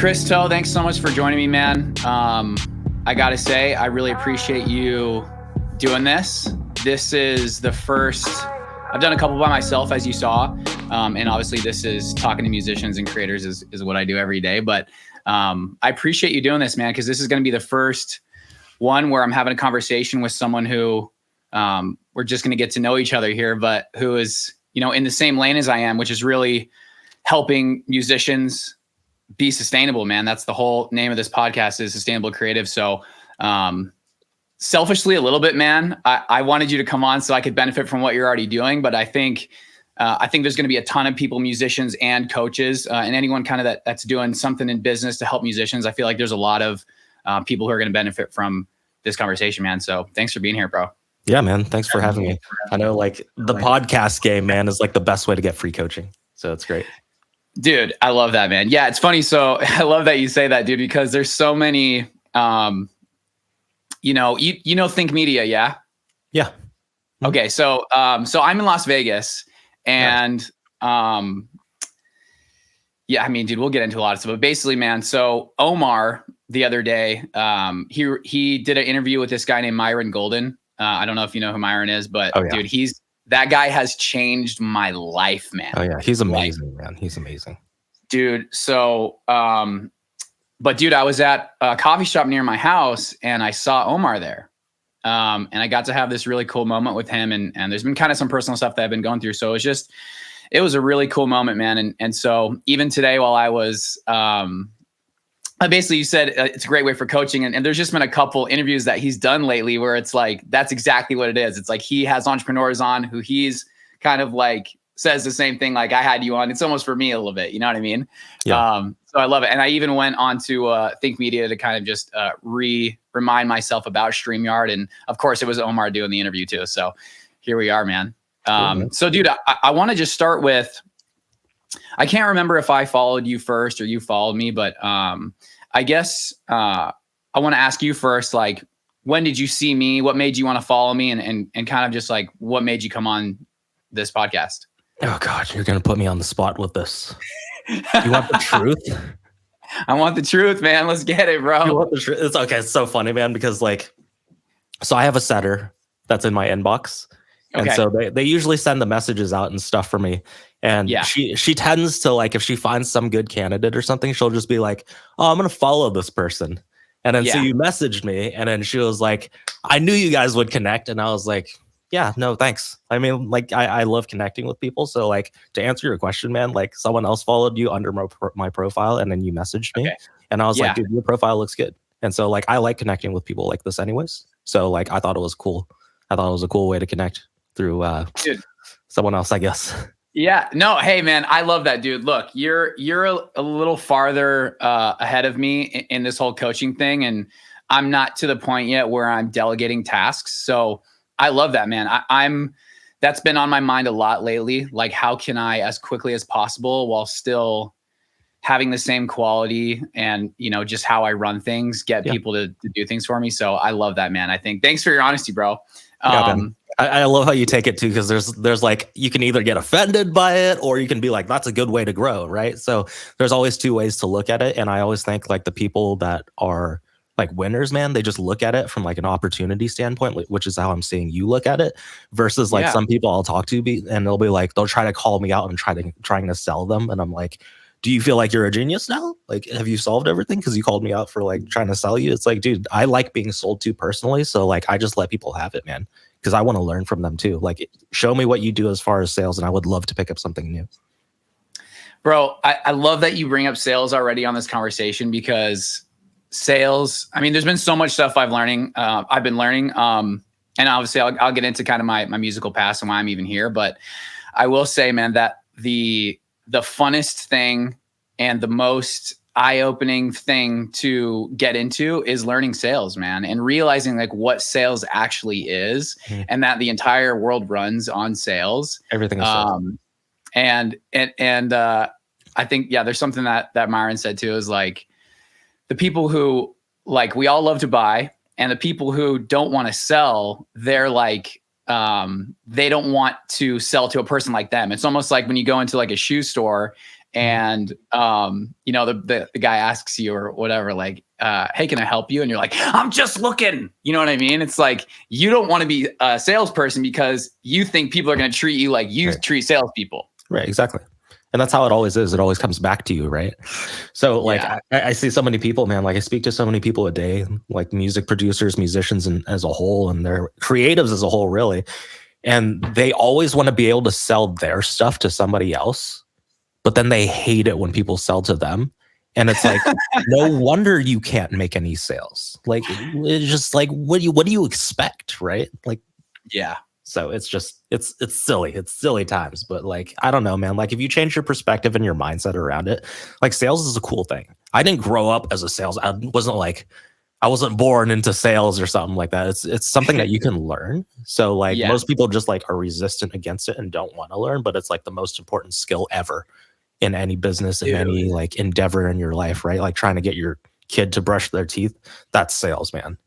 Christo, thanks so much for joining me, man. I gotta say, I really appreciate you doing this. This is the first, I've done a couple by myself, as you saw. And obviously this is talking to musicians and creators is what I do every day. But I appreciate you doing this, man, because this is going to be the first one where I'm having a conversation with someone who we're just going to get to know each other here, but who is, in the same lane as I am, which is really helping musicians be sustainable, man. That's the whole name of this podcast, is Sustainable Creative. So selfishly a little bit, man, I wanted you to come on so I could benefit from what you're already doing. But I think there's going to be a ton of people, musicians and coaches, and anyone kind of that's doing something in business to help musicians. I feel like there's a lot of people who are going to benefit from this conversation, man. So thanks for being here, bro. Yeah, man. Thanks for having me. I know the podcast game, man, is the best way to get free coaching. So it's great. Dude, I love that, man. Yeah, it's funny. So I love that you say that, dude, because there's so many, Think Media. Yeah. Yeah. Okay. So I'm in Las Vegas and, dude, we'll get into a lot of stuff, but basically, man, so Omar the other day, he did an interview with this guy named Myron Golden. I don't know if you know who Myron is, but dude, that guy has changed my life, man. Oh yeah. He's amazing, man. He's amazing. Dude. So, but dude, I was at a coffee shop near my house and I saw Omar there. And I got to have this really cool moment with him. And there's been kind of some personal stuff that I've been going through. So it was a really cool moment, man. And so even today, while I was, basically, you said it's a great way for coaching. And there's just been a couple interviews that he's done lately where it's that's exactly what it is. It's he has entrepreneurs on who he's kind of says the same thing I had you on. It's almost for me a little bit. You know what I mean? Yeah. So I love it. And I even went on to Think Media to kind of just remind myself about StreamYard. And of course, it was Omar doing the interview too. So here we are, man. So dude, I want to just start with, I can't remember if I followed you first or you followed me, but I guess I want to ask you first, when did you see me? What made you want to follow me? And kind of just what made you come on this podcast? Oh God, you're going to put me on the spot with this. You want the truth? I want the truth, man. Let's get it, bro. You want the truth? It's okay. It's so funny, man, because so I have a setter that's in my inbox. Okay. And so they usually send the messages out and stuff for me. And she tends to if she finds some good candidate or something, she'll just be oh, I'm going to follow this person. And then so you messaged me and then she was I knew you guys would connect. And I was yeah, no, thanks. I mean, I love connecting with people. So to answer your question, man, someone else followed you under my profile and then you messaged me and I was dude, your profile looks good. And so I like connecting with people like this anyways. So I thought it was cool. I thought it was a cool way to connect through someone else, I guess. Yeah, no, hey man, I love that, dude. Look, you're a little farther ahead of me in this whole coaching thing. And I'm not to the point yet where I'm delegating tasks. So I love that, man. That's been on my mind a lot lately. How can I, as quickly as possible, while still having the same quality and, just how I run things, get people to do things for me. So I love that, man. I think, thanks for your honesty, bro. I love how you take it too, because there's you can either get offended by it or you can be that's a good way to grow, right? So there's always two ways to look at it. And I always think the people that are winners, man, they just look at it from an opportunity standpoint, which is how I'm seeing you look at it, versus some people I'll talk to and they'll be they'll try to call me out and trying to sell them. And I'm do you feel you're a genius now? Have you solved everything? Because you called me out for trying to sell you. It's dude, I like being sold to personally. So I just let people have it, man, because I want to learn from them too. Show me what you do as far as sales, and I would love to pick up something new. Bro, I love that you bring up sales already on this conversation, because sales, there's been so much stuff I've been learning. And obviously I'll get into kind of my musical past and why I'm even here. But I will say, man, that the funnest thing and the most eye-opening thing to get into is learning sales, man, and realizing what sales actually is, and that the entire world runs on sales. Everything is sales. And I think, there's something that Myron said too, is the people who we all love to buy, and the people who don't want to sell, they're they don't want to sell to a person like them. It's almost when you go into a shoe store and the guy asks you or whatever, like, hey, can I help you? And you're like, I'm just looking. You know what I mean? It's like, you don't want to be a salesperson because you think people are going to treat you like you treat salespeople. Right, exactly. And that's how it always is. It always comes back to you, right? So like, I see so many people, man, like I speak to so many people a day, like music producers, musicians, and as a whole, and their creatives as a whole, really. And they always want to be able to sell their stuff to somebody else, but then they hate it when people sell to them. And it's like, no wonder you can't make any sales. Like, it's just like, what do you expect, right? Like, yeah. So it's just, it's silly. It's silly times. But like, I don't know, man. Like, if you change your perspective and your mindset around it, like, sales is a cool thing. I didn't grow up as a sales. I wasn't born into sales or something like that. It's something that you can learn. So like, most people just like are resistant against it and don't want to learn, but it's like the most important skill ever in any business, in any like endeavor in your life, right? Like trying to get your kid to brush their teeth. That's sales, man.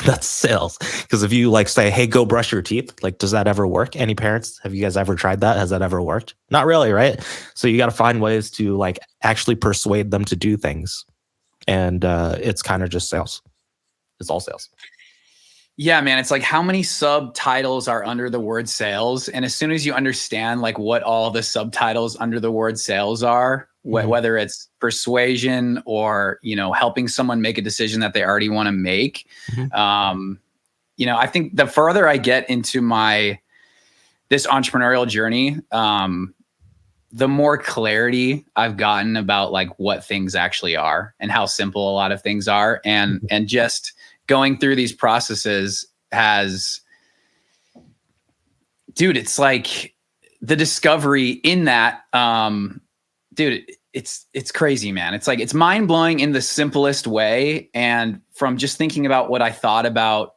That's sales. Because if you like say, hey, go brush your teeth, like, does that ever work? Any parents, have you guys ever tried that? Has that ever worked? Not really, right? So you got to find ways to like actually persuade them to do things. And it's kind of just sales. It's all sales. Yeah, man. It's like, how many subtitles are under the word sales? And as soon as you understand like what all the subtitles under the word sales are, whether it's persuasion or, helping someone make a decision that they already want to make. I think the further I get into this entrepreneurial journey, the more clarity I've gotten about like what things actually are and how simple a lot of things are. And just going through these processes it's like the discovery in that, it's crazy, man. It's like, it's mind blowing in the simplest way. And from just thinking about what I thought about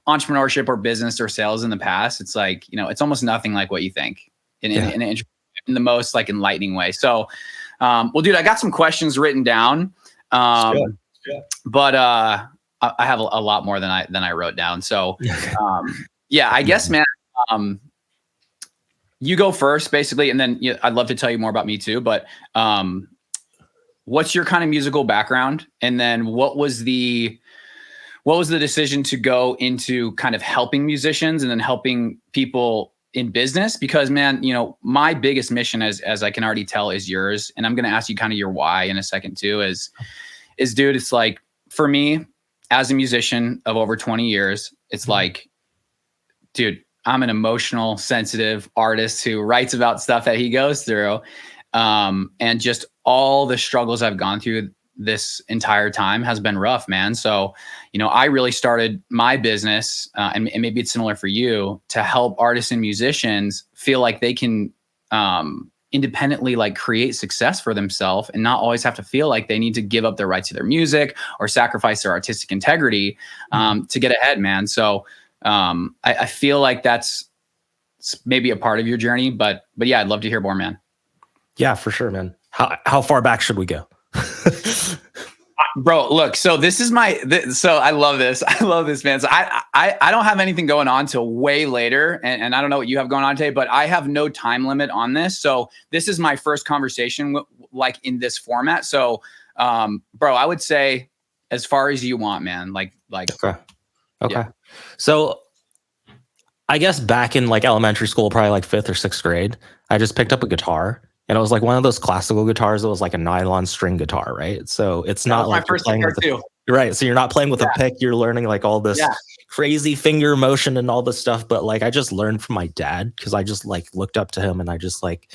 entrepreneurship or business or sales in the past, it's like, it's almost nothing like what you think in the most like enlightening way. So, well, dude, I got some questions written down, but I have a lot more than I wrote down. So, I guess, man, you go first, basically, and then I'd love to tell you more about me too. But what's your kind of musical background, and then what was the decision to go into kind of helping musicians and then helping people in business? Because, man, my biggest mission, as I can already tell, is yours, and I'm going to ask you kind of your why in a second too. Is dude, it's like, for me as a musician of over 20 years, it's like, dude, I'm an emotional, sensitive artist who writes about stuff that he goes through. And just all the struggles I've gone through this entire time has been rough, man. So, I really started my business, and maybe it's similar for you, to help artists and musicians feel like they can independently like create success for themselves and not always have to feel like they need to give up their rights to their music or sacrifice their artistic integrity to get ahead, man. So I feel like that's maybe a part of your journey, but yeah, I'd love to hear more, man. Yeah, for sure, man. How far back should we go? Bro, look, so this is so I love this. I love this, man. So I don't have anything going on till way later, and I don't know what you have going on today, but I have no time limit on this. So this is my first conversation like in this format. So, bro, I would say as far as you want, man. Like. Okay. Yeah. So I guess back in like elementary school, probably like 5th or 6th grade, I just picked up a guitar, and it was like one of those classical guitars that was like a nylon string guitar, right? So it's not like you're playing with right. So you're not playing with a pick. You're learning like all this crazy finger motion and all this stuff. But like, I just learned from my dad, because I just like looked up to him, and I was like,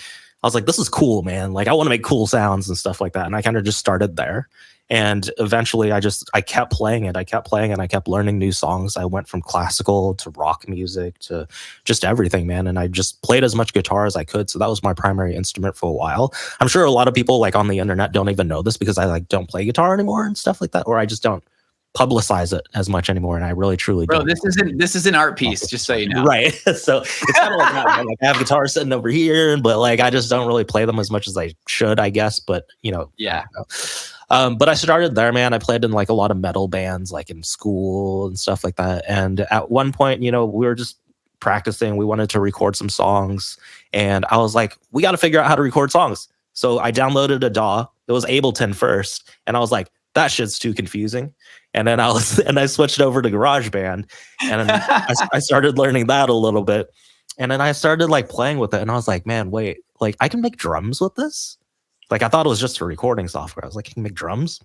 this is cool, man. Like, I want to make cool sounds and stuff like that. And I kind of just started there. And eventually I kept playing it. I kept playing and I kept learning new songs. I went from classical to rock music to just everything, man. And I just played as much guitar as I could. So that was my primary instrument for a while. I'm sure a lot of people like on the internet don't even know this, because I like don't play guitar anymore and stuff like that, or I just don't publicize it as much anymore. And I really truly don't. Bro, this is an art piece, just so you know. Right. So it's kind of like that, man. Like, I have guitars sitting over here, but like I just don't really play them as much as I should, I guess. But yeah. But I started there, man. I played in like a lot of metal bands, like in school and stuff like that. And at one point, we were just practicing. We wanted to record some songs. And I was like, we got to figure out how to record songs. So I downloaded a DAW. It was Ableton first. And I was like, that shit's too confusing. And then I switched over to GarageBand, and I started learning that a little bit. And then I started like playing with it, and I was like, man, wait, like I can make drums with this? Like I thought it was just for recording software. I was like, I can make drums?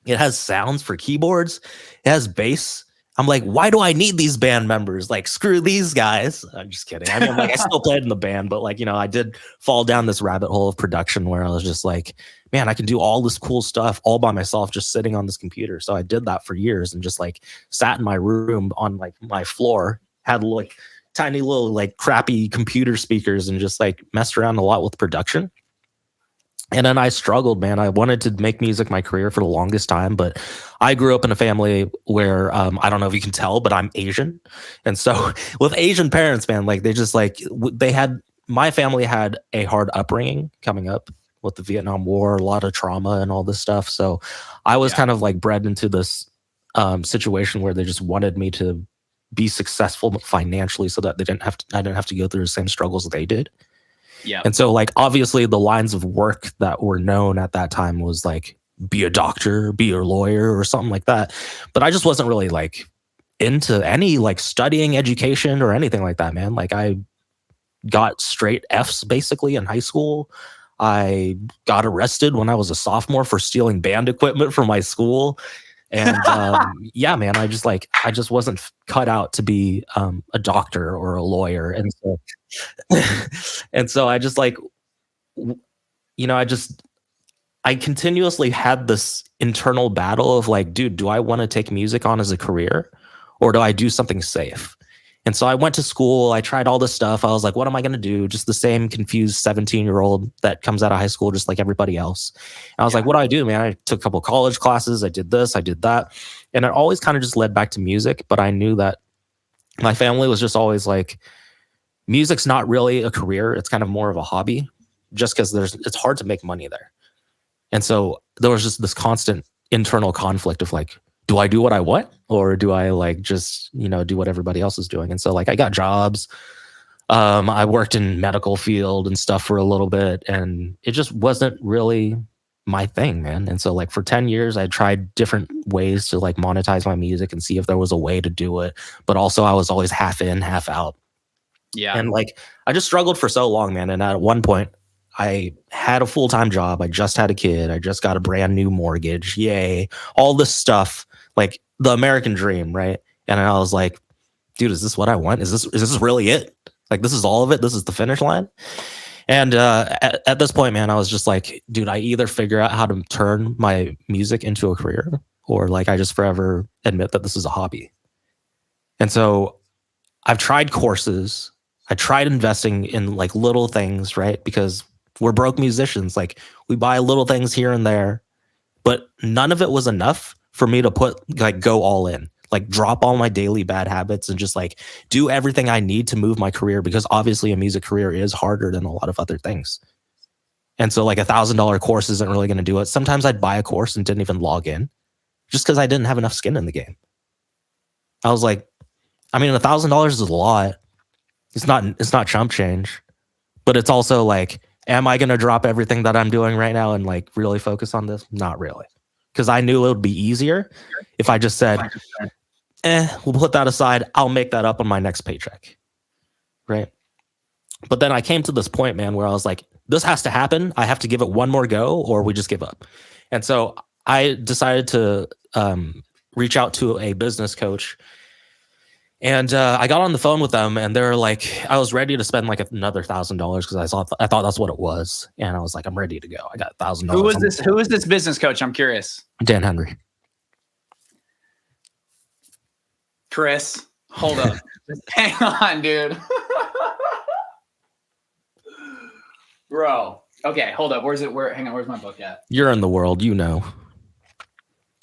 It has sounds for keyboards. It has bass. I'm like, why do I need these band members? Like, screw these guys. I'm just kidding. I mean, like, I still played in the band, but like, I did fall down this rabbit hole of production where I was just like, man, I can do all this cool stuff all by myself, just sitting on this computer. So I did that for years and just like sat in my room on like my floor, had like tiny little like crappy computer speakers and just like messed around a lot with production. And then I struggled, man. I wanted to make music my career for the longest time, but I grew up in a family where I don't know if you can tell, but I'm Asian. And so with Asian parents, man, like they just like my family had a hard upbringing coming up with the Vietnam War, a lot of trauma and all this stuff. So I was kind of like bred into this situation where they just wanted me to be successful financially so that I didn't have to go through the same struggles they did. Yeah. And so like obviously the lines of work that were known at that time was like be a doctor, be a lawyer or something like that. But I just wasn't really like into any like studying education or anything like that, man. Like I got straight Fs basically in high school. I got arrested when I was a sophomore for stealing band equipment from my school. And yeah, man, I just wasn't cut out to be a doctor or a lawyer. And so and so I just like, I continuously had this internal battle of like, dude, do I want to take music on as a career or do I do something safe? And so I went to school. I tried all this stuff. I was like, what am I going to do? Just the same confused 17-year-old that comes out of high school, just like everybody else. And I was like, what do I do, man? I took a couple college classes. I did this, I did that. And it always kind of just led back to music. But I knew that my family was just always like, music's not really a career. It's kind of more of a hobby just because it's hard to make money there. And so there was just this constant internal conflict of like, do I do what I want or do I like just, do what everybody else is doing? And so like I got jobs. I worked in medical field and stuff for a little bit and it just wasn't really my thing, man. And so like for 10 years, I tried different ways to like monetize my music and see if there was a way to do it. But also I was always half in, half out. Yeah. And like, I just struggled for so long, man. And at one point I had a full-time job. I just had a kid. I just got a brand new mortgage. Yay. All this stuff, like the American dream. Right. And I was like, dude, is this what I want? Is this really it? Like, this is all of it. This is the finish line. And at this point, man, I was just like, dude, I either figure out how to turn my music into a career or like, I just forever admit that this is a hobby. And so I've tried courses. I tried investing in like little things, right? Because we're broke musicians. Like we buy little things here and there, but none of it was enough for me to go all in, like drop all my daily bad habits and just like do everything I need to move my career, because obviously a music career is harder than a lot of other things. And so like $1,000 course isn't really going to do it. Sometimes I'd buy a course and didn't even log in just because I didn't have enough skin in the game. I was like, I mean, $1,000 is a lot. It's not chump change, but it's also like, am I going to drop everything that I'm doing right now and like really focus on this? Not really. Because I knew it would be easier if I just said, we'll put that aside. I'll make that up on my next paycheck. Right. But then I came to this point, man, where I was like, this has to happen. I have to give it one more go or we just give up. And so I decided to reach out to a business coach. And I got on the phone with them and they're like, I was ready to spend like another $1,000 because I thought that's what it was. And I was like, I'm ready to go. I got $1,000. Who is this business coach? I'm curious. Dan Henry. Chris, hold up. Hang on, dude. Bro. Okay, hold up. Hang on, where's my book at? You're in the world,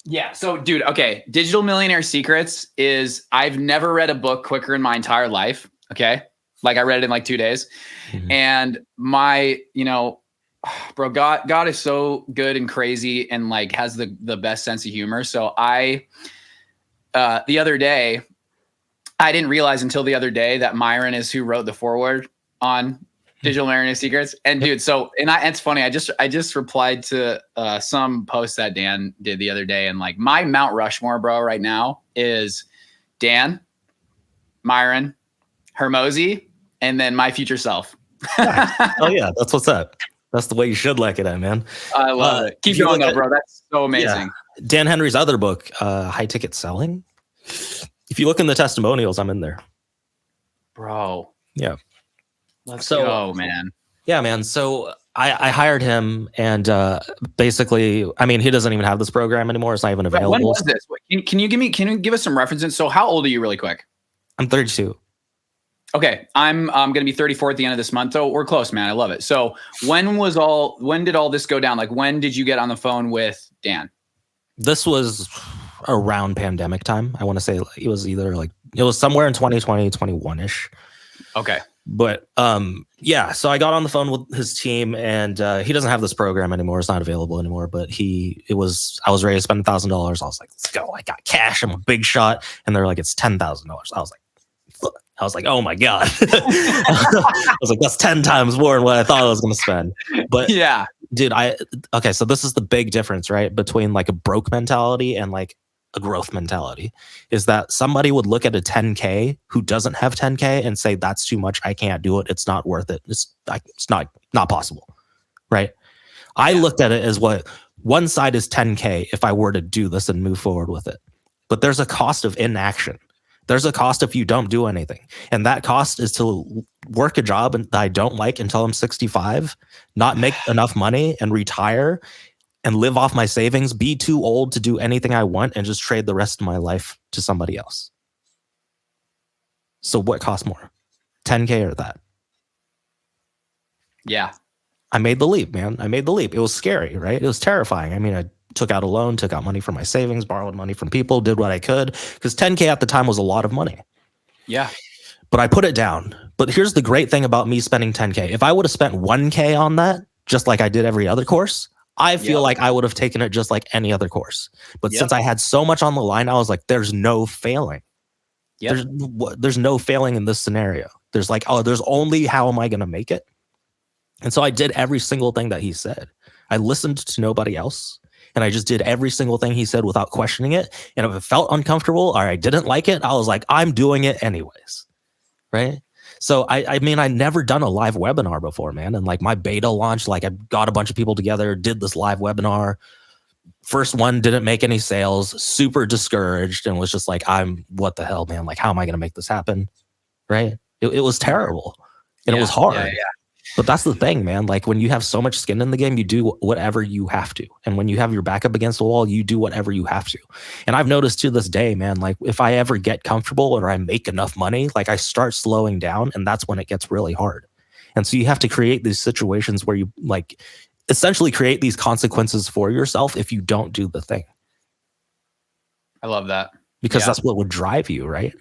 Yeah. So, dude, okay. Digital Millionaire Secrets is, I've never read a book quicker in my entire life. Okay. Like I read it in like 2 days. Mm-hmm. And my, bro, God is so good and crazy and like has the best sense of humor. So the other day I didn't realize until the other day that Myron is who wrote the foreword on Digital Marketing Secrets. And dude, it's funny. I just replied to some post that Dan did the other day, and like my Mount Rushmore, bro, right now is Dan, Myron, Hermosi, and then my future self. Oh yeah, that's what's up. That's the way you should like it, man. I love it. Keep going though, bro. That's so amazing. Yeah. Dan Henry's other book, High Ticket Selling. If you look in the testimonials, I'm in there. Bro. Yeah. Let's go, man. Yeah, man. So I hired him, and basically, I mean, he doesn't even have this program anymore. It's not even available. When was this? Can you give us some references? So how old are you really quick? I'm 32. Okay. I'm going to be 34 at the end of this month. So we're close, man. I love it. So when did all this go down? Like, when did you get on the phone with Dan? This was around pandemic time. I want to say it was it was somewhere in 2020, 21-ish. Okay. But yeah, so I got on the phone with his team, and he doesn't have this program anymore. It's not available anymore, but I was ready to spend $1,000. I was like, let's go. I got cash. I'm a big shot. And they're like, it's $10,000. I was like, oh my God. I was like, that's 10 times more than what I thought I was going to spend. But yeah, dude, okay, so this is the big difference, right? Between like a broke mentality and like a growth mentality, is that somebody would look at a 10K who doesn't have 10K and say, that's too much. I can't do it. It's not worth it. It's not possible. Right. I looked at it as what one side is 10K if I were to do this and move forward with it. But there's a cost of inaction. There's a cost if you don't do anything. And that cost is to work a job that I don't like until I'm 65, not make enough money and retire and live off my savings, be too old to do anything I want, and just trade the rest of my life to somebody else. So what costs more? 10K or that? Yeah. I made the leap, man. I made the leap. It was scary, right? It was terrifying. I mean, I took out a loan, took out money from my savings, borrowed money from people, did what I could, because 10K at the time was a lot of money. Yeah. But I put it down. But here's the great thing about me spending 10K. If I would have spent 1K on that, just like I did every other course, I feel like I would have taken it just like any other course. But since I had so much on the line, I was like, there's no failing. There's no failing in this scenario. There's like, there's only how am I going to make it? And so I did every single thing that he said. I listened to nobody else. And I just did every single thing he said without questioning it. And if it felt uncomfortable or I didn't like it, I was like, I'm doing it anyways. Right? So I mean, I never done a live webinar before, man. And like my beta launch, like I got a bunch of people together, did this live webinar. First one didn't make any sales, super discouraged, and was just like, what the hell, man? Like, how am I going to make this happen? Right? It was terrible. And it was hard. Yeah. But that's the thing, man. Like when you have so much skin in the game, you do whatever you have to. And when you have your back up against the wall, you do whatever you have to. And I've noticed to this day, man, like if I ever get comfortable or I make enough money, like I start slowing down, and that's when it gets really hard. And so you have to create these situations where you like essentially create these consequences for yourself if you don't do the thing. I love that. Because that's what would drive you, right?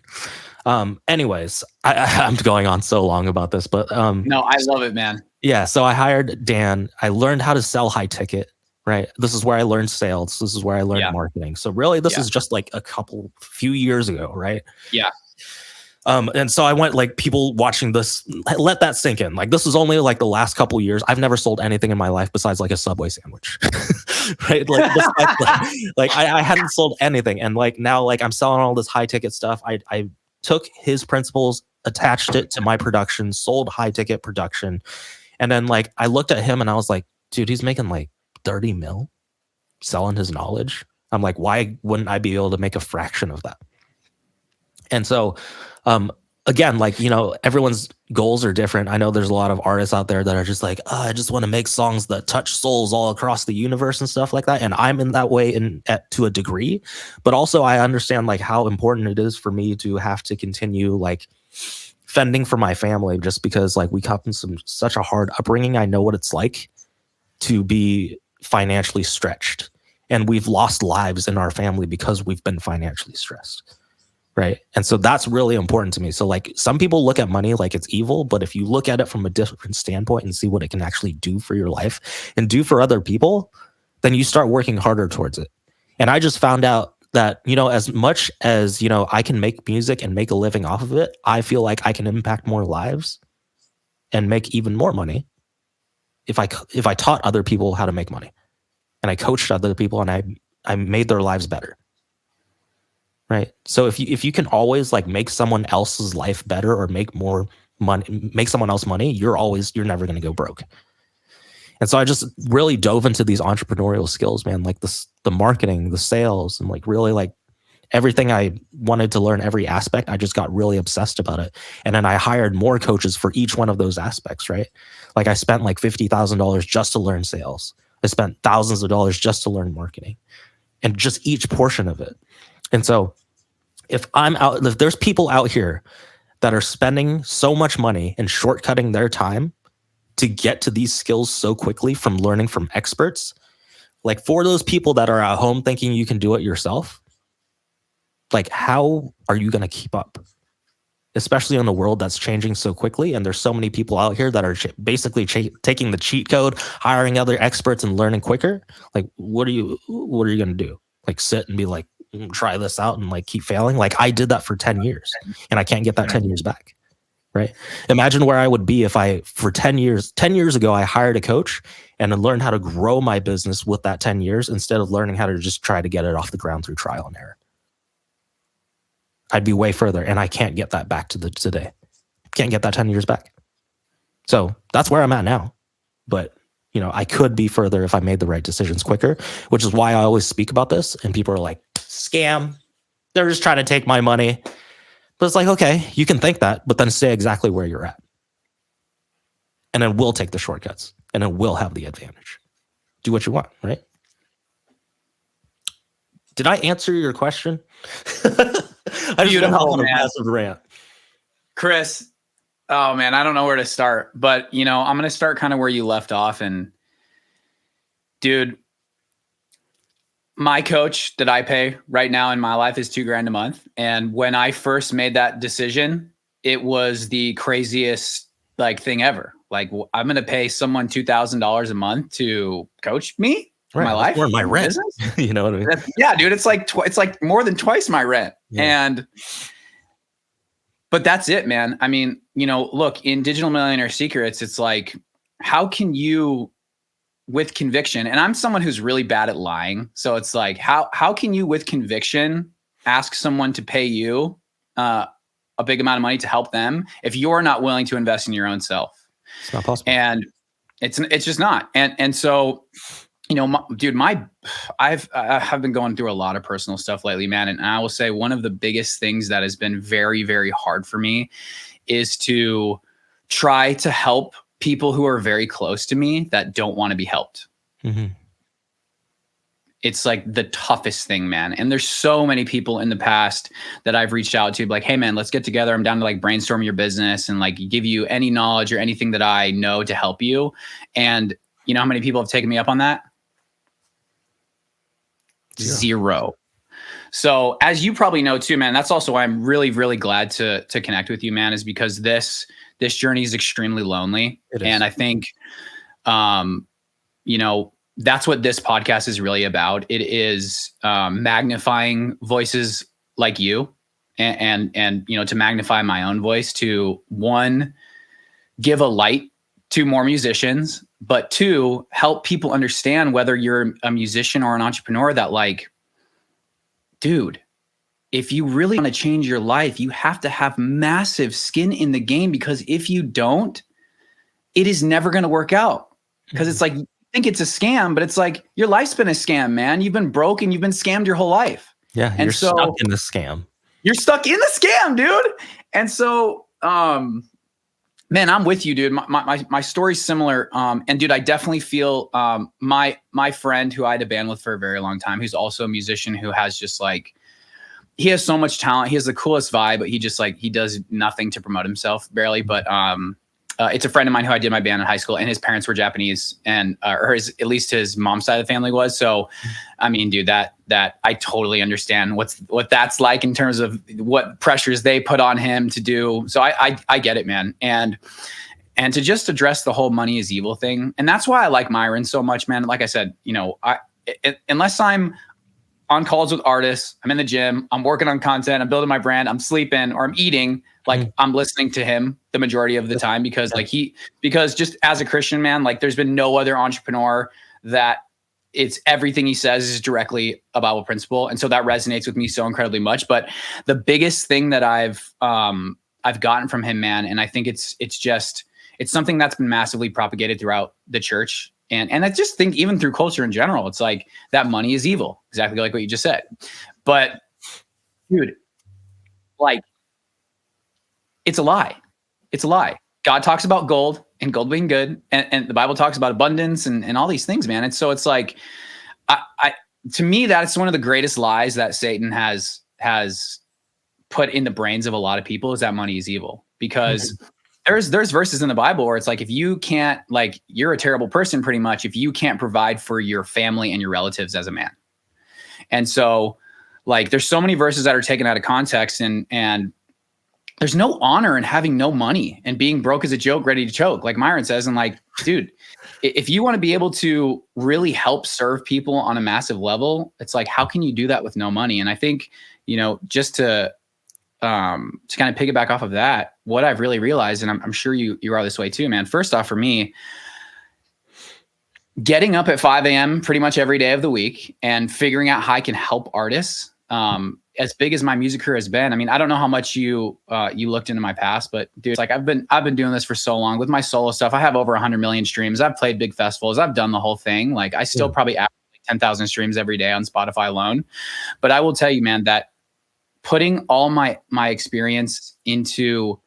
Anyways, I'm going on so long about this, but no, I love it, man. Yeah. So I hired Dan. I learned how to sell high ticket, right? This is where I learned sales. This is where I learned marketing. So really this is just like few years ago, right? Yeah. And so I went like people watching this, let that sink in. Like this is only like the last couple years. I've never sold anything in my life besides like a Subway sandwich, right? Like I hadn't sold anything. And like now, like I'm selling all this high ticket stuff. I took his principles, attached it to my production, sold high ticket production. And then like, I looked at him and I was like, dude, he's making like 30 mil selling his knowledge. I'm like, why wouldn't I be able to make a fraction of that? And so, again, like, you know, everyone's goals are different. I know there's a lot of artists out there that are just like, I just want to make songs that touch souls all across the universe and stuff like that. And I'm in that way to a degree, but also I understand like how important it is for me to have to continue like fending for my family, just because like we come from such a hard upbringing. I know what it's like to be financially stretched, and we've lost lives in our family because we've been financially stressed. Right. And so that's really important to me. So like some people look at money like it's evil, but if you look at it from a different standpoint and see what it can actually do for your life and do for other people, then you start working harder towards it. And I just found out that, as much as, I can make music and make a living off of it, I feel like I can impact more lives and make even more money if I taught other people how to make money, and I coached other people, and I made their lives better. Right. So if you can always like make someone else's life better or make more money, make someone else money, you're never going to go broke. And so I just really dove into these entrepreneurial skills, man, like the marketing, the sales, and like really like everything I wanted to learn, every aspect. I just got really obsessed about it. And then I hired more coaches for each one of those aspects, right? Like I spent like $50,000 just to learn sales. I spent thousands of dollars just to learn marketing, and just each portion of it. And so if there's people out here that are spending so much money and shortcutting their time to get to these skills so quickly from learning from experts, like for those people that are at home thinking you can do it yourself, like how are you going to keep up? Especially in a world that's changing so quickly, and there's so many people out here that are basically taking the cheat code, hiring other experts and learning quicker. Like what are you going to do? Like sit and be like, try this out and like keep failing? Like I did that for 10 years and I can't get that 10 years back. Right. Imagine where I would be if for 10 years ago, I hired a coach and learned how to grow my business with that 10 years instead of learning how to just try to get it off the ground through trial and error. I'd be way further, and I can't get that back to today. Can't get that 10 years back. So that's where I'm at now. But, I could be further if I made the right decisions quicker, which is why I always speak about this. And people are like, scam. They're just trying to take my money. But it's like, okay, you can think that, but then stay exactly where you're at. And then we'll take the shortcuts, and then we'll have the advantage. Do what you want, right? Did I answer your question? I just went on a massive rant. Chris, oh man, I don't know where to start, but I'm going to start kind of where you left off. And dude, my coach that I pay right now in my life is $2,000 a month. And when I first made that decision, it was the craziest thing ever. Like I'm going to pay someone $2,000 a month to coach me. Right, my life, or my rent. You know what I mean? Yeah, dude, it's like more than twice my rent. Yeah. But that's it, man. I mean, look, in Digital Millionaire Secrets, it's like, how can you, with conviction, and I'm someone who's really bad at lying. So it's like, how can you with conviction ask someone to pay you a big amount of money to help them if you're not willing to invest in your own self? It's not possible. And it's just not. And so, dude, I have been going through a lot of personal stuff lately, man. And I will say one of the biggest things that has been very, very hard for me is to try to help people who are very close to me that don't want to be helped. Mm-hmm. It's like the toughest thing, man. And there's so many people in the past that I've reached out to, like, hey man, let's get together. I'm down to brainstorm your business and give you any knowledge or anything that I know to help you. And you know how many people have taken me up on that? Zero. So as you probably know too, man, that's also why I'm really, really glad to connect with you, man, is because this journey is extremely lonely. And I think, that's what this podcast is really about. It is magnifying voices like you and to magnify my own voice to, one, give a light to more musicians, but two, help people understand, whether you're a musician or an entrepreneur, that dude, if you really want to change your life, you have to have massive skin in the game, because if you don't, it is never going to work out. Because it's like, you think it's a scam, but it's like, your life's been a scam, man. You've been broke and you've been scammed your whole life. Yeah. And you're stuck in the scam. You're stuck in the scam, dude. And so, man, I'm with you, dude. My story's similar. And dude, I definitely feel my friend who I had a band with for a very long time, who's also a musician, who has just he has so much talent. He has the coolest vibe, but he just he does nothing to promote himself, barely. But it's a friend of mine who I did my band in high school, and his parents were Japanese, and or at least his mom's side of the family was. So, I mean, dude, that I totally understand what that's like in terms of what pressures they put on him to do. So I get it, man. And to just address the whole money is evil thing. And that's why I like Myron so much, man. Like I said, unless I'm on calls with artists, I'm in the gym, I'm working on content, I'm building my brand, I'm sleeping or I'm eating, like I'm listening to him the majority of the time because because just as a Christian, man, like there's been no other entrepreneur that it's everything he says is directly a Bible principle. And so that resonates with me so incredibly much. But the biggest thing that I've gotten from him, man, and I think it's something that's been massively propagated throughout the church. And I just think even through culture in general, it's like that money is evil, exactly like what you just said. But dude, like it's a lie. It's a lie. God talks about gold and gold being good. And the Bible talks about abundance and all these things, man. And so it's like, to me, that's one of the greatest lies that Satan has put in the brains of a lot of people, is that money is evil. Because there's verses in the Bible where it's like, if you can't, like, you're a terrible person pretty much if you can't provide for your family and your relatives as a man. And so like, there's so many verses that are taken out of context, and there's no honor in having no money and being broke as a joke, ready to choke, like Myron says. And like, dude, if you want to be able to really help serve people on a massive level, it's like, how can you do that with no money? And I think, just to kind of piggyback off of that, what I've really realized, and I'm sure you are this way too, man. First off, for me, getting up at 5 a.m. pretty much every day of the week and figuring out how I can help artists, as big as my music career has been. I mean, I don't know how much you looked into my past, but dude, it's like I've been doing this for so long with my solo stuff. I have over 100 million streams. I've played big festivals. I've done the whole thing. Like I still probably average 10,000 streams every day on Spotify alone. But I will tell you, man, that putting all my experience into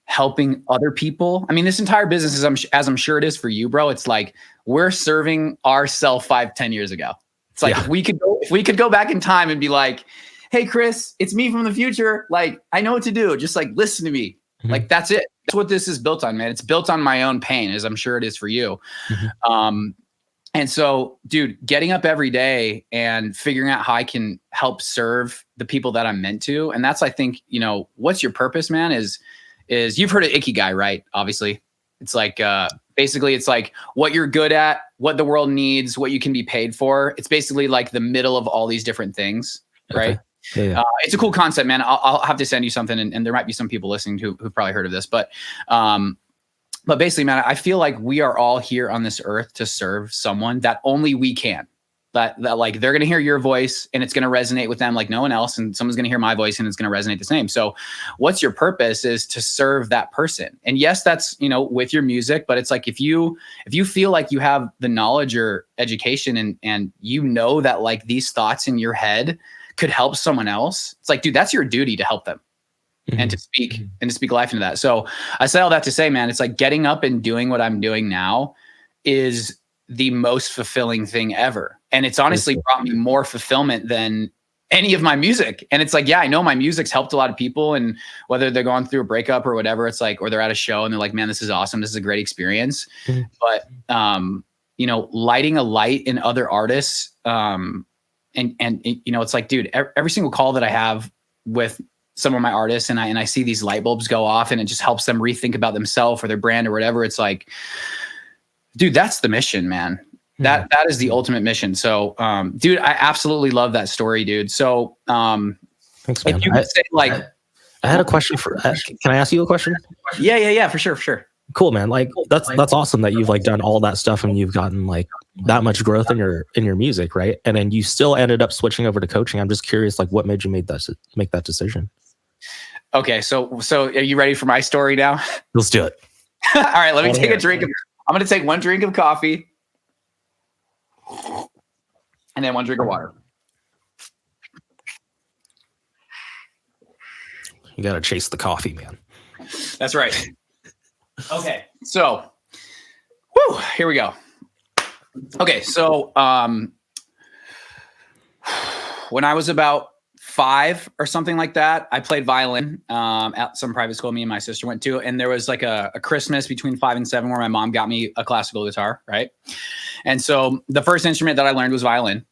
helping other people. I mean, this entire business is, as I'm sure it is for you, bro. It's like we're serving ourselves 5-10 years ago. It's like if we could go back in time and be like, hey, Chris, it's me from the future. Like, I know what to do. Just like, listen to me. Like, that's it. That's what this is built on, man. It's built on my own pain, as I'm sure it is for you. And so, dude, getting up every day and figuring out how I can help serve the people that I'm meant to. And that's, I think, what's your purpose, man, is you've heard of Ikigai, right? Obviously. It's like, basically it's like what you're good at, what the world needs, what you can be paid for. It's basically like the middle of all these different things. Right. Okay. Yeah. It's a cool concept, man. I'll have to send you something, and there might be some people listening who've probably heard of this, but basically, man, I feel like we are all here on this earth to serve someone that only we can. That like they're going to hear your voice and it's going to resonate with them like no one else, and someone's going to hear my voice and it's going to resonate the same. So what's your purpose is to serve that person. And yes, that's, with your music, but it's like, if you feel like you have the knowledge or education and that like these thoughts in your head could help someone else, it's like, dude, that's your duty to help them and to speak life into that. So I say all that to say, man, it's like getting up and doing what I'm doing now is the most fulfilling thing ever. And it's honestly brought me more fulfillment than any of my music. And it's like, yeah, I know my music's helped a lot of people, and whether they're going through a breakup or whatever, it's like, or they're at a show and they're like, man, this is awesome. This is a great experience. But, lighting a light in other artists, and it's like, dude, every single call that I have with some of my artists and I see these light bulbs go off and it just helps them rethink about themselves or their brand or whatever. It's like, dude, that's the mission, man. That is the ultimate mission. So, dude, I absolutely love that story, dude. So, thanks, man. If you could say like, I had a question for, can I ask you a question? Yeah. For sure. Cool, man. Like that's awesome that you've like done all that stuff and you've gotten like that much growth in your music, right? And then you still ended up switching over to coaching. I'm just curious, like what made you make that decision? Okay, so are you ready for my story now? Let's do it. All right, let me take a drink. I'm going to take one drink of coffee and then one drink of water. You got to chase the coffee, man. That's right. Okay, so, here we go. Okay, so when I was about 5 or something like that, I played violin at some private school me and my sister went to, and there was like a Christmas between 5 and 7 where my mom got me a classical guitar, right? And so the first instrument that I learned was violin,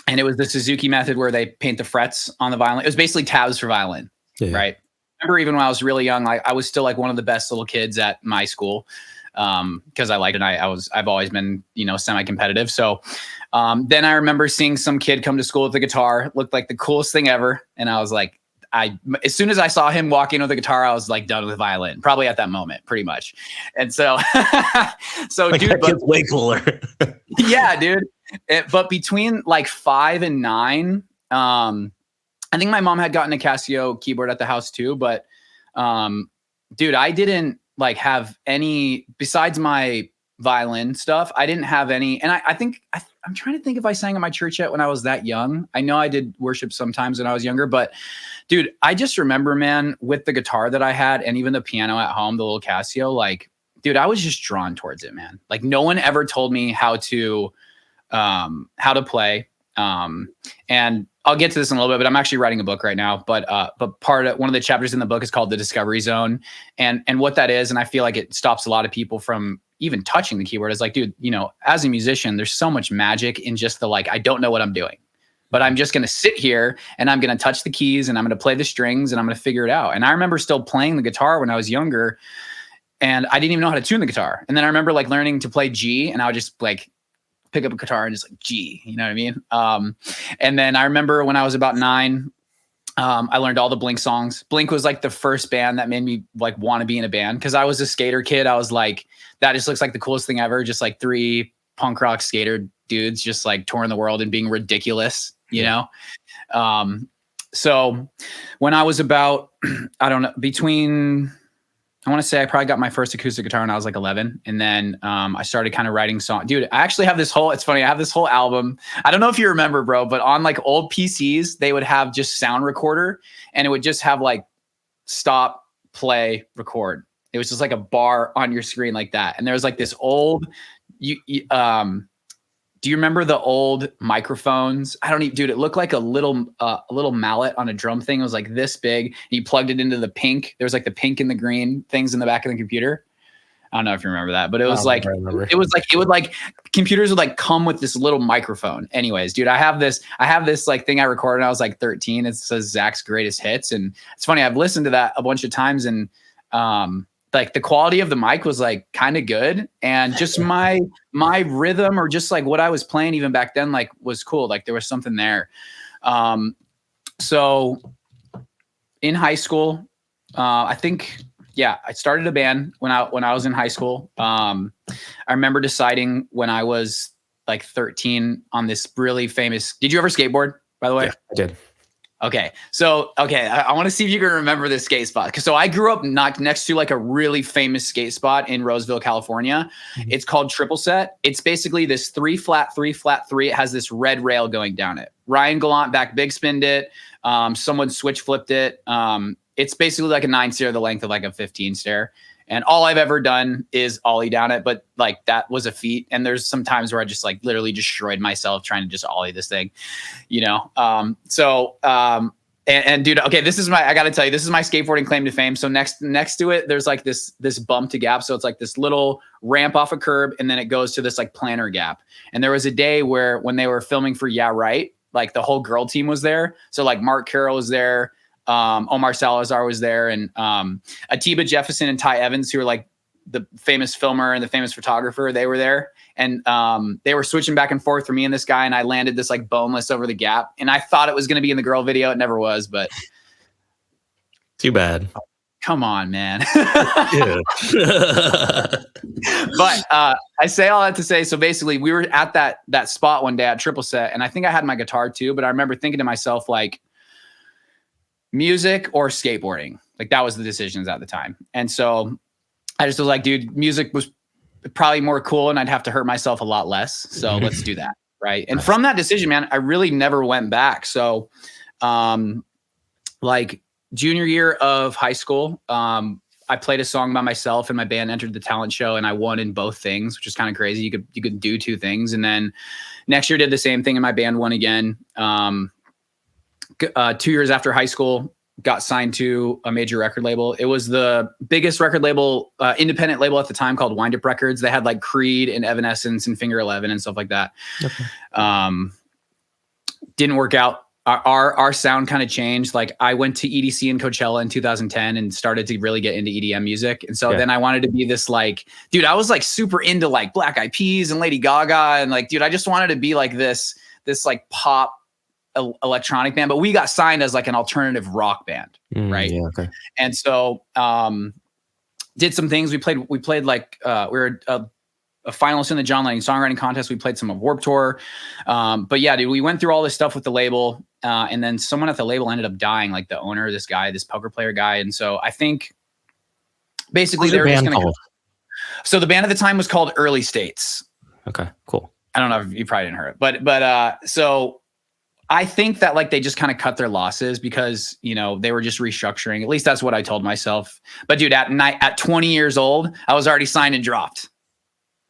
and it was the Suzuki method where they paint the frets on the violin. It was basically tabs for violin, right? I remember even when I was really young, I was still like one of the best little kids at my school because I liked it. I've always been, semi-competitive. So Then I remember seeing some kid come to school with a guitar. It looked like the coolest thing ever. And I was like, as soon as I saw him walking with a guitar, I was like done with violin, probably at that moment, pretty much. And so, like, dude, but way cooler. Yeah, dude. But between like 5 and 9, I think my mom had gotten a Casio keyboard at the house too, but dude, I didn't like have any besides my violin stuff. I didn't have any. And I think I'm trying to think if I sang at my church yet when I was that young. I know I did worship sometimes when I was younger, but dude, I just remember, man, with the guitar that I had and even the piano at home, the little Casio, like, dude, I was just drawn towards it, man. Like no one ever told me how to play. And I'll get to this in a little bit, but I'm actually writing a book right now. But one of the chapters in the book is called The Discovery Zone. And what that is, and I feel like it stops a lot of people from even touching the keyboard, is like, dude, you know, as a musician, there's so much magic in just the, like, I don't know what I'm doing, but I'm just going to sit here and I'm going to touch the keys and I'm going to play the strings and I'm going to figure it out. And I remember still playing the guitar when I was younger and I didn't even know how to tune the guitar. And then I remember like learning to play G, and I would just like pick up a guitar and just like G, you know what I mean? And then I remember when I was about 9, I learned all the Blink songs. Blink was like the first band that made me like want to be in a band. Cause I was a skater kid. I was like, that just looks like the coolest thing ever. Just like 3 punk rock skater dudes, just like touring the world and being ridiculous, you know? So when I was about, I don't know, I want to say I probably got my first acoustic guitar when I was like 11. And then I started kind of writing songs. Dude, I actually have it's funny. I have this whole album. I don't know if you remember, bro, but on like old PCs, they would have just sound recorder and it would just have like stop, play, record. It was just like a bar on your screen like that. And there was like this old, do you remember the old microphones? Dude, it looked like a little mallet on a drum thing. It was like this big. And you plugged it into the pink. There was like the pink and the green things in the back of the computer. I don't know if you remember that, but it was computers would like come with this little microphone. Anyways, dude, I have this like thing I recorded when I was like 13. It says Zack's greatest hits. And it's funny. I've listened to that a bunch of times and, like the quality of the mic was like kind of good. And just my rhythm or just like what I was playing even back then, like was cool. Like there was something there. So in high school, I think, I started a band when I was in high school. I remember deciding when I was like 13 on this really famous, did you ever skateboard, by the way? Yeah, I did. Okay. So, I want to see if you can remember this skate spot. So I grew up next to like a really famous skate spot in Roseville, California. Mm-hmm. It's called Triple Set. It's basically this 3 flat 3 flat 3. It has this red rail going down it. Ryan Gallant back big spinned it. Someone switch flipped it. It's basically like a 9 stair, the length of like a 15 stair. And all I've ever done is ollie down it, but like that was a feat. And there's some times where I just like literally destroyed myself trying to just ollie this thing, you know? And dude, okay, I gotta tell you, this is my skateboarding claim to fame. So next to it, there's like this bump to gap. So it's like this little ramp off a curb and then it goes to this like planter gap. And there was a day when they were filming for Yeah Right, like the whole girl team was there. So like Mark Carroll was there. Omar Salazar was there, and Atiba Jefferson and Ty Evans, who are like the famous filmer and the famous photographer, they were there. And they were switching back and forth for me and this guy, and I landed this like boneless over the gap. And I thought it was going to be in the girl video. It never was, but too bad. Come on, man. But I say all that to say, so basically we were at that spot one day at Triple Set, and I think I had my guitar too, but I remember thinking to myself, like, music or skateboarding. Like that was the decisions at the time. And so I just was like, dude, music was probably more cool and I'd have to hurt myself a lot less. So let's do that. Right. And from that decision, man, I really never went back. So like junior year of high school, I played a song by myself and my band entered the talent show and I won in both things, which is kind of crazy. You could do 2 things. And then next year did the same thing and my band won again. 2 years after high school, got signed to a major record label. It was the biggest record label, independent label at the time, called Wind Up Records. They had like Creed and Evanescence and Finger 11 and stuff like that. Okay. Didn't work out. our sound kind of changed. Like I went to EDC and Coachella in 2010 and started to really get into EDM music. And so then I wanted to be this like, dude, I was like super into like Black Eyed Peas and Lady Gaga. And like, dude, I just wanted to be like this like pop electronic band, but we got signed as like an alternative rock band. Right. Yeah, okay. And so, did some things. We played like, we were a finalist in the John Lennon songwriting contest. We played some of Warped Tour. But yeah, dude, we went through all this stuff with the label. And then someone at the label ended up dying, like the owner, this poker player guy. And so I think basically they were just going to. So the band at the time was called Early States. Okay, cool. I don't know if you probably didn't hear it, but so I think that like they just kind of cut their losses because, you know, they were just restructuring. At least that's what I told myself. But dude, at 20 years old, I was already signed and dropped.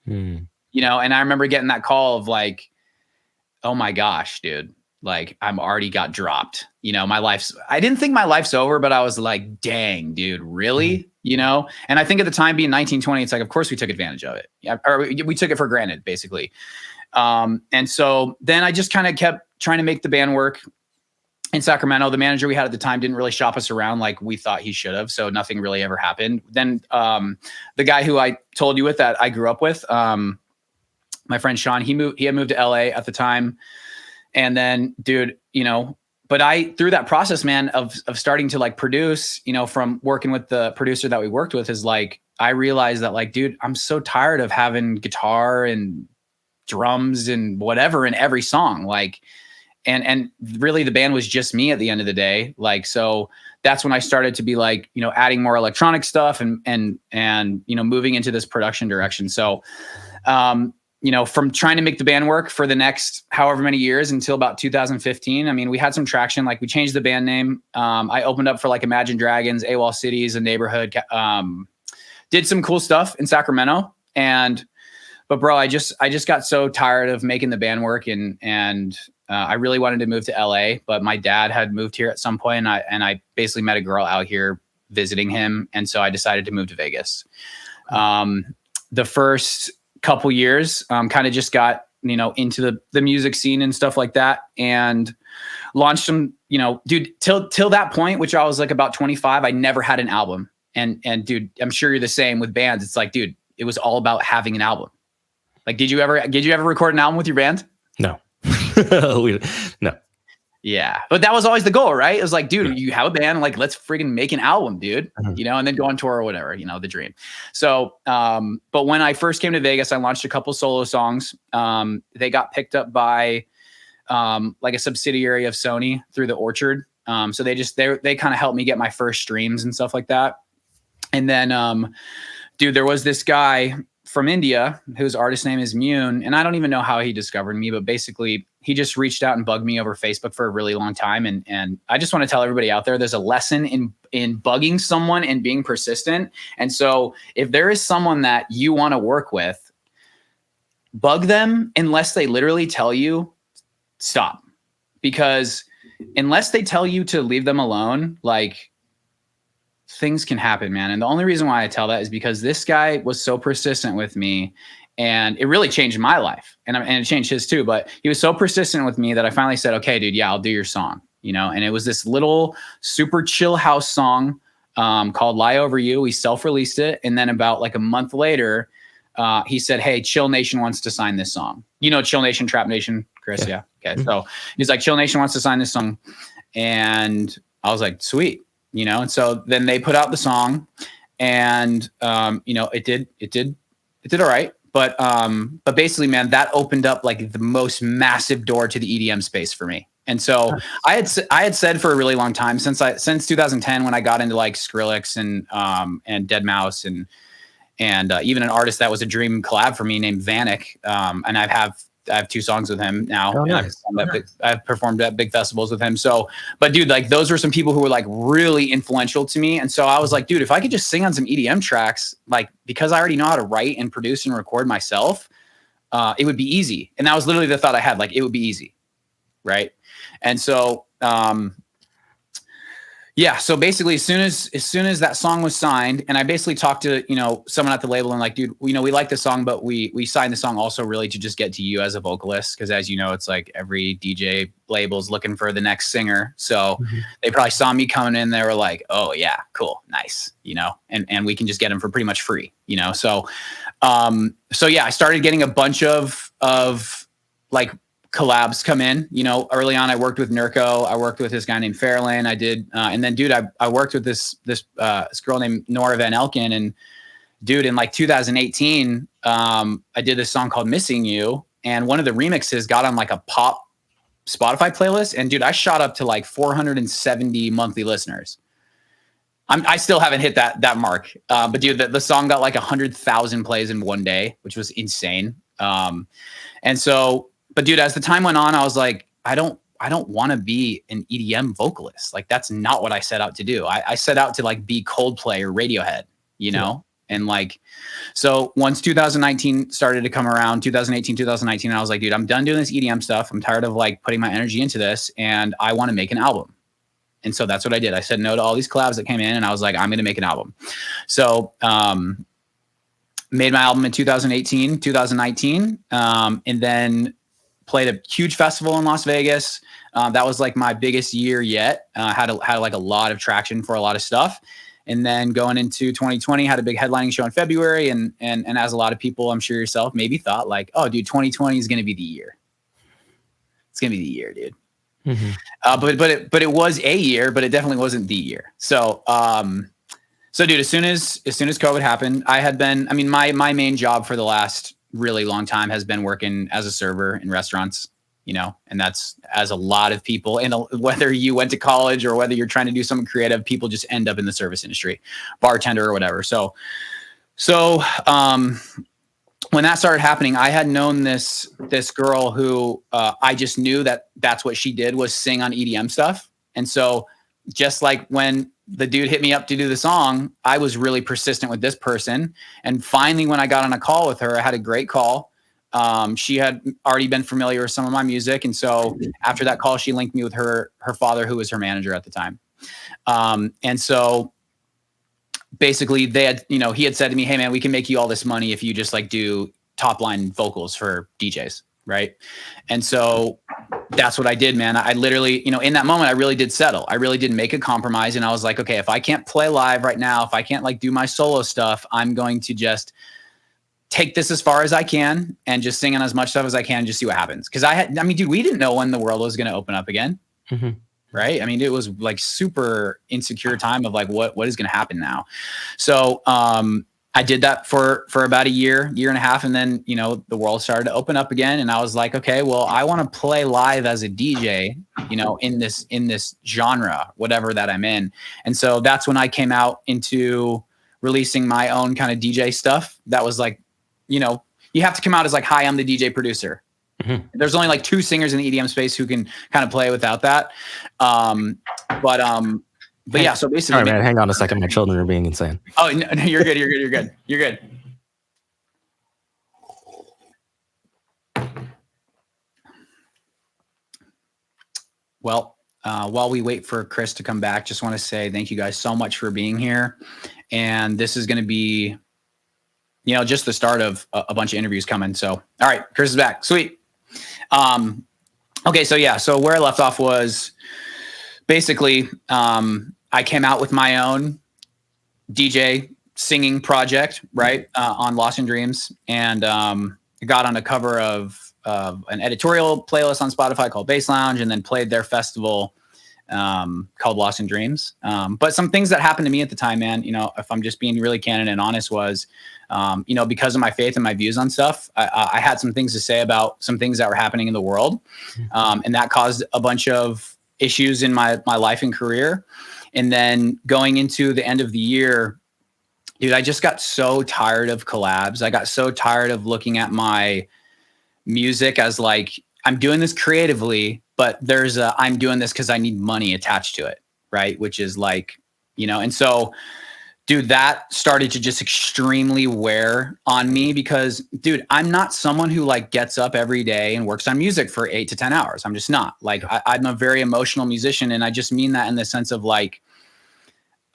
You know, and I remember getting that call of like, oh my gosh, dude, like I'm already got dropped. You know, I didn't think my life's over, but I was like, dang, dude, really? You know? And I think at the time being 1920, it's like, of course we took advantage of it. Yeah, or we took it for granted, basically. And so then I just kind of kept trying to make the band work in Sacramento. The manager we had at the time didn't really shop us around like we thought he should have. So nothing really ever happened. Then the guy who I told you with that I grew up with, my friend Sean, he had moved to LA at the time. And then, dude, you know, but through that process, man, of starting to like produce, you know, from working with the producer that we worked with is like, I realized that like, dude, I'm so tired of having guitar and drums and whatever in every song. Like, and really the band was just me at the end of the day. Like, so that's when I started to be like, you know, adding more electronic stuff and, you know, moving into this production direction. So, you know, from trying to make the band work for the next however many years until about 2015, I mean, we had some traction. Like we changed the band name. I opened up for like Imagine Dragons, AWOL Cities, a neighborhood, did some cool stuff in Sacramento. But bro, I just got so tired of making the band work and I really wanted to move to LA, but my dad had moved here at some point and I basically met a girl out here visiting him. And so I decided to move to Vegas. The first couple years, kind of just got, you know, into the music scene and stuff like that and launched some, you know, dude, till that point, which I was like about 25, I never had an album. And dude, I'm sure you're the same with bands. It's like, dude, it was all about having an album. Like, did you ever record an album with your band? No. No. Yeah. But that was always the goal, right? It was like, dude, you have a band, like, let's friggin' make an album, dude, you know, and then go on tour or whatever, you know, the dream. So, but when I first came to Vegas, I launched a couple solo songs. They got picked up by, like a subsidiary of Sony through the Orchard. So they kind of helped me get my first streams and stuff like that. And then, dude, there was this guy from India whose artist name is Mune. And I don't even know how he discovered me, but basically he just reached out and bugged me over Facebook for a really long time. And I just want to tell everybody out there, there's a lesson in bugging someone and being persistent. And so if there is someone that you want to work with, bug them unless they literally tell you stop, because unless they tell you to leave them alone, like, things can happen, man. And the only reason why I tell that is because this guy was so persistent with me and it really changed my life and it changed his too. But he was so persistent with me that I finally said, okay, dude, yeah, I'll do your song, you know? And it was this little super chill house song called Lie Over You. We self-released it. And then about like a month later, he said, hey, Chill Nation wants to sign this song. You know, Chill Nation, Trap Nation, Chris. Yeah. Okay. So he's like, Chill Nation wants to sign this song. And I was like, sweet. You know, and so then they put out the song and, you know, it did all right. But basically, man, that opened up like the most massive door to the EDM space for me. And so I had said for a really long time since 2010, when I got into like Skrillex and Deadmau5 and even an artist that was a dream collab for me named Vanek. And I have 2 songs with him now. Oh, and nice. I've performed at big festivals with him. So, but dude, like those were some people who were like really influential to me. And so I was like, dude, if I could just sing on some EDM tracks, like, because I already know how to write and produce and record myself, it would be easy. And that was literally the thought I had, like, it would be easy. Right. And so, Yeah. So basically, as soon as that song was signed, and I basically talked to, someone at the label and like, dude, we like the song, but we signed the song also really to just get to you as a vocalist. Cause as you know, it's like every DJ label's looking for the next singer. So they probably saw me coming in. They were like, oh yeah, cool. Nice. And we can just get them for pretty much free, So yeah, I started getting a bunch of like collabs come in. Early on I worked with Nurko. I worked with this guy named Fairlane. I did and then dude, I worked with this girl named Nora Van Elken. And dude, in like 2018 I did this song called Missing You, and one of the remixes got on like a pop Spotify playlist, and dude, I shot up to like 470 monthly listeners. I still haven't hit that mark, but dude, the song got like 100,000 plays in one day, which was insane. But dude, as the time went on, I was like, I don't want to be an EDM vocalist. Like, that's not what I set out to do. I set out to like be Coldplay or Radiohead, And like, so once 2019 started to come around, 2018, 2019, I was like, dude, I'm done doing this EDM stuff. I'm tired of like putting my energy into this, and I want to make an album. And so that's what I did. I said no to all these collabs that came in, and I was like, I'm going to make an album. So, made my album in 2018, 2019, and then played a huge festival in Las Vegas. That was like my biggest year yet. Had like a lot of traction for a lot of stuff. And then going into 2020, had a big headlining show in February. And as a lot of people, I'm sure yourself maybe thought like, oh dude, 2020 is going to be the year. It's going to be the year, dude. But it was a year, but it definitely wasn't the year. So, dude, as soon as COVID happened, my main job for the last really long time has been working as a server in restaurants, and that's, as a lot of people, and whether you went to college or whether you're trying to do something creative, people just end up in the service industry, bartender or whatever. So when that started happening, I had known this girl who I just knew that's what she did, was sing on EDM stuff. And so just like when the dude hit me up to do the song, I was really persistent with this person. And finally, when I got on a call with her, I had a great call. She had already been familiar with some of my music. And so after that call, she linked me with her father, who was her manager at the time. And so basically he had said to me, hey man, we can make you all this money if you just like do top line vocals for DJs. Right. And so that's what I did, man. I literally, in that moment, I really did settle. I really didn't make a compromise. And I was like, okay, if I can't play live right now, if I can't like do my solo stuff, I'm going to just take this as far as I can and just sing on as much stuff as I can, just see what happens. Cause dude, we didn't know when the world was going to open up again. Mm-hmm. Right. I mean, it was like super insecure time of like, what is going to happen now? So, I did that for about a year and a half. And then, the world started to open up again. And I was like, okay, well, I want to play live as a DJ, in this genre, whatever that I'm in. And so that's when I came out into releasing my own kind of DJ stuff. That was like, you have to come out as like, hi, I'm the DJ producer. Mm-hmm. There's only like 2 singers in the EDM space who can kind of play without that. But yeah, so basically, all right, man, hang on a second. My children are being insane. Oh, no, you're good. You're good. Well, while we wait for Chris to come back, just want to say thank you guys so much for being here. And this is going to be, just the start of a bunch of interviews coming. So, all right, Chris is back. Sweet. Okay, so where I left off was basically, I came out with my own DJ singing project, right, on Lost in Dreams, and got on a cover of an editorial playlist on Spotify called Bass Lounge, and then played their festival called Lost in Dreams. But some things that happened to me at the time, man, if I'm just being really candid and honest, was, because of my faith and my views on stuff, I had some things to say about some things that were happening in the world, and that caused a bunch of issues in my life and career. And then going into the end of the year, dude, I just got so tired of collabs. I got so tired of looking at my music as like, I'm doing this creatively, but I'm doing this because I need money attached to it. Right. Which is like, and so, dude, that started to just extremely wear on me because, dude, I'm not someone who like gets up every day and works on music for 8 to 10 hours. I'm just not. Like, I'm a very emotional musician, and I just mean that in the sense of like,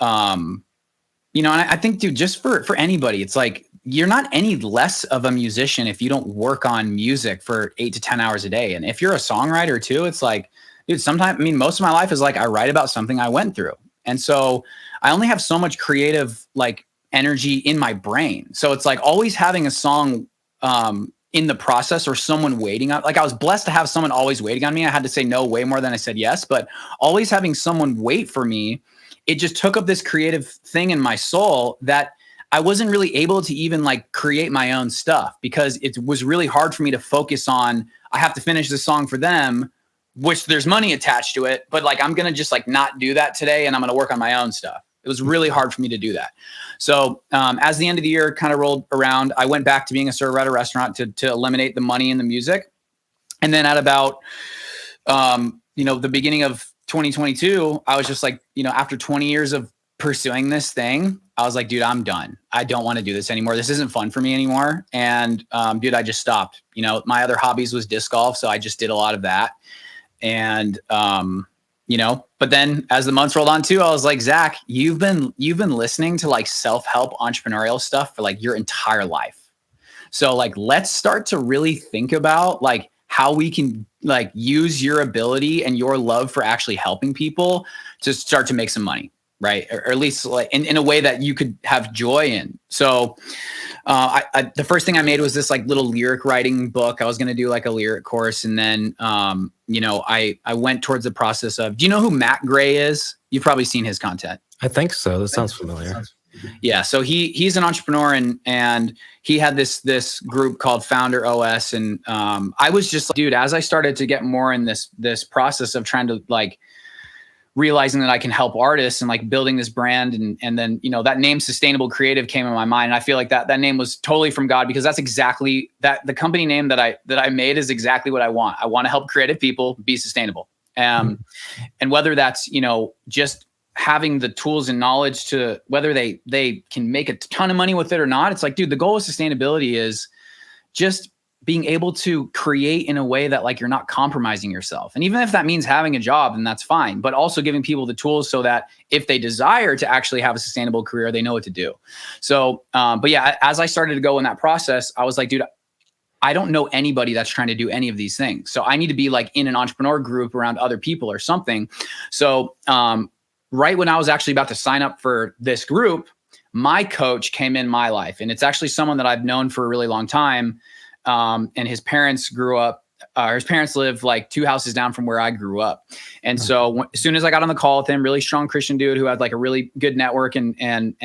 you know, and I think, dude, just for anybody, it's like, you're not any less of a musician if you don't work on music for 8 to 10 hours a day. And if you're a songwriter too, it's like, dude, sometimes, I mean, most of my life is like, I write about something I went through. And so I only have so much creative, like, energy in my brain. So it's like always having a song, in the process, or someone waiting on, like, I was blessed to have someone always waiting on me. I had to say no way more than I said yes, but always having someone wait for me, it just took up this creative thing in my soul that I wasn't really able to even like create my own stuff, because it was really hard for me to focus on, I have to finish this song for them, which there's money attached to it, but like, I'm going to just like not do that today, and I'm going to work on my own stuff. It was really hard for me to do that. So as the end of the year kind of rolled around, I went back to being a server at a restaurant to eliminate the money in the music. And then at about, you know, the beginning of 2022, I was just like, you know, after 20 years of pursuing this thing, I was like, dude, I'm done. I don't want to do this anymore. This isn't fun for me anymore. And dude, I just stopped. You know, my other hobbies was disc golf, so I just did a lot of that. And you know, but then as the months rolled on too, I was like, Zach, you've been listening to like self-help entrepreneurial stuff for like your entire life. So like, let's start to really think about like how we can like use your ability and your love for actually helping people to start to make some money. Right. Or at least like in a way that you could have joy in. So the first thing I made was this like little lyric writing book. I was going to do like a lyric course. And then, you know, I went towards the process of, do you know who Matt Gray is? You've probably seen his content. I think so. That sounds familiar. Yeah. So he's an entrepreneur, and he had this group called Founder OS. And I was just like, dude, as I started to get more in this process of trying to like, realizing that I can help artists and like building this brand. And then, you know, that name Sustainable Creative came in my mind. And I feel like that name was totally from God, because that's exactly that. The company name that I made is exactly what I want. I want to help creative people be sustainable. And whether that's, you know, just having the tools and knowledge to whether they can make a ton of money with it or not. It's like, dude, the goal of sustainability is just being able to create in a way that like you're not compromising yourself. And even if that means having a job, then that's fine, but also giving people the tools so that if they desire to actually have a sustainable career, they know what to do. So, but yeah, as I started to go in that process, I was like, dude, I don't know anybody that's trying to do any of these things. So I need to be like in an entrepreneur group around other people or something. So, right when I was actually about to sign up for this group, my coach came in my life, and it's actually someone that I've known for a really long time. And his parents live like 2 houses down from where I grew up. And so as soon as I got on the call with him, really strong Christian dude who had like a really good network, and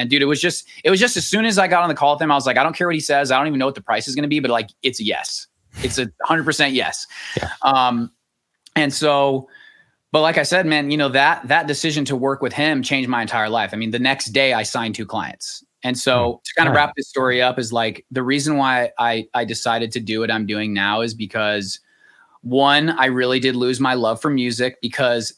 dude, it was just as soon as I got on the call with him, I was like, I don't care what he says. I don't even know what the price is going to be, but like, it's a yes. It's a 100% yes. Yeah. And so, but like I said, man, you know, that decision to work with him changed my entire life. I mean, the next day I signed 2 clients. And so to kind of wrap this story up is like, the reason why I decided to do what I'm doing now is because, one, I really did lose my love for music, because,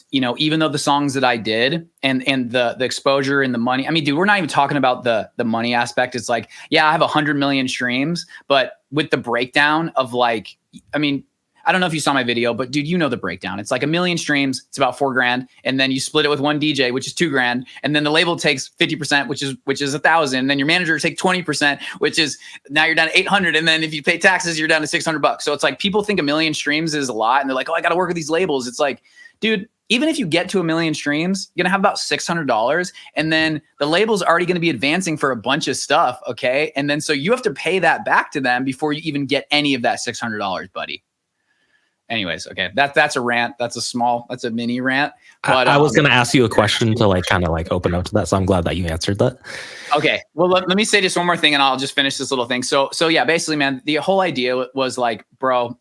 you know, even though the songs that I did and the exposure and the money, I mean, dude, we're not even talking about the money aspect. It's like, yeah, I have 100 million streams, but with the breakdown of like, I mean, I don't know if you saw my video, but dude, you know the breakdown. It's like 1 million streams. It's about $4,000. And then you split it with one DJ, which is $2,000. And then the label takes 50%, which is 1,000. And then your manager takes 20%, which is now you're down to 800. And then if you pay taxes, you're down to $600. So it's like, people think 1 million streams is a lot. And they're like, oh, I got to work with these labels. It's like, dude, even if you get to 1 million streams, you're going to have about $600. And then the label's already going to be advancing for a bunch of stuff. Okay. And then so you have to pay that back to them before you even get any of that $600, buddy. Anyways, okay, that's a rant. That's a mini rant. But I was going to ask you a question to like kind of like open up to that. So I'm glad that you answered that. Okay. Well, let me say just one more thing, and I'll just finish this little thing. So yeah, basically, man, the whole idea was like, bro,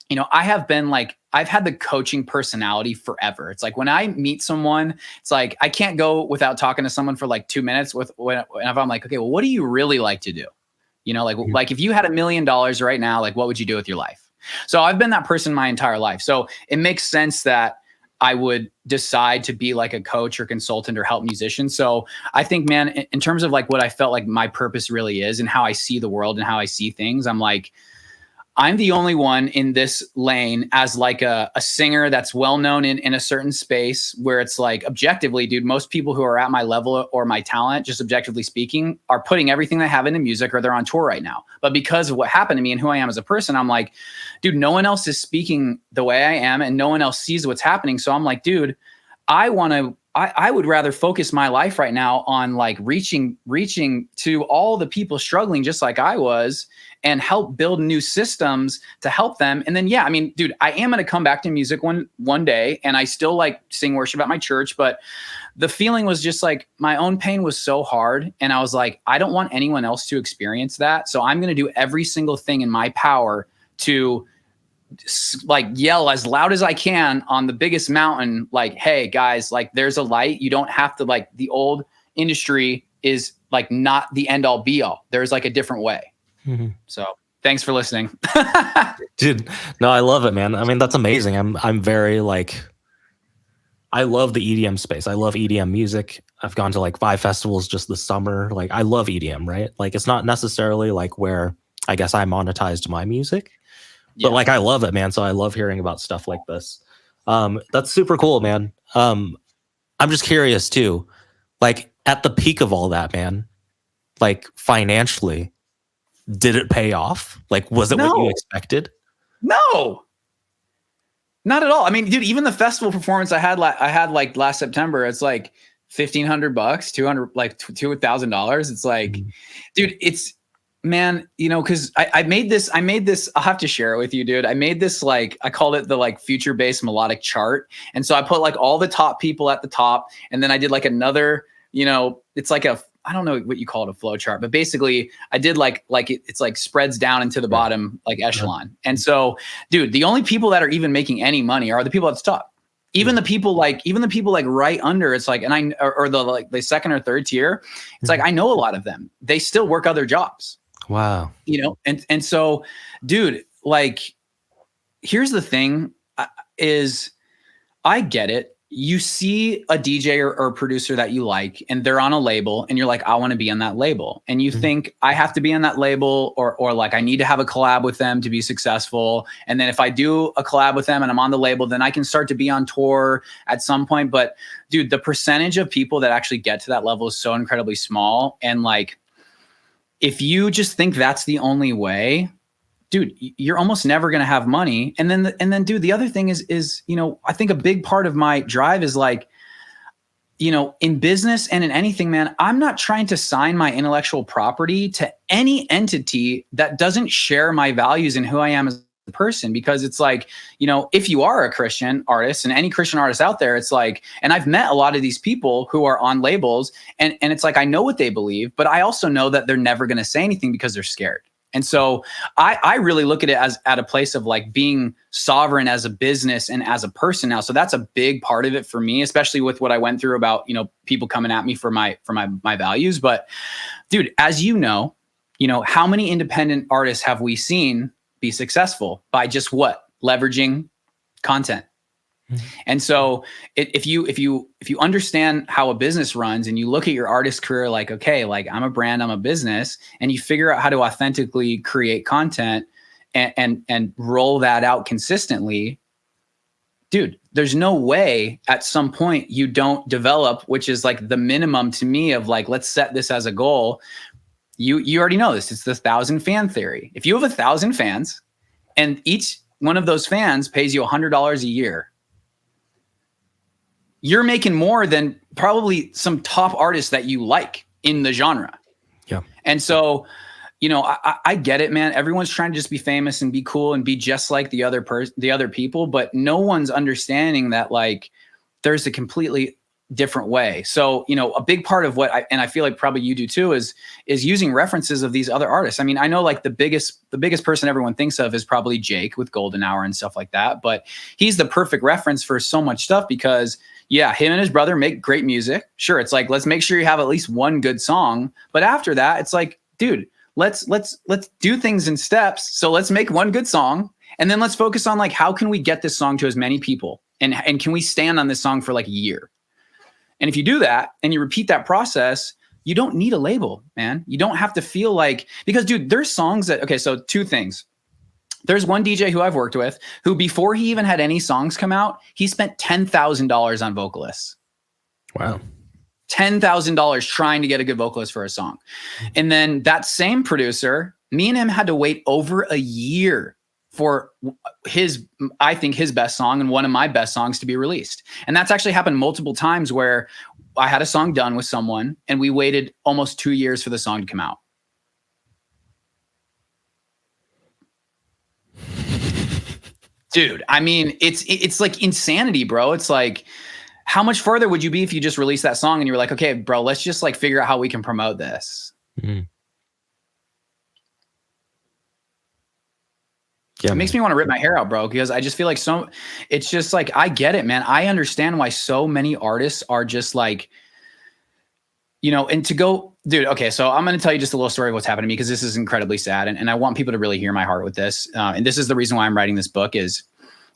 you know, I've had the coaching personality forever. It's like when I meet someone, it's like, I can't go without talking to someone for like 2 minutes if I'm like, okay, well, what do you really like to do? You know, like if you had $1 million right now, like what would you do with your life? So I've been that person my entire life. So it makes sense that I would decide to be like a coach or consultant or help musicians. So I think, man, in terms of like what I felt like my purpose really is and how I see the world and how I see things, I'm like, I'm the only one in this lane as like a singer that's well known in a certain space where it's like objectively, dude, most people who are at my level or my talent, just objectively speaking, are putting everything they have into music or they're on tour right now. But because of what happened to me and who I am as a person, I'm like, dude, no one else is speaking the way I am and no one else sees what's happening. So I'm like, dude, I would rather focus my life right now on like reaching to all the people struggling just like I was and help build new systems to help them. And then, yeah, I mean, dude, I am going to come back to music one day and I still like sing worship at my church, but the feeling was just like my own pain was so hard. And I was like, I don't want anyone else to experience that. So I'm going to do every single thing in my power to like yell as loud as I can on the biggest mountain, like, hey guys, like there's a light. You don't have to, like, the old industry is like not the end all be all. There's like a different way. Mm-hmm. So thanks for listening. Dude, no, I love it, man. I mean, that's amazing. I'm very like, I love the EDM space. I love EDM music. I've gone to like 5 festivals just this summer. Like I love EDM, right? Like it's not necessarily like where I guess I monetized my music. But like, I love it, man. So I love hearing about stuff like this. That's super cool, man. I'm just curious too, like at the peak of all that, man, like financially, did it pay off? Like, was it what you expected? No, not at all. I mean, dude, even the festival performance I had like last September, it's like $1,500, $2,000. It's like, dude, it's, man, you know, because I made this, I'll have to share it with you, dude. I made this, like, I called it the like future-based melodic chart. And so I put like all the top people at the top. And then I did like another, you know, it's like I don't know what you call it, a flow chart, but basically I did it's like spreads down into the bottom, like echelon. And so, dude, the only people that are even making any money are the people at the top. Even the people like right under, it's like, and or the like the second or third tier, it's like, I know a lot of them. They still work other jobs. Wow. You know, and so, dude, like, here's the thing is I get it. You see a DJ or a producer that you like, and they're on a label, and you're like, I want to be on that label. And you think I have to be on that label, or like I need to have a collab with them to be successful. And then if I do a collab with them and I'm on the label, then I can start to be on tour at some point. But dude, the percentage of people that actually get to that level is so incredibly small. And like, if you just think that's the only way, dude, you're almost never going to have money. And then, dude, the other thing is, you know, I think a big part of my drive is like, you know, in business and in anything, man, I'm not trying to sign my intellectual property to any entity that doesn't share my values and who I am as a person. Because it's like, you know, if you are a Christian artist, and any Christian artist out there, it's like, and I've met a lot of these people who are on labels, and it's like, I know what they believe, but I also know that they're never going to say anything because they're scared. And so I really look at it as at a place of like being sovereign as a business and as a person now. So that's a big part of it for me, especially with what I went through about, you know, people coming at me for my values. But dude, as you know, how many independent artists have we seen be successful by just what? Leveraging content. And so if you understand how a business runs and you look at your artist career, like, okay, like I'm a brand, I'm a business, and you figure out how to authentically create content and roll that out consistently, dude, there's no way at some point you don't develop, which is like the minimum to me of like, let's set this as a goal. You already know this. It's the 1,000 fan theory. If you have 1,000 fans and each one of those fans pays you $100 a year, you're making more than probably some top artists that you like in the genre. Yeah. And so, you know, I get it, man. Everyone's trying to just be famous and be cool and be just like the other people, but no one's understanding that like there's a completely different way. So, you know, a big part of what I feel like probably you do too is using references of these other artists. I mean, I know like the biggest person everyone thinks of is probably Jake with Golden Hour and stuff like that, but he's the perfect reference for so much stuff because yeah, him and his brother make great music. Sure. It's like, let's make sure you have at least one good song. But after that, it's like, dude, let's do things in steps. So let's make one good song. And then let's focus on like, how can we get this song to as many people? And can we stand on this song for like a year? And if you do that and you repeat that process, you don't need a label, man. You don't have to feel like, because dude, there's songs that, okay, so two things. There's one DJ who I've worked with who, before he even had any songs come out, he spent $10,000 on vocalists. Wow. $10,000 trying to get a good vocalist for a song. And then that same producer, me and him had to wait over a year for I think his best song and one of my best songs to be released. And that's actually happened multiple times where I had a song done with someone and we waited almost 2 years for the song to come out. Dude, I mean, it's like insanity, bro. It's like, how much further would you be if you just released that song and you were like, okay, bro, let's just like figure out how we can promote this. Mm-hmm. Yeah, it makes me want to rip my hair out, bro, because I just feel like it's just like, I get it, man. I understand why so many artists are just like, you know, and to go, dude, okay, so I'm going to tell you just a little story of what's happened to me because this is incredibly sad. And I want people to really hear my heart with this. And this is the reason why I'm writing this book is,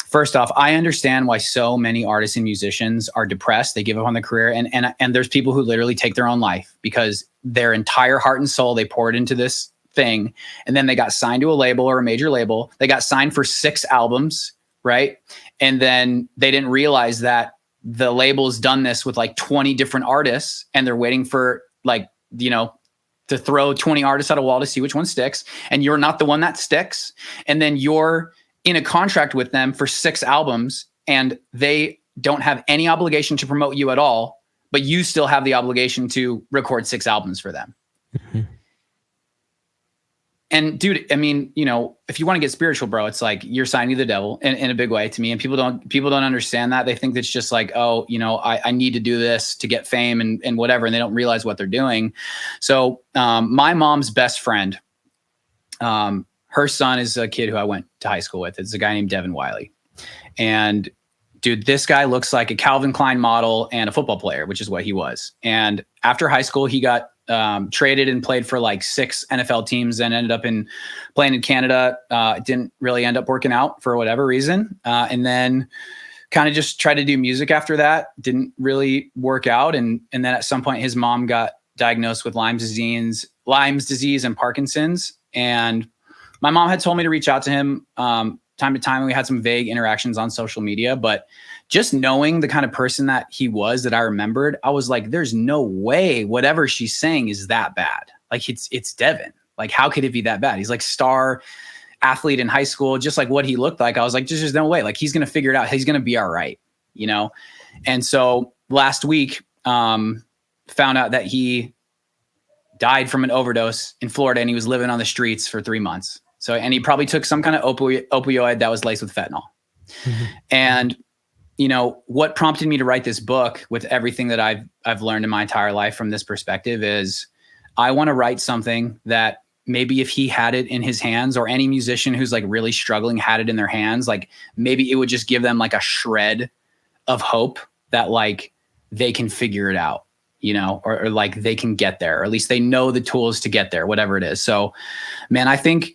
first off, I understand why so many artists and musicians are depressed. They give up on their career. And there's people who literally take their own life because their entire heart and soul, they poured into this thing. And then they got signed to a label or a major label. They got signed for 6 albums, right? And then they didn't realize that the label's done this with like 20 different artists and they're waiting for like, you know, to throw 20 artists at a wall to see which one sticks. And you're not the one that sticks. And then you're in a contract with them for 6 albums and they don't have any obligation to promote you at all, but you still have the obligation to record 6 albums for them. Mm-hmm. And dude, I mean, you know, if you want to get spiritual, bro, it's like you're signing to the devil in a big way to me. And people don't understand that. They think that's just like, oh, you know, I need to do this to get fame and whatever. And they don't realize what they're doing. So my mom's best friend, her son is a kid who I went to high school with. It's a guy named Devin Wiley. And dude, this guy looks like a Calvin Klein model and a football player, which is what he was. And after high school, he got traded and played for like 6 NFL teams and ended up playing in Canada. It didn't really end up working out for whatever reason. And then kind of just tried to do music after that. Didn't really work out. And then at some point his mom got diagnosed with Lyme's disease and Parkinson's. And my mom had told me to reach out to him time to time. We had some vague interactions on social media, but just knowing the kind of person that he was that I remembered, I was like, there's no way whatever she's saying is that bad. Like it's Devin. Like, how could it be that bad? He's like star athlete in high school, just like what he looked like. I was like, there's no way. Like, he's going to figure it out. He's going to be all right, you know? And so last week, found out that he died from an overdose in Florida and he was living on the streets for 3 months. So, and he probably took some kind of opioid that was laced with fentanyl. Mm-hmm. And you know, what prompted me to write this book with everything that I've learned in my entire life from this perspective is I want to write something that maybe if he had it in his hands, or any musician who's like really struggling had it in their hands, like maybe it would just give them like a shred of hope that like they can figure it out, you know, or like they can get there, or at least they know the tools to get there, whatever it is. So, man, I think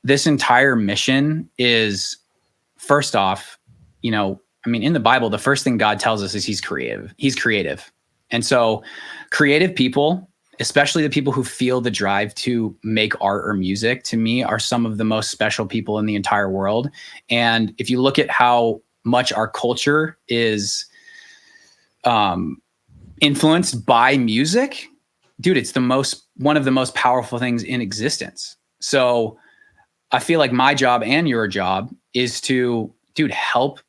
this entire mission is, first off, you know, I mean, in the Bible, the first thing God tells us is he's creative. He's creative. And so creative people, especially the people who feel the drive to make art or music, to me are some of the most special people in the entire world. And if you look at how much our culture is influenced by music, dude, it's one of the most powerful things in existence. So I feel like my job and your job is to, dude, help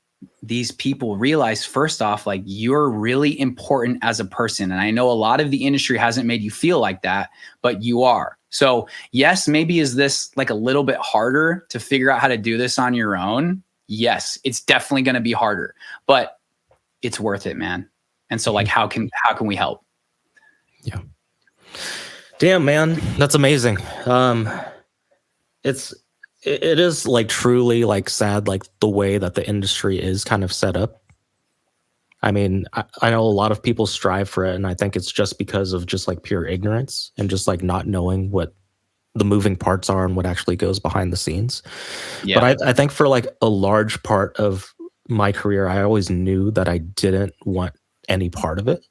these people realize, first off, like you're really important as a person. And I know a lot of the industry hasn't made you feel like that, but you are. So yes, maybe is this like a little bit harder to figure out how to do this on your own? Yes, it's definitely going to be harder, but it's worth it, man. And so like, how can we help? Yeah. Damn, man. That's amazing. It is like truly like sad, like the way that the industry is kind of set up. I mean, I know a lot of people strive for it, and I think it's just because of just like pure ignorance and just like not knowing what the moving parts are and what actually goes behind the scenes. Yeah. But I think for like a large part of my career, I always knew that I didn't want any part of it.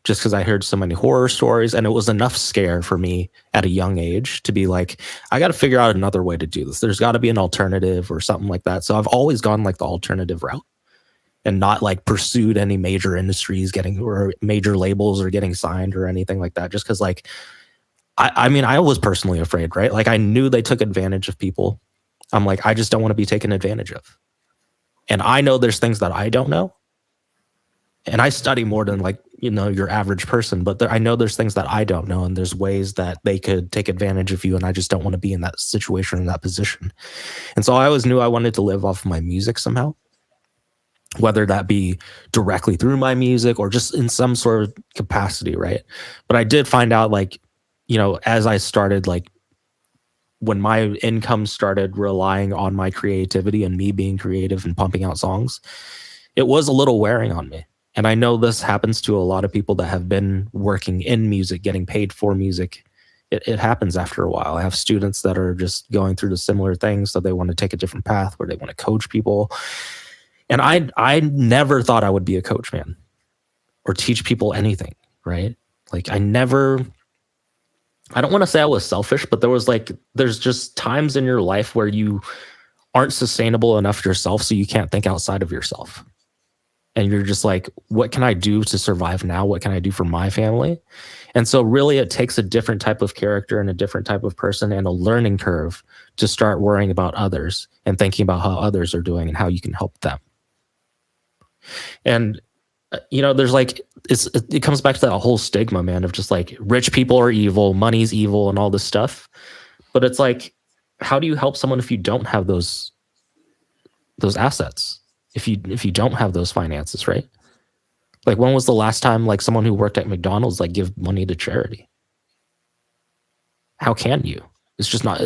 just because I heard so many horror stories, and it was enough scare for me at a young age to be like, I got to figure out another way to do this. There's got to be an alternative or something like that. So I've always gone like the alternative route and not like pursued any major industries getting or major labels or getting signed or anything like that. Just because like, I mean, I was personally afraid, right? Like I knew they took advantage of people. I'm like, I just don't want to be taken advantage of. And I know there's things that I don't know. And I study more than like, you know, your average person, but I know there's things that I don't know, and there's ways that they could take advantage of you, and I just don't want to be in that situation, in that position. And so I always knew I wanted to live off of my music somehow, whether that be directly through my music or just in some sort of capacity, right? But I did find out, like, you know, as I started, like, when my income started relying on my creativity and me being creative and pumping out songs, it was a little wearing on me. And I know this happens to a lot of people that have been working in music, getting paid for music. It happens after a while. I have students that are just going through the similar things, so they want to take a different path where they want to coach people. And I never thought I would be a coach, man, or teach people anything, right? Like I don't want to say I was selfish, but there's just times in your life where you aren't sustainable enough yourself, so you can't think outside of yourself. And you're just like, what can I do to survive now? What can I do for my family? And so really it takes a different type of character and a different type of person and a learning curve to start worrying about others and thinking about how others are doing and how you can help them. And, you know, there's like, it comes back to that whole stigma, man, of just like rich people are evil, money's evil and all this stuff. But it's like, how do you help someone if you don't have those assets? If you don't have those finances, right? Like when was the last time like someone who worked at McDonald's like give money to charity? How can you? It's just not,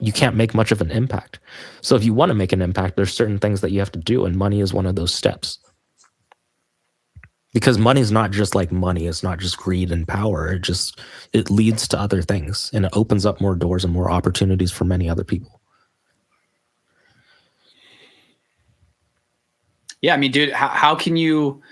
you can't make much of an impact. So if you want to make an impact, there's certain things that you have to do, and money is one of those steps. Because money is not just like money, it's not just greed and power. It leads to other things, and it opens up more doors and more opportunities for many other people. Yeah, I mean, dude, how can you,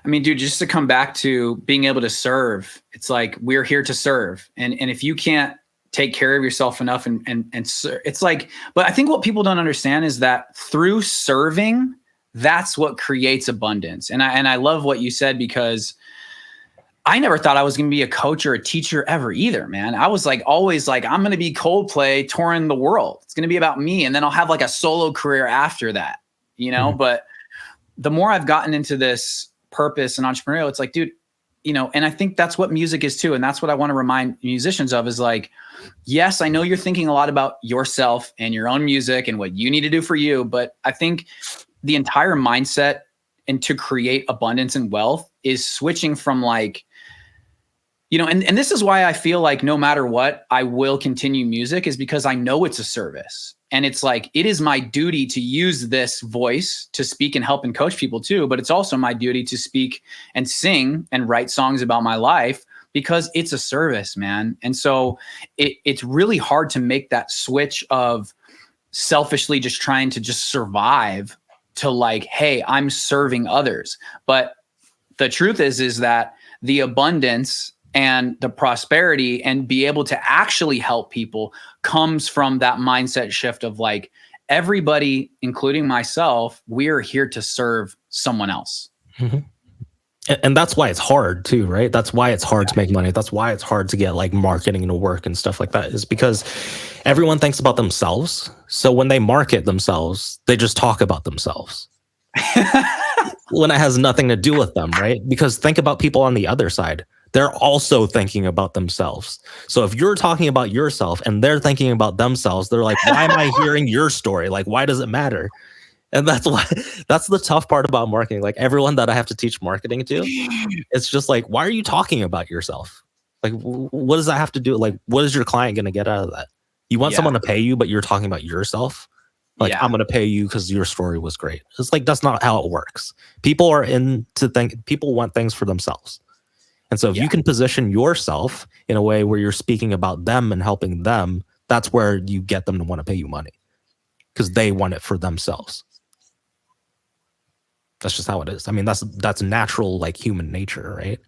I mean, dude, just to come back to being able to serve, it's like, we're here to serve. And if you can't take care of yourself enough and it's like, but I think what people don't understand is that through serving, that's what creates abundance. And I love what you said, because I never thought I was going to be a coach or a teacher ever either, man. I was like, always like, I'm going to be Coldplay touring the world. It's going to be about me. And then I'll have like a solo career after that, you know, but the more I've gotten into this purpose and entrepreneurial, it's like, dude, you know, and I think that's what music is too. And that's what I want to remind musicians of is like, yes, I know you're thinking a lot about yourself and your own music and what you need to do for you. But I think the entire mindset and to create abundance and wealth is switching from like, you know, and this is why I feel like no matter what, I will continue music, is because I know it's a service. And it's like, it is my duty to use this voice to speak and help and coach people too. But it's also my duty to speak and sing and write songs about my life, because it's a service, man. And so it's really hard to make that switch of selfishly just trying to just survive to like, hey, I'm serving others. But the truth is that the abundance and the prosperity and be able to actually help people comes from that mindset shift of like, everybody, including myself, we're here to serve someone else. Mm-hmm. And that's why it's hard too, right? That's why it's hard to make money. That's why it's hard to get like marketing to work and stuff like that, is because everyone thinks about themselves. So when they market themselves, they just talk about themselves. When it has nothing to do with them, right? Because think about people on the other side. They're also thinking about themselves. So if you're talking about yourself and they're thinking about themselves, they're like, why am I hearing your story? Like, why does it matter? And that's the tough part about marketing. Like everyone that I have to teach marketing to, it's just like, why are you talking about yourself? Like, what does that have to do? Like, what is your client going to get out of that? You want someone to pay you, but you're talking about yourself. Like, I'm going to pay you because your story was great. It's like, that's not how it works. People want things for themselves. And so if you can position yourself in a way where you're speaking about them and helping them, that's where you get them to want to pay you money, because they want it for themselves. That's just how it is. I mean, that's natural, like human nature, right?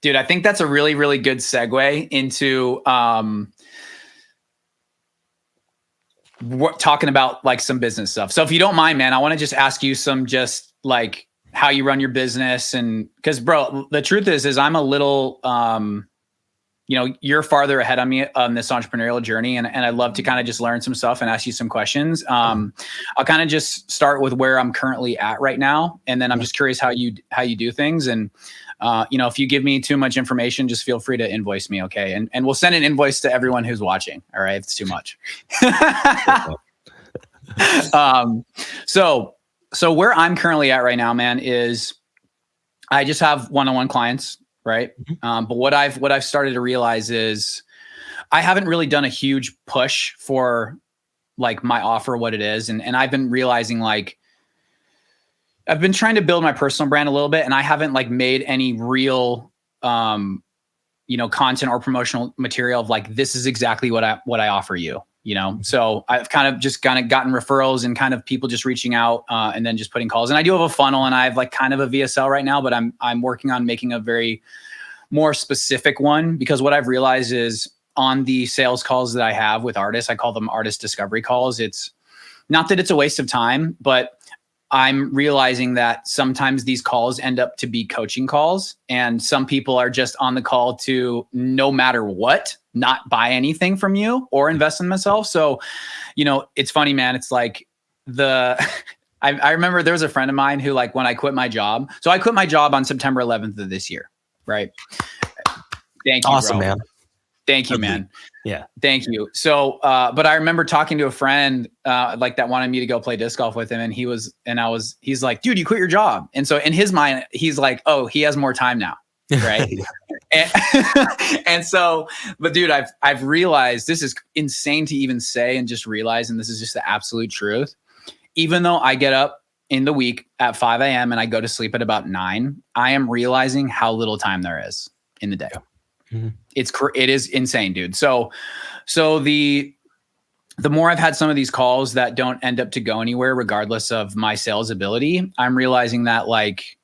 Dude, I think that's a really, really good segue into talking about like some business stuff. So if you don't mind, man, I want to just ask you some just like how you run your business. And because, bro, the truth is I'm a little, you're farther ahead on me on this entrepreneurial journey. And I'd love to kind of just learn some stuff and ask you some questions. I'll kind of just start with where I'm currently at right now. And then I'm just curious how you do things. And, if you give me too much information, just feel free to invoice me. Okay. And we'll send an invoice to everyone who's watching. All right. If it's too much. So where I'm currently at right now, man, is I just have one-on-one clients. Right. But what I've started to realize is I haven't really done a huge push for like my offer, what it is. And I've been realizing like, I've been trying to build my personal brand a little bit, and I haven't like made any real, content or promotional material of like, this is exactly what I offer you, So I've kind of gotten referrals and kind of people just reaching out and then just putting calls. And I do have a funnel, and I have like kind of a VSL right now, but I'm working on making a very more specific one, because what I've realized is on the sales calls that I have with artists, I call them artist discovery calls. It's not that it's a waste of time, but I'm realizing that sometimes these calls end up to be coaching calls, and some people are just on the call to, no matter what, not buy anything from you or invest in themselves. So, it's funny, man. It's like I remember there was a friend of mine who, like, when I quit my job, so I quit my job on September 11th of this year. Right. Thank you. Awesome, bro. Man. Thank you, man. Yeah. Thank you. So, but I remember talking to a friend, like that wanted me to go play disc golf with him. And he's like, dude, you quit your job. And so in his mind, he's like, oh, he has more time now. Right. and so, but dude, I've realized this is insane to even say and just realize, and this is just the absolute truth. Even though I get up in the week at 5 a.m. and I go to sleep at about 9, I am realizing how little time there is in the day. Yeah. Mm-hmm. It is insane, dude. So the more I've had some of these calls that don't end up to go anywhere, regardless of my sales ability, I'm realizing that like,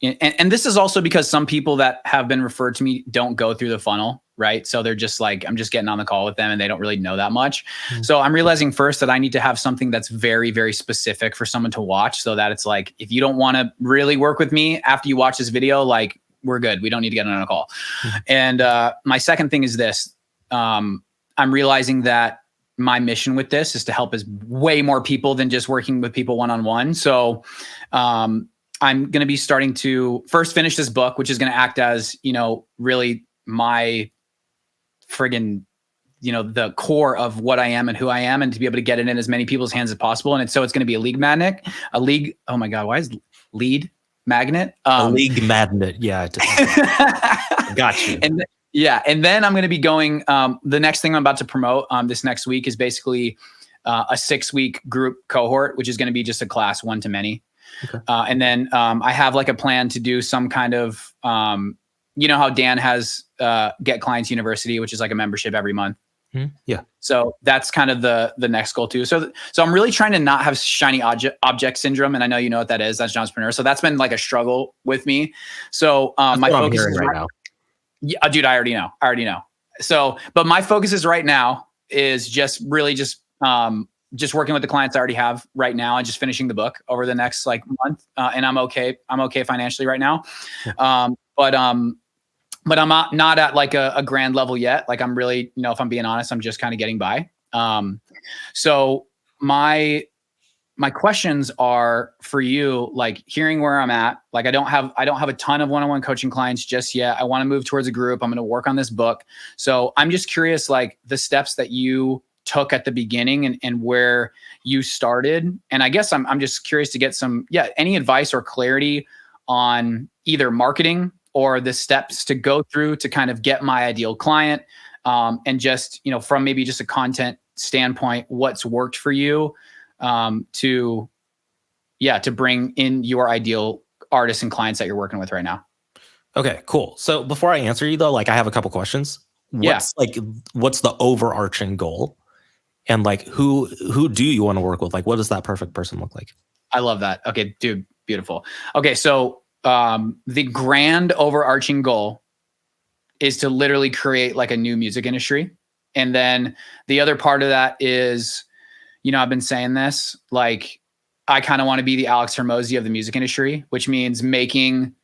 and this is also because some people that have been referred to me don't go through the funnel, right? So they're just like, I'm just getting on the call with them and they don't really know that much. Mm-hmm. So I'm realizing first that I need to have something that's very, very specific for someone to watch, so that it's like, if you don't want to really work with me after you watch this video, like, we're good. We don't need to get on a call. Mm-hmm. And my second thing is this. I'm realizing that my mission with this is to help as way more people than just working with people one-on-one. So I'm going to be starting to first finish this book, which is going to act as, really my friggin', the core of what I am and who I am, and to be able to get it in as many people's hands as possible. And it's going to be a lead magnet, oh my God, why is lead magnet? A league magnet. Yeah. Got you. And then I'm going to be going, the next thing I'm about to promote this next week is basically a 6-week group cohort, which is going to be just a class one to many. Okay. And then I have like a plan to do some kind of, how Dan has Get Clients University, which is like a membership every month. Mm-hmm. Yeah. So that's kind of the next goal too. So I'm really trying to not have shiny object syndrome. And I know you know what that is. That's an entrepreneur. So that's been like a struggle with me. So my focus is right now. Yeah, dude, I already know. So, but my focus is right now is just really just working with the clients I already have right now and just finishing the book over the next like month. And I'm okay financially right now. But I'm not at like a grand level yet. Like I'm really, if I'm being honest, I'm just kind of getting by. So my questions are for you, like hearing where I'm at. Like I don't have a ton of one-on-one coaching clients just yet. I want to move towards a group. I'm going to work on this book. So I'm just curious, like the steps that you took at the beginning and where you started. And I guess I'm just curious to get any advice or clarity on either marketing or the steps to go through to kind of get my ideal client. And just, from maybe just a content standpoint, what's worked for you to bring in your ideal artists and clients that you're working with right now. Okay, cool. So before I answer you though, like I have a couple questions. What's the overarching goal? And like, who do you want to work with? Like, what does that perfect person look like? I love that. Okay, dude, beautiful. Okay. So the grand overarching goal is to literally create like a new music industry. And then the other part of that is, I've been saying this, like, I kind of want to be the Alex Hormozi of the music industry, which means making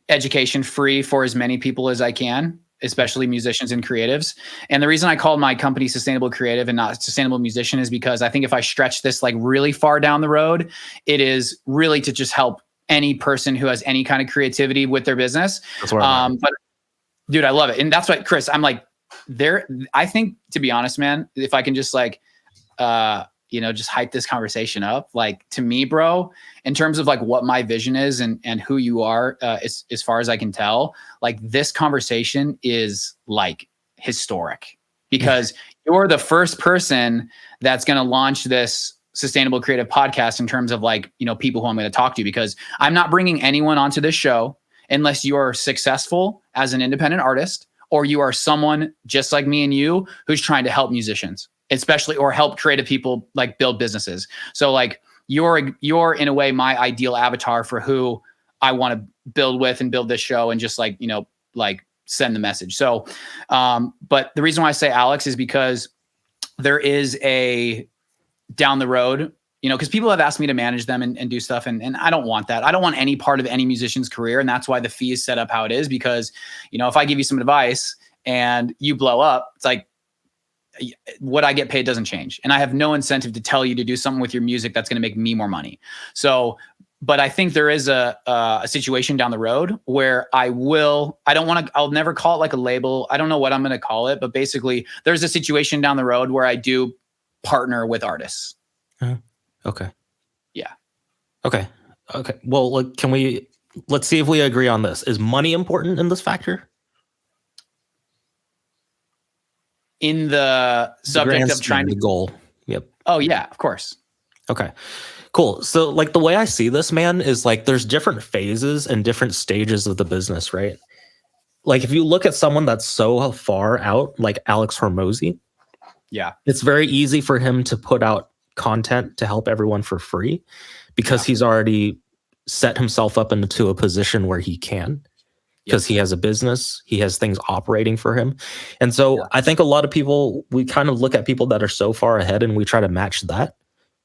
education free for as many people as I can, especially musicians and creatives. And the reason I called my company Sustainable Creative and not Sustainable Musician is because I think if I stretch this like really far down the road, it is really to just help any person who has any kind of creativity with their business. That's where I'm but dude, I love it. And that's what, Chris, I'm like, I think, to be honest, man, if I can just like, just hype this conversation up, like, to me, bro, in terms of like what my vision is and who you are, as far as I can tell, like, this conversation is like historic because you're the first person that's going to launch this Sustainable Creative podcast in terms of like, people who I'm going to talk to, because I'm not bringing anyone onto this show unless you are successful as an independent artist, or you are someone just like me and you who's trying to help musicians, especially, or help creative people like build businesses. So like you're in a way my ideal avatar for who I want to build with and build this show and just like, like send the message. So, but the reason why I say Alex is because there is a down the road, because people have asked me to manage them and do stuff. And I don't want that. I don't want any part of any musician's career. And that's why the fee is set up how it is, because, if I give you some advice and you blow up, it's like, what I get paid doesn't change. And I have no incentive to tell you to do something with your music that's going to make me more money. So, but I think there is a situation down the road where I'll never call it like a label. I don't know what I'm going to call it, but basically there's a situation down the road where I do partner with artists. Okay. Yeah. Okay. Well, let's see if we agree on this. Is money important in this factor? In the subject of trying to goal. Yep. Oh yeah, of course. Okay, cool. So like the way I see this, man, is like there's different phases and different stages of the business, right? Like if you look at someone that's so far out, like Alex Hormozi, yeah, it's very easy for him to put out content to help everyone for free because he's already set himself up into a position where he can. Because he has a business, he has things operating for him. And so I think a lot of people, we kind of look at people that are so far ahead and we try to match that,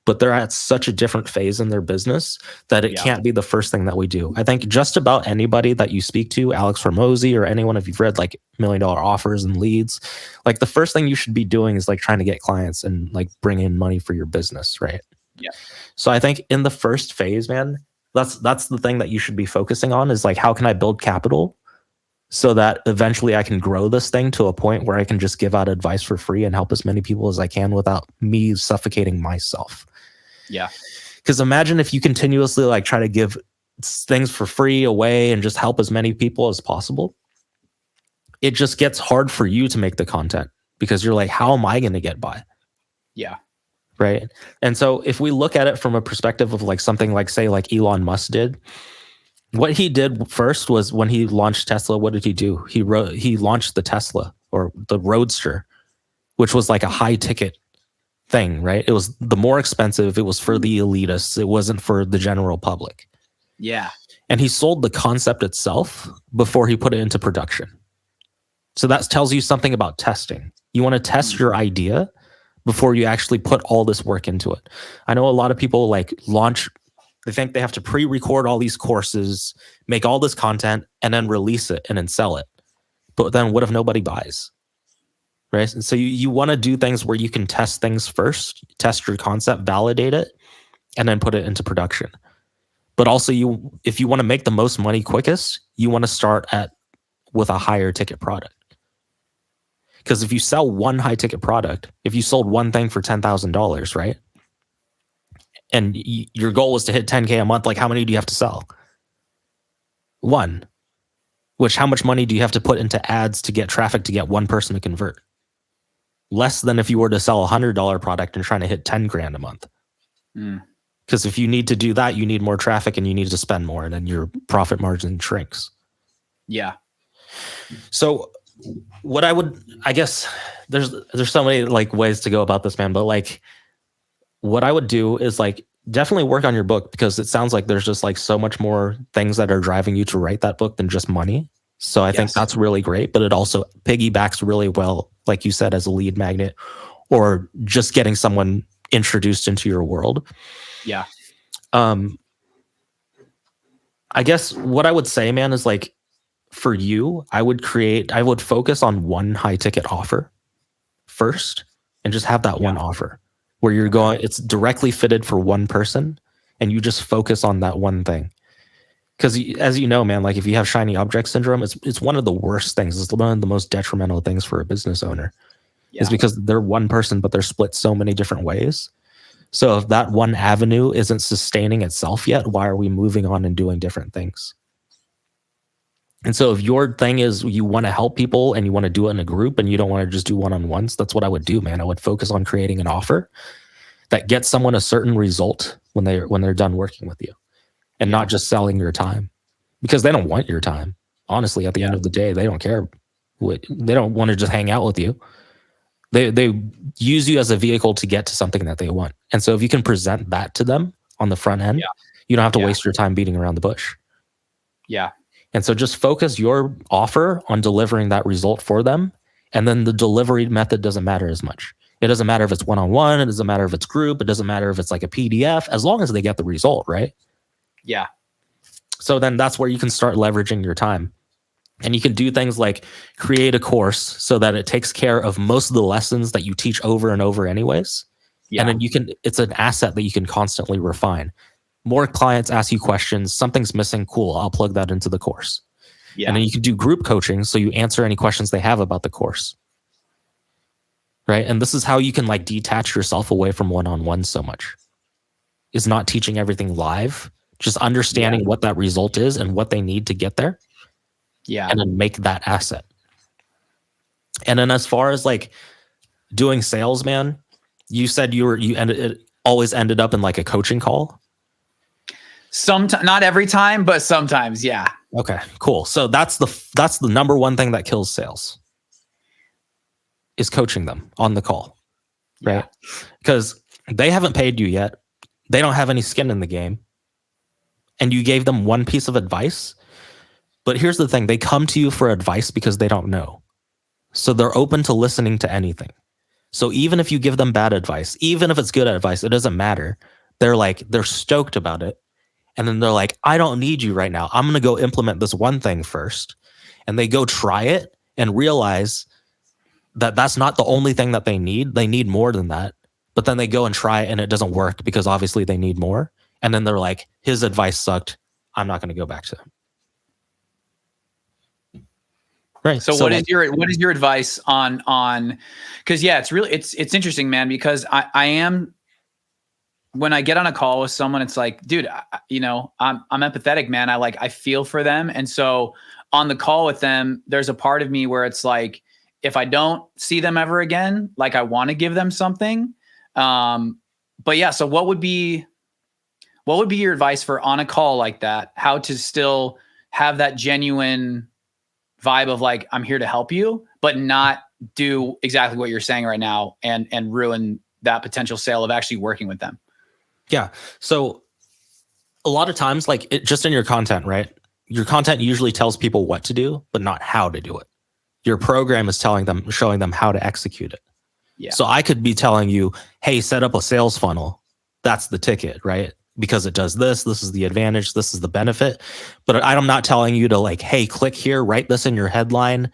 but they're at such a different phase in their business that it can't be the first thing that we do. I think just about anybody that you speak to, Alex Hormozi or anyone, if you've read like $1 Million Offers and Leads, like the first thing you should be doing is like trying to get clients and like bring in money for your business, right? Yeah. So I think in the first phase, man, that's the thing that you should be focusing on is like, how can I build capital so that eventually I can grow this thing to a point where I can just give out advice for free and help as many people as I can without me suffocating myself. Yeah. Because imagine if you continuously like try to give things for free away and just help as many people as possible. It just gets hard for you to make the content because you're like, how am I going to get by? Yeah. Right. And so if we look at it from a perspective of like something like, say, like Elon Musk did, what he did first was when he launched Tesla, what did he do? He launched the Tesla or the Roadster, which was like a high ticket thing, right? It was the more expensive. It was for the elitists. It wasn't for the general public. Yeah. And he sold the concept itself before he put it into production. So that tells you something about testing. You want to test your idea before you actually put all this work into it. I know a lot of people like launch, they think they have to pre-record all these courses, make all this content, and then release it and then sell it. But then what if nobody buys? Right? And so you want to do things where you can test things first, test your concept, validate it, and then put it into production. But also if you want to make the most money quickest, you want to start with a higher ticket product. Because if you sell one high ticket product, if you sold one thing for $10,000, right? And your goal is to hit 10K a month, like how many do you have to sell? One. Which how much money do you have to put into ads to get traffic to get one person to convert? Less than if you were to sell a $100 product and trying to hit 10 grand a month. Because if you need to do that, you need more traffic and you need to spend more, and then your profit margin shrinks. Yeah. So what I guess there's so many like ways to go about this, man, but like what I would do is like definitely work on your book, because it sounds like there's just like so much more things that are driving you to write that book than just money. So I think that's really great, but it also piggybacks really well, like you said, as a lead magnet or just getting someone introduced into your world. Yeah. I guess what I would say, man, is like for you, I would focus on one high ticket offer first and just have that one offer where you're going, it's directly fitted for one person and you just focus on that one thing. Because as you know, man, like if you have shiny object syndrome, it's one of the worst things. It's one of the most detrimental things for a business owner is because they're one person, but they're split so many different ways. So if that one avenue isn't sustaining itself yet, why are we moving on and doing different things? And so if your thing is you want to help people and you want to do it in a group and you don't want to just do one-on-ones, that's what I would do, man. I would focus on creating an offer that gets someone a certain result when they're done working with you and not just selling your time, because they don't want your time. Honestly, at the end of the day, they don't care. They don't want to just hang out with you. They use you as a vehicle to get to something that they want. And so if you can present that to them on the front end, you don't have to waste your time beating around the bush. Yeah. And so just focus your offer on delivering that result for them. And then the delivery method doesn't matter as much. It doesn't matter if it's one-on-one. It doesn't matter if it's group. It doesn't matter if it's like a PDF, as long as they get the result, right? Yeah. So then that's where you can start leveraging your time. And you can do things like create a course so that it takes care of most of the lessons that you teach over and over anyways. Yeah. And then it's an asset that you can constantly refine. More clients ask you questions, something's missing, cool, I'll plug that into the course. Yeah. And then you can do group coaching so you answer any questions they have about the course. Right? And this is how you can like detach yourself away from one-on-one so much. Is not teaching everything live, just understanding what that result is and what they need to get there. Yeah. And then make that asset. And then as far as like doing sales, man, you said it always ended up in like a coaching call. Sometimes, not every time, but sometimes, yeah. Okay, cool. So that's the number one thing that kills sales is coaching them on the call, right? Because they haven't paid you yet. They don't have any skin in the game. And you gave them one piece of advice. But here's the thing. They come to you for advice because they don't know. So they're open to listening to anything. So even if you give them bad advice, even if it's good advice, it doesn't matter. They're stoked about it. And then they're like, I don't need you right now. I'm going to go implement this one thing first. And they go try it and realize that that's not the only thing that they need. They need more than that. But then they go and try it and it doesn't work because obviously they need more. And then they're like, his advice sucked. I'm not going to go back to him. Right. So what is your advice on, because it's interesting, man, because I am, when I get on a call with someone, it's like, dude, I'm empathetic, man. I feel for them. And so on the call with them, there's a part of me where it's like, if I don't see them ever again, like I want to give them something. But yeah, so what would be your advice for on a call like that, how to still have that genuine vibe of like, I'm here to help you, but not do exactly what you're saying right now and ruin that potential sale of actually working with them? Yeah. So a lot of times, like just in your content, right? Your content usually tells people what to do, but not how to do it. Your program is showing them how to execute it. Yeah. So I could be telling you, hey, set up a sales funnel. That's the ticket, right? Because it does this. This is the advantage. This is the benefit. But I'm not telling you to like, hey, click here, write this in your headline,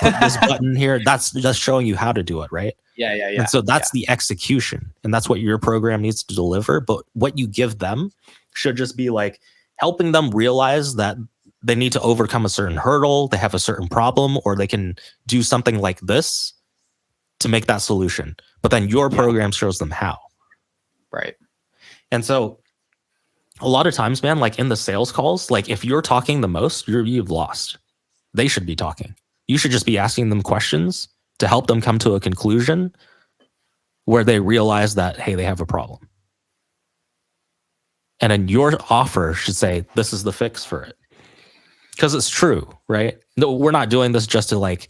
put this button here. That's just showing you how to do it, right? Yeah. And so that's the execution. And that's what your program needs to deliver. But what you give them should just be like helping them realize that they need to overcome a certain hurdle, they have a certain problem, or they can do something like this to make that solution. But then your program shows them how. Right. And so a lot of times, man, like in the sales calls, like if you're talking the most, you've lost. They should be talking. You should just be asking them questions to help them come to a conclusion where they realize that, hey, they have a problem. And then your offer should say, this is the fix for it. Because it's true, right? No, we're not doing this just to like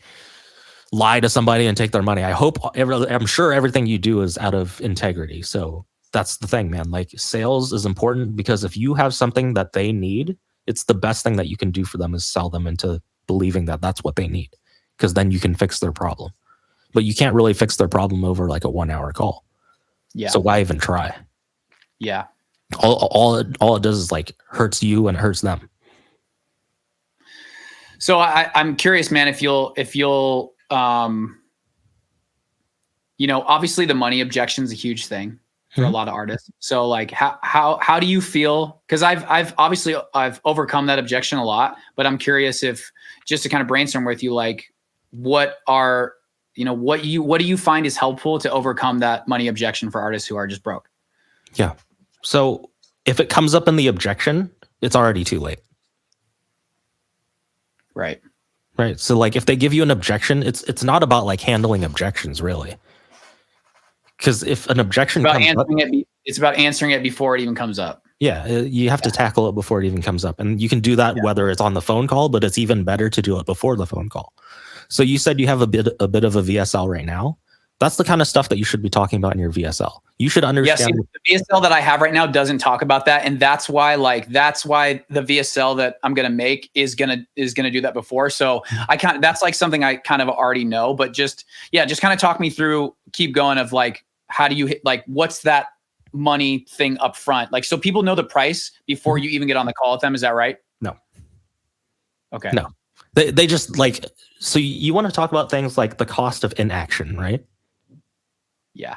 lie to somebody and take their money. I'm sure everything you do is out of integrity. So that's the thing, man. Like sales is important because if you have something that they need, it's the best thing that you can do for them is sell them into believing that that's what they need, because then you can fix their problem. But you can't really fix their problem over like a 1 hour call. Yeah. So why even try? Yeah. All it does is like hurts you and hurts them. So I'm curious, man, if you'll, obviously the money objection is a huge thing for a lot of artists. So like, how do you feel? Cause I've overcome that objection a lot, but I'm curious if, just to kind of brainstorm with you, like what do you find is helpful to overcome that money objection for artists who are just broke? Yeah. So if it comes up in the objection, it's already too late. Right. Right. So like if they give you an objection, it's not about like handling objections really. Because if an objection comes up, it's about answering it before it even comes up. Yeah, you have to tackle it before it even comes up. And you can do that whether it's on the phone call, but it's even better to do it before the phone call. So you said you have a bit of a VSL right now. That's the kind of stuff that you should be talking about in your VSL. You should understand. Yeah, the VSL that I have right now doesn't talk about that, and that's why the VSL that I'm gonna make is gonna do that before. So that's like something I kind of already know, but just kind of talk me through. Keep going of like, how do you like what's that money thing up front, like so people know the price before you even get on the call with them? Is that right? No. Okay. No. They just like, so you want to talk about things like the cost of inaction, right? Yeah.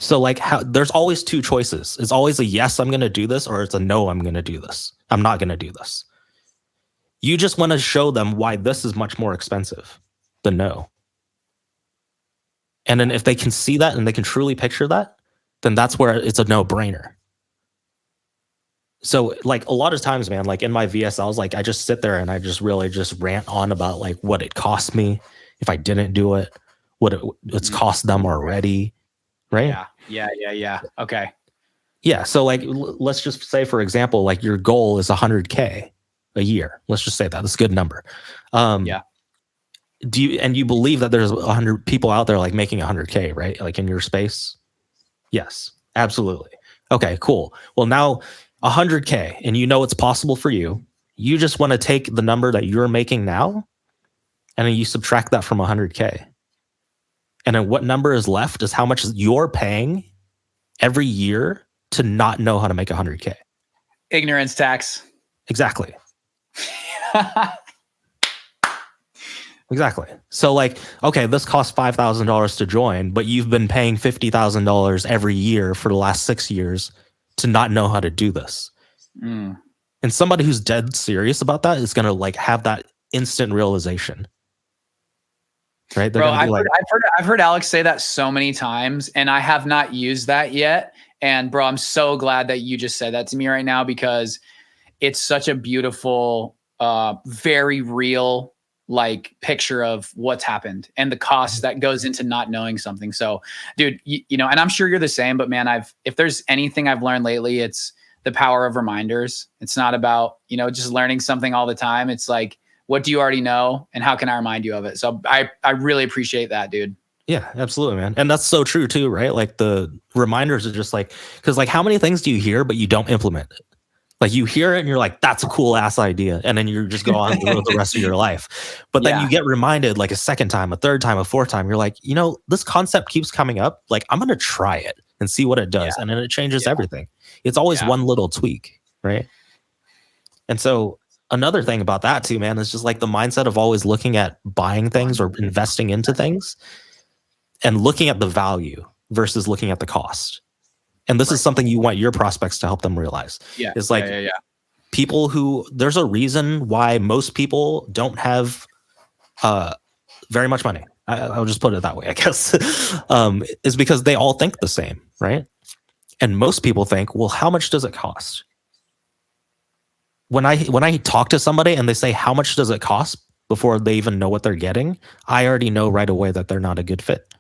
So like there's always two choices. It's always a yes, I'm going to do this, or it's a no, I'm going to do this. I'm not going to do this. You just want to show them why this is much more expensive than no. And then if they can see that and they can truly picture that, then that's where it's a no-brainer. So like a lot of times, man, like in my VSLs, like I just sit there and I just really just rant on about like what it cost me if I didn't do it, what it's cost them already, right? Yeah. Okay. Yeah. So like, let's just say, for example, like your goal is 100K a year. Let's just say that. That's a good number. Yeah. You believe that there's 100 people out there like making 100K, right? Like in your space? Yes, absolutely. Okay, cool. Well, now 100K, and you know it's possible for you. You just want to take the number that you're making now, and then you subtract that from 100K. And then what number is left is how much you're paying every year to not know how to make 100K. Ignorance tax. Exactly. Exactly. So like, okay, this costs $5,000 to join, but you've been paying $50,000 every year for the last 6 years to not know how to do this. And somebody who's dead serious about that is going to like have that instant realization. Right? Bro, I've heard Alex say that so many times, and I have not used that yet. And bro, I'm so glad that you just said that to me right now, because it's such a beautiful, very real like picture of what's happened and the cost that goes into not knowing something. So dude, and I'm sure you're the same, but man, if there's anything I've learned lately, it's the power of reminders. It's not about, just learning something all the time. It's like, what do you already know and how can I remind you of it? So I really appreciate that, dude. Yeah, absolutely, man. And that's so true too, right? Like the reminders are just like, because like how many things do you hear, but you don't implement it? Like you hear it and you're like, that's a cool ass idea. And then you just go on the rest of your life. But then you get reminded like a second time, a third time, a fourth time. You're like, this concept keeps coming up. Like, I'm going to try it and see what it does. And then it changes everything. It's always one little tweak, right? And so another thing about that too, man, is just like the mindset of always looking at buying things or investing into things and looking at the value versus looking at the cost. And this is something you want your prospects to help them realize. Yeah. It's like people who, there's a reason why most people don't have very much money. I'll just put it that way, I guess, is because they all think the same, right? And most people think, well, how much does it cost? When I talk to somebody and they say, how much does it cost before they even know what they're getting, I already know right away that they're not a good fit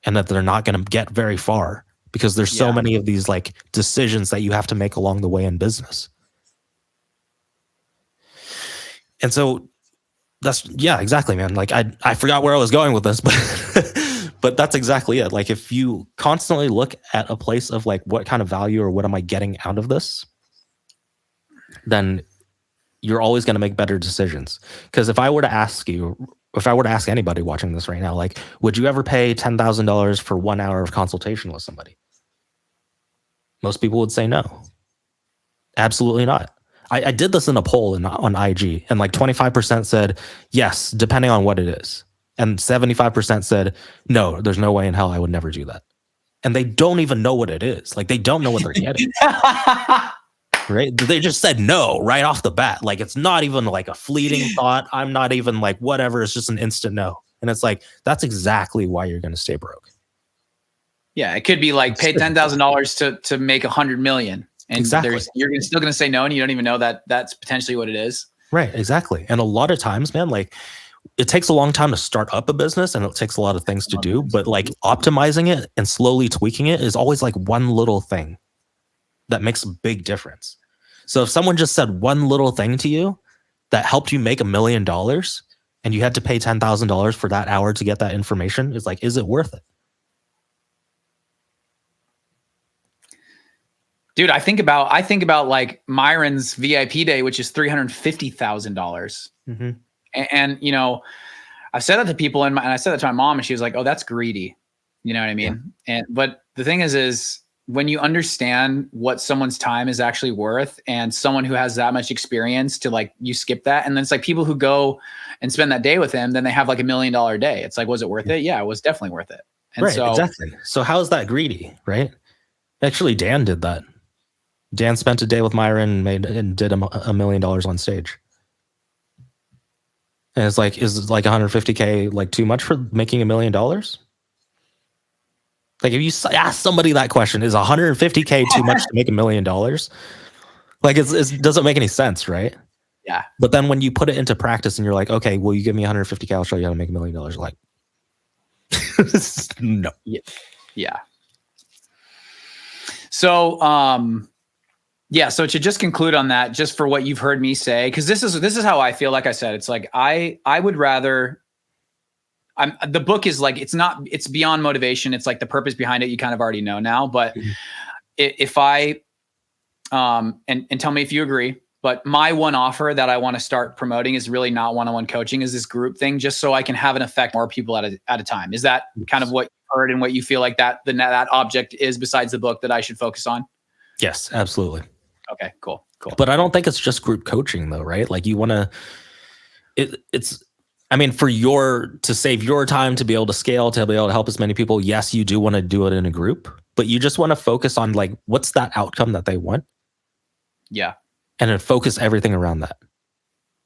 and that they're not going to get very far. Because there's so many of these like decisions that you have to make along the way in business. And so that's, exactly, man. Like I forgot where I was going with this, but that's exactly it. Like if you constantly look at a place of like, what kind of value or what am I getting out of this? Then you're always going to make better decisions. Because if I were to ask anybody watching this right now, like, would you ever pay $10,000 for 1 hour of consultation with somebody? Most people would say no. Absolutely not. I did this in a poll on IG, and like 25% said yes, depending on what it is. And 75% said, no, there's no way in hell I would never do that. And they don't even know what it is. Like, they don't know what they're getting. Right? They just said no right off the bat. Like, it's not even like a fleeting thought. I'm not even like, whatever. It's just an instant no. And it's like, that's exactly why you're going to stay broke. Yeah. It could be like pay $10,000 to make 100 million. And exactly. You're still going to say no, and you don't even know that that's potentially what it is. Right. Exactly. And a lot of times, man, like, it takes a long time to start up a business, and it takes a lot of things to do, but like optimizing it and slowly tweaking it is always like one little thing that makes a big difference. So if someone just said one little thing to you that helped you make $1 million and you had to pay $10,000 for that hour to get that information, it's like, is it worth it? Dude, I think about like Myron's VIP day, which is $350,000. Mm-hmm. And, you know, I've said that to people and I said that to my mom, and she was like, oh, that's greedy. You know what I mean? Yeah. But the thing is when you understand what someone's time is actually worth, and someone who has that much experience to like, you skip that. And then it's like people who go and spend that day with him, then they have like $1 million day. It's like, was it worth it? Yeah, it was definitely worth it. And right, exactly. So how is that greedy, right? Actually, Dan did that. Dan spent a day with Myron and did $1 million on stage. And it's like, is like 150K like too much for making $1 million? Like, if you ask somebody that question, is 150K too much to make $1 million? Like, it doesn't make any sense, right? Yeah. But then when you put it into practice and you're like, okay, well, you give me 150K, I'll show you how to make $1 million. You're like, no. Yeah. So, yeah. So to just conclude on that, just for what you've heard me say, because this is how I feel. Like I said, it's like I would rather. The book is like, it's beyond motivation. It's like the purpose behind it. You kind of already know now, but if I and tell me if you agree. But my one offer that I want to start promoting is really not one-on-one coaching, is this group thing, just so I can have an effect more people at a time. Is that kind of what you heard and what you feel like that object is besides the book that I should focus on? Yes, absolutely. Okay, cool. But I don't think it's just group coaching though, right? Like, you want to, it's, I mean, to save your time, to be able to scale, to be able to help as many people. Yes, you do want to do it in a group, but you just want to focus on like, what's that outcome that they want? Yeah. And then focus everything around that.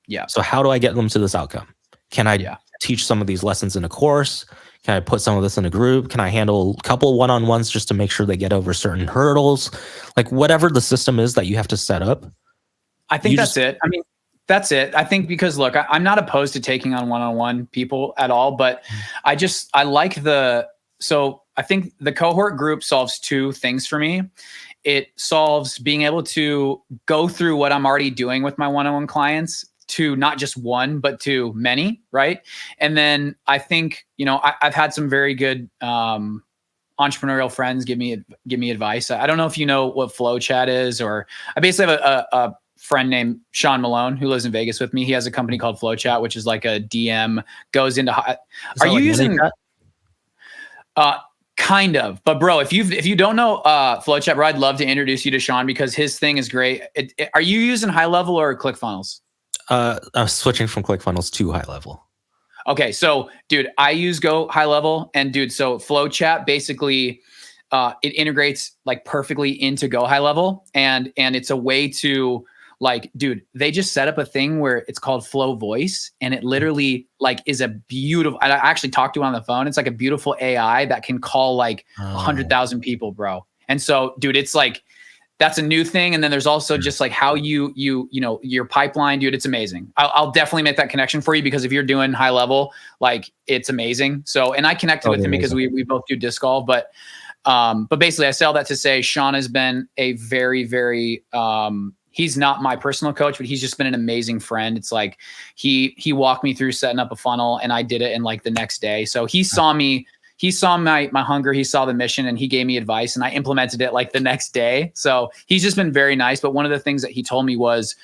Yeah. So how do I get them to this outcome? Can I teach some of these lessons in a course? Can I put some of this in a group? Can I handle a couple one-on-ones just to make sure they get over certain hurdles? Like, whatever the system is that you have to set up. I think that's it. I mean, that's it. I think because look, I'm not opposed to taking on one-on-one people at all, but I like so I think the cohort group solves two things for me. It solves being able to go through what I'm already doing with my one-on-one clients to not just one, but to many, right? And then I think, you know, I've had some very good entrepreneurial friends give me advice. I don't know if you know what Flow Chat is, or I basically have a friend named Sean Malone who lives in Vegas with me. He has a company called Flow Chat, which is like a DM goes into. Are you using? Kind of, but bro, if you don't know Flow Chat, bro, I'd love to introduce you to Sean because his thing is great. Are you using High Level or ClickFunnels? I'm switching from ClickFunnels to High Level. Okay, so dude, I use Go High Level, and dude, so Flow Chat basically it integrates like perfectly into Go High Level, and it's a way to like, dude, they just set up a thing where it's called Flow Voice, and it literally like is a beautiful. I actually talked to it on the phone. It's like a beautiful AI that can call like 100,000 people, bro. And so, dude, it's like that's a new thing. And then there's also just like how you know your pipeline, dude. It's amazing. I'll definitely make that connection for you because if you're doing High Level, like it's amazing. So, and I connected with him because we both do disc golf, but basically I say all that to say Sean has been a very, very he's not my personal coach, but he's just been an amazing friend. It's like he walked me through setting up a funnel, and I did it in like the next day. So he saw me he saw my hunger, he saw the mission, and he gave me advice, and I implemented it like the next day. So he's just been very nice. But one of the things that he told me was,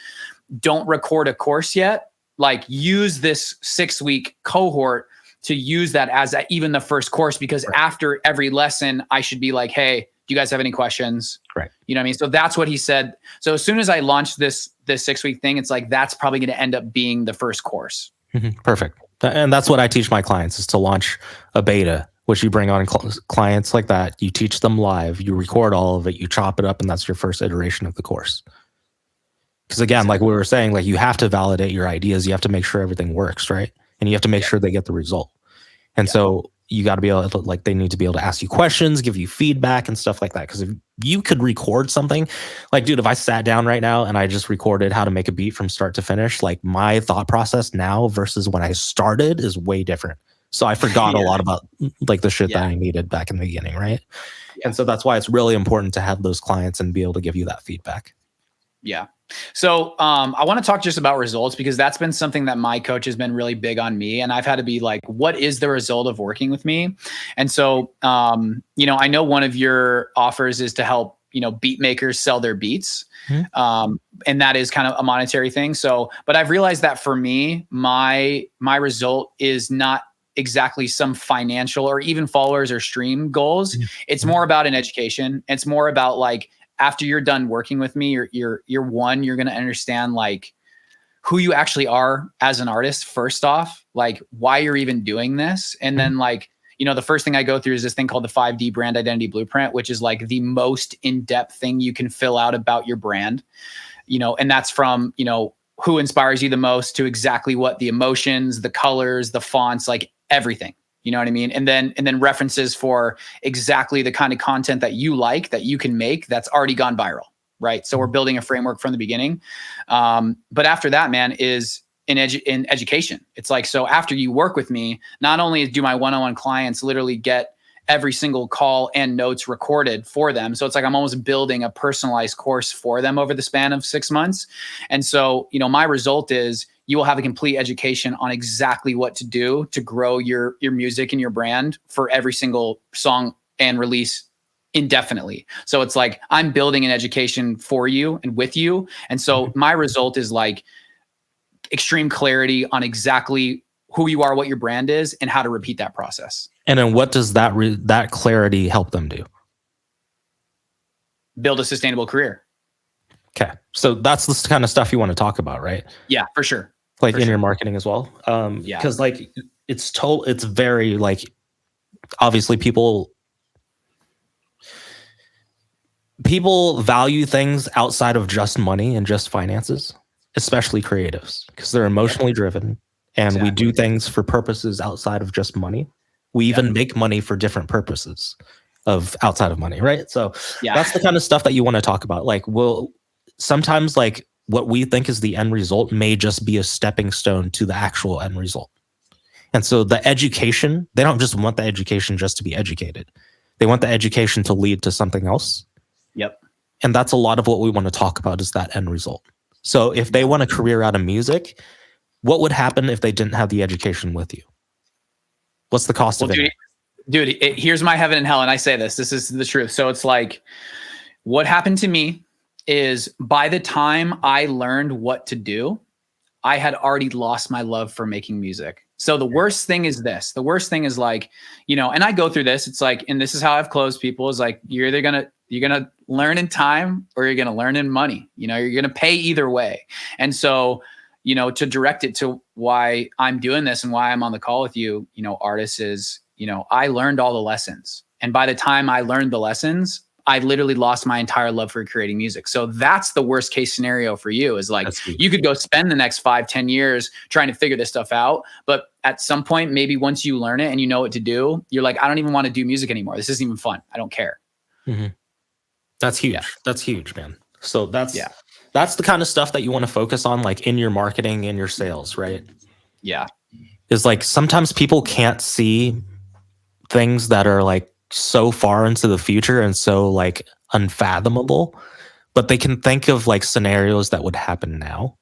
don't record a course yet. Like, use this 6-week cohort to use that as even the first course, because after every lesson, I should be like, hey, do you guys have any questions? Right. You know what I mean? So that's what he said. So as soon as I launched this 6-week thing, it's like, that's probably going to end up being the first course. Perfect. And that's what I teach my clients, is to launch a beta, which you bring on clients like that. You teach them live, you record all of it, you chop it up, and that's your first iteration of the course. Because again, like we were saying, like, you have to validate your ideas. You have to make sure everything works, right? And you have to make sure they get the result. And so you got to be able to, like, they need to be able to ask you questions, give you feedback and stuff like that. Because if you could record something, like, dude, if I sat down right now and I just recorded how to make a beat from start to finish, like, my thought process now versus when I started is way different. So I forgot a lot about, like, the shit that I needed back in the beginning, right? And so that's why it's really important to have those clients and be able to give you that feedback. Yeah. So I want to talk just about results, because that's been something that my coach has been really big on me. And I've had to be like, what is the result of working with me? And so, you know, I know one of your offers is to help, you know, beat makers sell their beats. And that is kind of a monetary thing. So, but I've realized that for me, my result is not exactly some financial or even followers or stream goals. It's more about an education. It's more about, like, after you're done working with me, you're going to understand, like, who you actually are as an artist, first off, like, why you're even doing this. And then, like, you know, the first thing I go through is this thing called the 5D brand identity blueprint, which is like the most in-depth thing you can fill out about your brand, you know, and that's from, you know, who inspires you the most to exactly what the emotions, the colors, the fonts, like everything. You know what I mean? And then references for exactly the kind of content that you like, that you can make, that's already gone viral, right? So we're building a framework from the beginning. But after that, man, is in education. It's like, so after you work with me, not only do my one-on-one clients literally get every single call and notes recorded for them. So it's like, I'm almost building a personalized course for them over the span of 6 months. And so, you know, my result is, you will have a complete education on exactly what to do to grow your music and your brand for every single song and release indefinitely. So it's like, I'm building an education for you and with you. And so my result is like extreme clarity on exactly who you are, what your brand is, and how to repeat that process. And then what does that clarity help them do? Build a sustainable career. Okay. So that's the kind of stuff you want to talk about, right? Yeah, for sure. Like in your marketing as well. Because like it's very, like, obviously people value things outside of just money and just finances, especially creatives, because they're emotionally driven, and we do things for purposes outside of just money. We even make money for different purposes of outside of money, right? So that's the kind of stuff that you want to talk about. Like, sometimes, like, what we think is the end result may just be a stepping stone to the actual end result. And so the education, they don't just want the education just to be educated. They want the education to lead to something else. Yep. And that's a lot of what we want to talk about, is that end result. So if they want a career out of music, what would happen if they didn't have the education with you? What's the cost of it? Dude, here's my heaven and hell. And I say this is the truth. So it's like, what happened to me is, by the time I learned what to do, I had already lost my love for making music. So the worst thing is this. The worst thing is, like, you know, and I go through this. It's like, and this is how I've closed people, is like, you're going to learn in time, or you're going to learn in money. You know, you're going to pay either way. And so, you know, to direct it to why I'm doing this and why I'm on the call with you, you know, artists, is, you know, I learned all the lessons. And by the time I learned the lessons, I literally lost my entire love for creating music. So that's the worst case scenario for you, is like, you could go spend the next 5-10 years trying to figure this stuff out. But at some point, maybe once you learn it and you know what to do, you're like, I don't even want to do music anymore. This isn't even fun. I don't care. That's huge. That's huge, man. So that's the kind of stuff that you want to focus on, like, in your marketing and your sales, right? Yeah. Is like, sometimes people can't see things that are, like, so far into the future and so, like, unfathomable, but they can think of, like, scenarios that would happen now.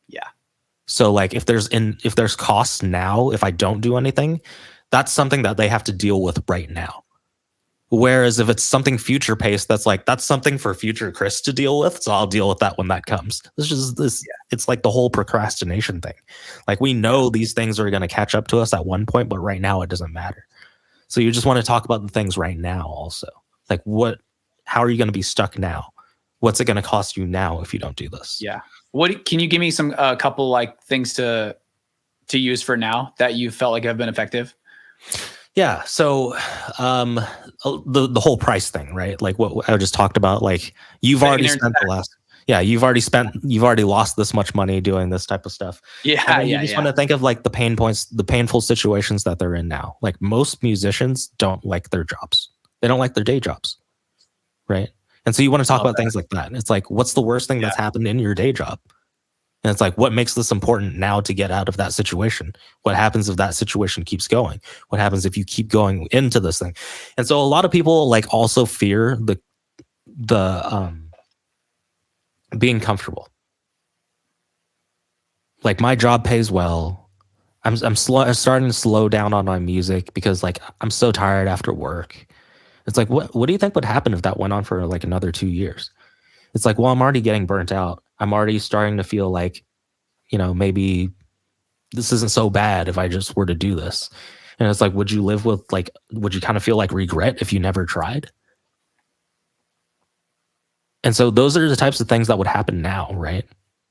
Yeah. So, like, if there's costs now, if I don't do anything, that's something that they have to deal with right now. Whereas if it's something future paced, that's something for future Chris to deal with. So I'll deal with that when that comes. It's like the whole procrastination thing. Like, we know these things are going to catch up to us at one point, but right now it doesn't matter. So you just want to talk about the things right now also. Like, how are you going to be stuck now? What's it going to cost you now if you don't do this? Yeah. Can you give me a couple like things to use for now that you felt like have been effective? Yeah. So the whole price thing, right? Like what I just talked about, like you've already lost this much money doing this type of stuff. Yeah. You just want to think of like the pain points, the painful situations that they're in now. Like, most musicians don't like their jobs. They don't like their day jobs. Right. And so you want to talk about things like that. And it's like, what's the worst thing that's happened in your day job? And it's like, what makes this important now to get out of that situation? What happens if that situation keeps going? What happens if you keep going into this thing? And so a lot of people like also fear the being comfortable. Like, my job pays well. I'm starting to slow down on my music because like I'm so tired after work. It's like, what do you think would happen if that went on for like another 2 years? It's like, well, I'm already getting burnt out. I'm already starting to feel like, maybe this isn't so bad if I just were to do this. And it's like, would you kind of feel like regret if you never tried? And so those are the types of things that would happen now, right?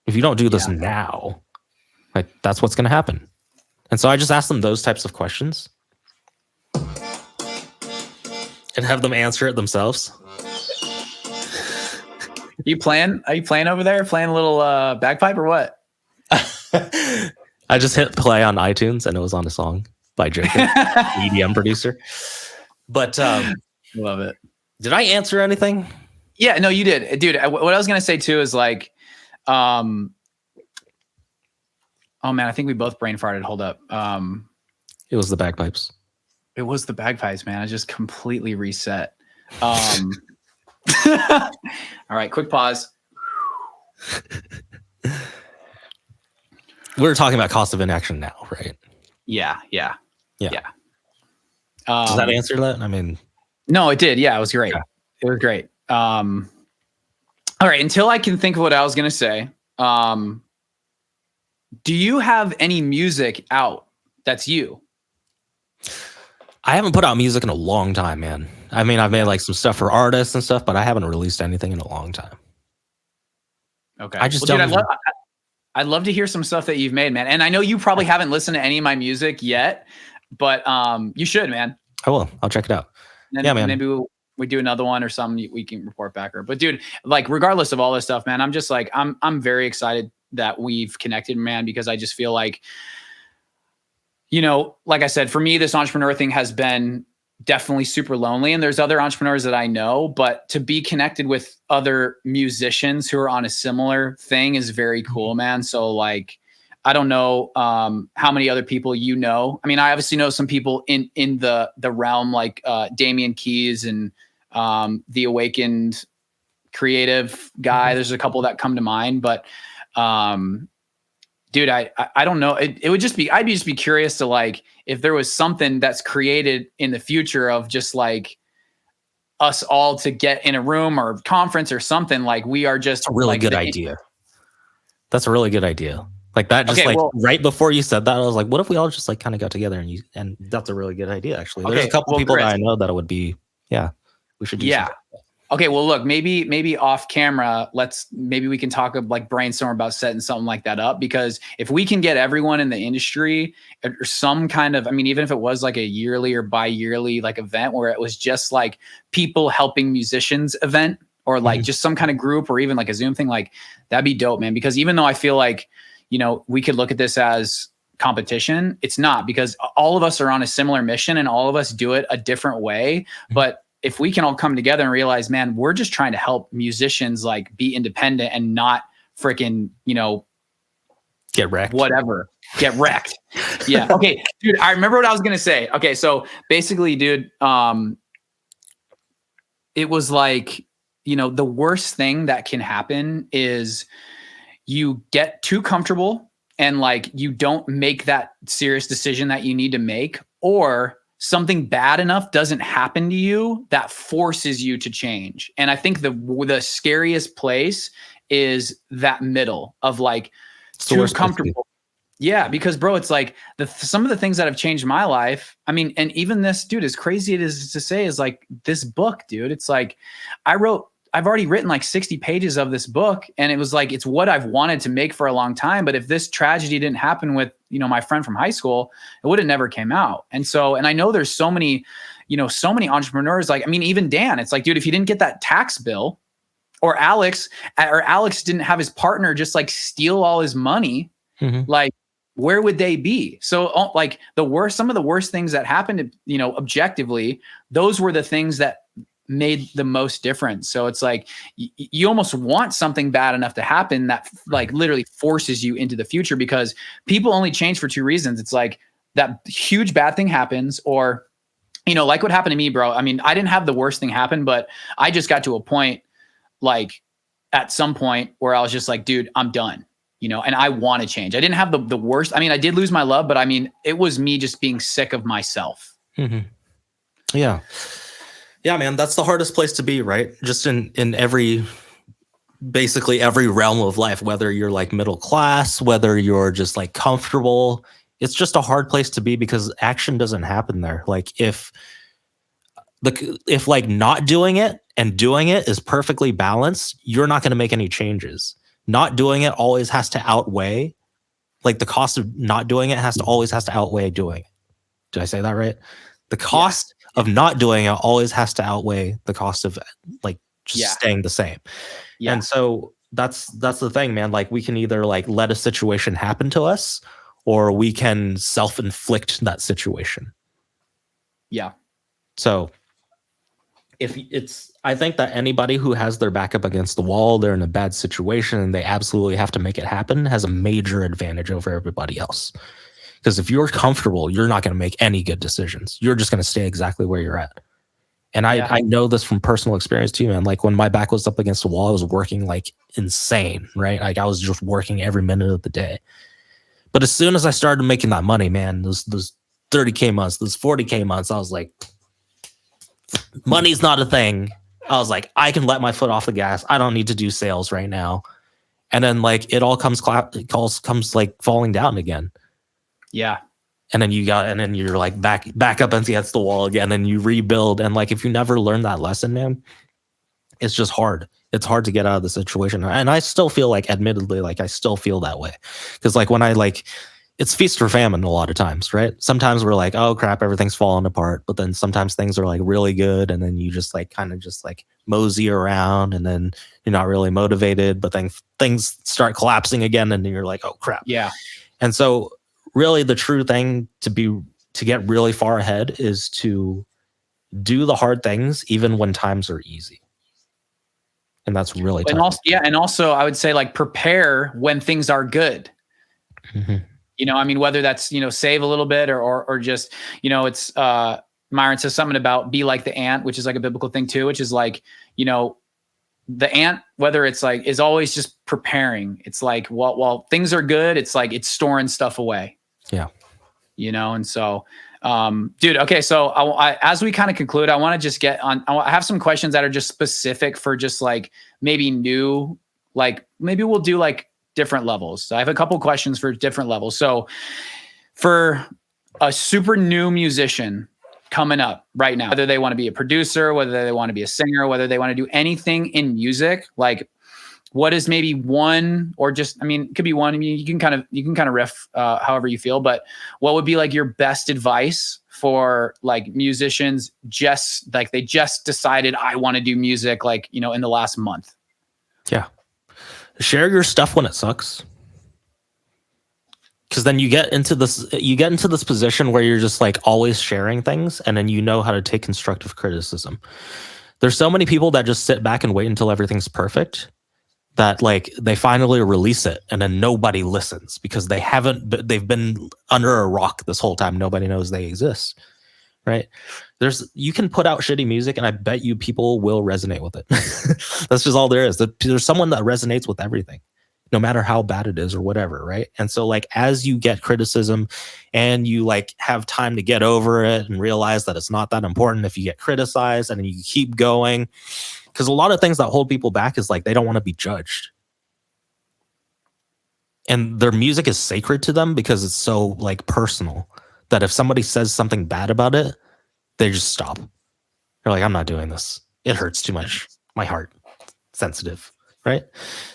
If you don't do this now, like, that's what's going to happen. And so I just ask them those types of questions and have them answer it themselves. Are you playing over there? Playing a little bagpipe or what? I just hit play on iTunes and it was on a song by Jacob, EDM producer. But love it. Did I answer anything? Yeah, no, you did, dude. What I was gonna say too is like, oh man, I think we both brain farted. Hold up. It was the bagpipes. It was the bagpipes, man. I just completely reset. All right, quick pause. We're talking about cost of inaction now, right? Yeah. Does that answer that? I mean, no, it did. Yeah, it was great. Yeah. It was great. All right. Until I can think of what I was going to say. Do you have any music out that's you? I haven't put out music in a long time, man. I mean, I've made like some stuff for artists and stuff, but I haven't released anything in a long time. Okay. I'd love to hear some stuff that you've made, man. And I know you probably haven't listened to any of my music yet, but you should, man. I will. I'll check it out. Yeah, man. Maybe we do another one or something we can report back. But dude, like, regardless of all this stuff, man, I'm just like, I'm very excited that we've connected, man, because I just feel like, like I said, for me, this entrepreneur thing has been definitely super lonely. And there's other entrepreneurs that I know, but to be connected with other musicians who are on a similar thing is very cool, man. So like, I don't know how many other people you know. I mean, I obviously know some people in the realm, like Damian Keys and the Awakened creative guy. There's a couple that come to mind, but dude, I don't know. It would just be, I'd just be curious to like, if there was something that's created in the future of just like us all to get in a room or conference or something, like we are just a really good idea. That's a really good idea. Like that, just right before you said that, I was like, what if we all just like kind of got together and that's a really good idea. Actually, there's a couple people that I know that it would be, we should do something. Okay, well, look, maybe off camera, maybe we can talk like brainstorm about setting something like that up, because if we can get everyone in the industry or some kind of, I mean, even if it was like a yearly or bi-yearly like event where it was just like people helping musicians event or like just some kind of group or even like a Zoom thing, like that'd be dope, man. Because even though I feel like, we could look at this as competition, it's not, because all of us are on a similar mission and all of us do it a different way. But if we can all come together and realize, man, we're just trying to help musicians like be independent and not freaking, get wrecked. Whatever. Get wrecked. Yeah. Okay, dude, I remember what I was going to say. Okay. So basically, dude, it was like, the worst thing that can happen is you get too comfortable and like, you don't make that serious decision that you need to make. or something bad enough doesn't happen to you that forces you to change. And I think the scariest place is that middle of like too comfortable. Yeah, because bro, it's like some of the things that have changed my life. I mean, and even this, dude, as crazy it is to say, is like this book, dude. It's like I've already written like 60 pages of this book, and it was like, it's what I've wanted to make for a long time. But if this tragedy didn't happen with, my friend from high school, it would have never came out. And so, and I know there's so many entrepreneurs, like, I mean, even Dan, it's like, dude, if you didn't get that tax bill, or Alex didn't have his partner just like steal all his money, like, where would they be? So like some of the worst things that happened, objectively, those were the things that made the most difference. So it's like you almost want something bad enough to happen that like literally forces you into the future, because people only change for two reasons. It's like that huge bad thing happens, or like what happened to me, bro. I mean, I didn't have the worst thing happen, but I just got to a point, like at some point, where I was just like, dude, I'm done, and I want to change. I didn't have the worst. I mean, I did lose my love, but I mean, it was me just being sick of myself. Yeah. Yeah, man, that's the hardest place to be, right? Just in basically every realm of life, whether you're like middle class, whether you're just like comfortable, it's just a hard place to be because action doesn't happen there. Like if like not doing it and doing it is perfectly balanced, you're not going to make any changes. Not doing it always has to outweigh, like the cost of not doing it always has to outweigh doing it. Did I say that right? The cost of not doing it always has to outweigh the cost of like just staying the same. Yeah. And so that's the thing, man. Like we can either like let a situation happen to us, or we can self-inflict that situation. Yeah. So I think that anybody who has their back up against the wall, they're in a bad situation and they absolutely have to make it happen, has a major advantage over everybody else. Because if you're comfortable, you're not going to make any good decisions. You're just going to stay exactly where you're at. And I know this from personal experience too, man. Like when my back was up against the wall, I was working like insane, right? Like I was just working every minute of the day. But as soon as I started making that money, man, those 30K months, those 40K months, I was like, money's not a thing. I was like, I can let my foot off the gas. I don't need to do sales right now. And then like it all comes like falling down again. Yeah. And then you're like back up against the wall again, and you rebuild. And like if you never learn that lesson, man, it's just hard. It's hard to get out of the situation. And I still feel like, admittedly, like I still feel that way. Because like when I like, it's feast or famine a lot of times, right? Sometimes we're like, oh crap, everything's falling apart. But then sometimes things are like really good, and then you just like kind of just like mosey around, and then you're not really motivated. But then things start collapsing again, and then you're like, oh crap. Yeah. And so really the true thing to get really far ahead is to do the hard things even when times are easy. And that's really tough. And also I would say like prepare when things are good. I mean, whether that's, save a little bit or just, it's Myron says something about be like the ant, which is like a biblical thing too, which is like, the ant, whether it's like, is always just preparing. It's like, while things are good, it's like, it's storing stuff away. Yeah. And so, dude, okay. So as we kind of conclude, I want to just I have some questions that are just specific for just like maybe new, like maybe we'll do like different levels. So I have a couple questions for different levels. So for a super new musician coming up right now, whether they want to be a producer, whether they want to be a singer, whether they want to do anything in music, like what is maybe one, or just, I mean, it could be one. I mean, you can kind of riff however you feel, but what would be like your best advice for like musicians, just like they just decided I want to do music, like, in the last month? Yeah. Share your stuff when it sucks. Because then you get into this position where you're just like always sharing things, and then you know how to take constructive criticism. There's so many people that just sit back and wait until everything's perfect, that like they finally release it and then nobody listens because they've been under a rock this whole time. Nobody knows they exist, right? You can put out shitty music and I bet you people will resonate with it. That's just all there is. There's someone that resonates with everything. no matter how bad it is or whatever, right? And so like as you get criticism and you like have time to get over it and realize that it's not that important if you get criticized, and you keep going, because a lot of things that hold people back is like they don't want to be judged. And their music is sacred to them because it's so like personal that if somebody says something bad about it, they just stop. They're like, I'm not doing this. It hurts too much. My heart, sensitive, right?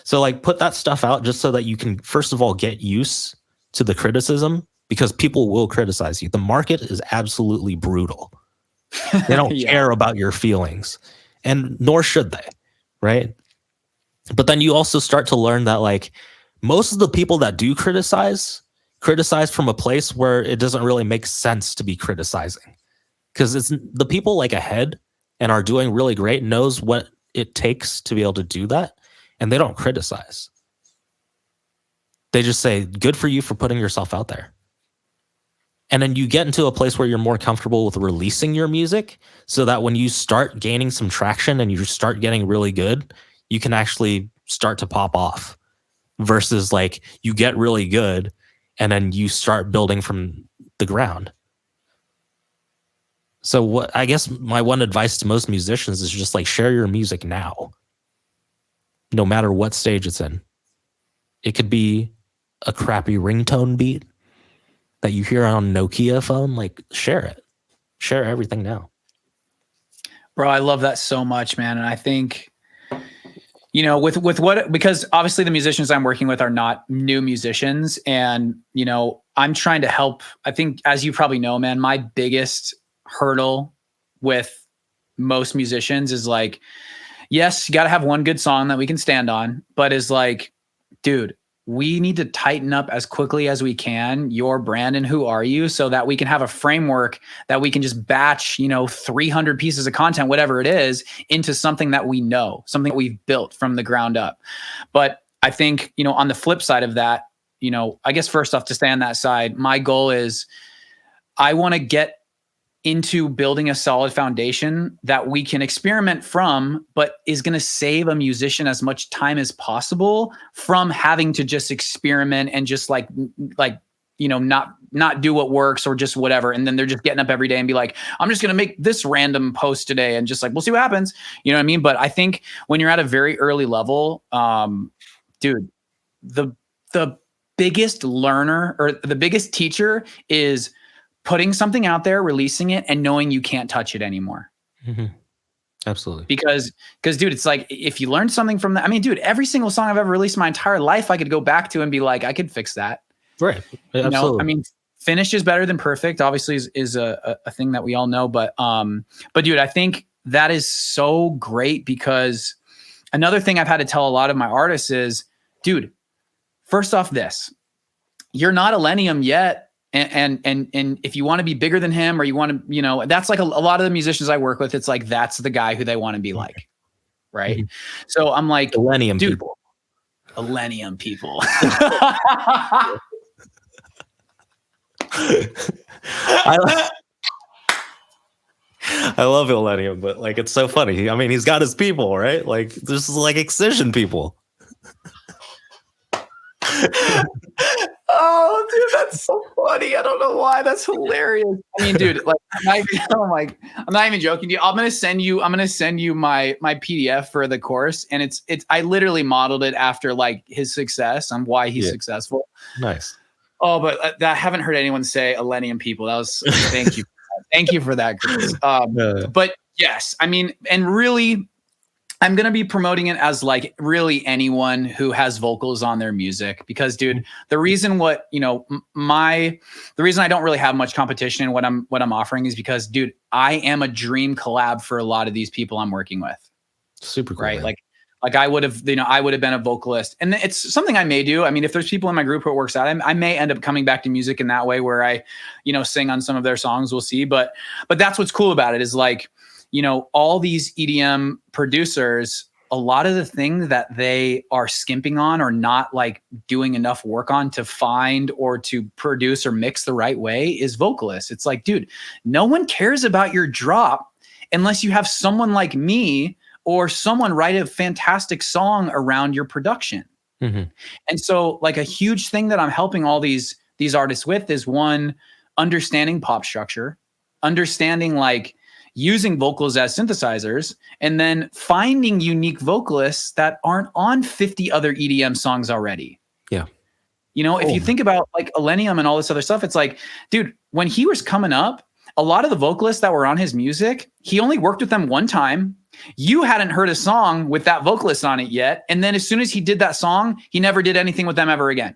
So like put that stuff out just so that you can, first of all, get used to the criticism, because people will criticize you. The market is absolutely brutal. They don't care about your feelings, and nor should they, right? But then you also start to learn that like most of the people that do criticize from a place where it doesn't really make sense to be criticizing. Because it's the people like ahead and are doing really great knows what it takes to be able to do that. And they don't criticize. They just say, good for you for putting yourself out there. And then you get into a place where you're more comfortable with releasing your music so that when you start gaining some traction and you start getting really good, you can actually start to pop off, versus like you get really good and then you start building from the ground. So what I guess my one advice to most musicians is just like share your music now, no matter what stage it's in. It could be a crappy ringtone beat that you hear on Nokia phone, like share it. Share everything now. Bro, I love that so much, man. And I think, you know, with what, because obviously the musicians I'm working with are not new musicians. And, you know, I'm trying to help. I think, as you probably know, man, my biggest hurdle with most musicians is like, yes, you got to have one good song that we can stand on, but is like, dude, we need to tighten up as quickly as we can your brand and who are you, so that we can have a framework that we can just batch, you know, 300 pieces of content, whatever it is, into something that we know, something that we've built from the ground up. But I think, you know, on the flip side of that, you know, I guess first off, to stay on that side, my goal is I want to get into building a solid foundation that we can experiment from, but is going to save a musician as much time as possible from having to just experiment and just like, you know, not do what works or just whatever. And then they're just getting up every day and be like, I'm just going to make this random post today and just like, we'll see what happens. You know what I mean? But I think when you're at a very early level, dude, the biggest learner or the biggest teacher is putting something out there, releasing it, and knowing you can't touch it anymore. Mm-hmm. Absolutely. Because dude, it's like, if you learn something from that, I mean, dude, every single song I've ever released my entire life, I could go back to and be like, I could fix that. Right. Absolutely. You know, I mean, finish is better than perfect, obviously is a thing that we all know. But dude, I think that is so great, because another thing I've had to tell a lot of my artists is, dude, first off, you're not Illenium yet. And if you want to be bigger than him, or you want to, you know, that's like a lot of the musicians I work with, it's like, that's the guy who they want to be like. Right. Mm-hmm. So I'm like, Illenium people. Illenium people. I love Illenium, but like, it's so funny. I mean, he's got his people, right? Like, this is like Excision people. Oh, dude, that's so funny. I don't know why. That's hilarious. I mean, dude, like, I'm not even joking. Dude, I'm gonna send you my PDF for the course, and it's I literally modeled it after like his success on why he's successful. Nice. Oh, but I haven't heard anyone say Illenium people. That was thank you, thank you for that, Chris. But yes, I mean, and really, I'm going to be promoting it as like really anyone who has vocals on their music, because dude, the reason I don't really have much competition in what I'm offering is because, dude, I am a dream collab for a lot of these people I'm working with. Super cool. Right. Man. Like I would have been a vocalist, and it's something I may do. I mean, if there's people in my group who it works out, I may end up coming back to music in that way, where I, you know, sing on some of their songs. We'll see. But that's what's cool about it is like, you know, all these EDM producers, a lot of the things that they are skimping on or not like doing enough work on to find or to produce or mix the right way is vocalists. It's like, dude, no one cares about your drop unless you have someone like me or someone write a fantastic song around your production. And so like a huge thing that I'm helping all these artists with is, one, understanding pop structure, understanding like using vocals as synthesizers, and then finding unique vocalists that aren't on 50 other EDM songs already. Yeah. You know, if you think about like Illenium and all this other stuff, it's like, dude, when he was coming up, a lot of the vocalists that were on his music, he only worked with them one time. You hadn't heard a song with that vocalist on it yet. And then as soon as he did that song, he never did anything with them ever again.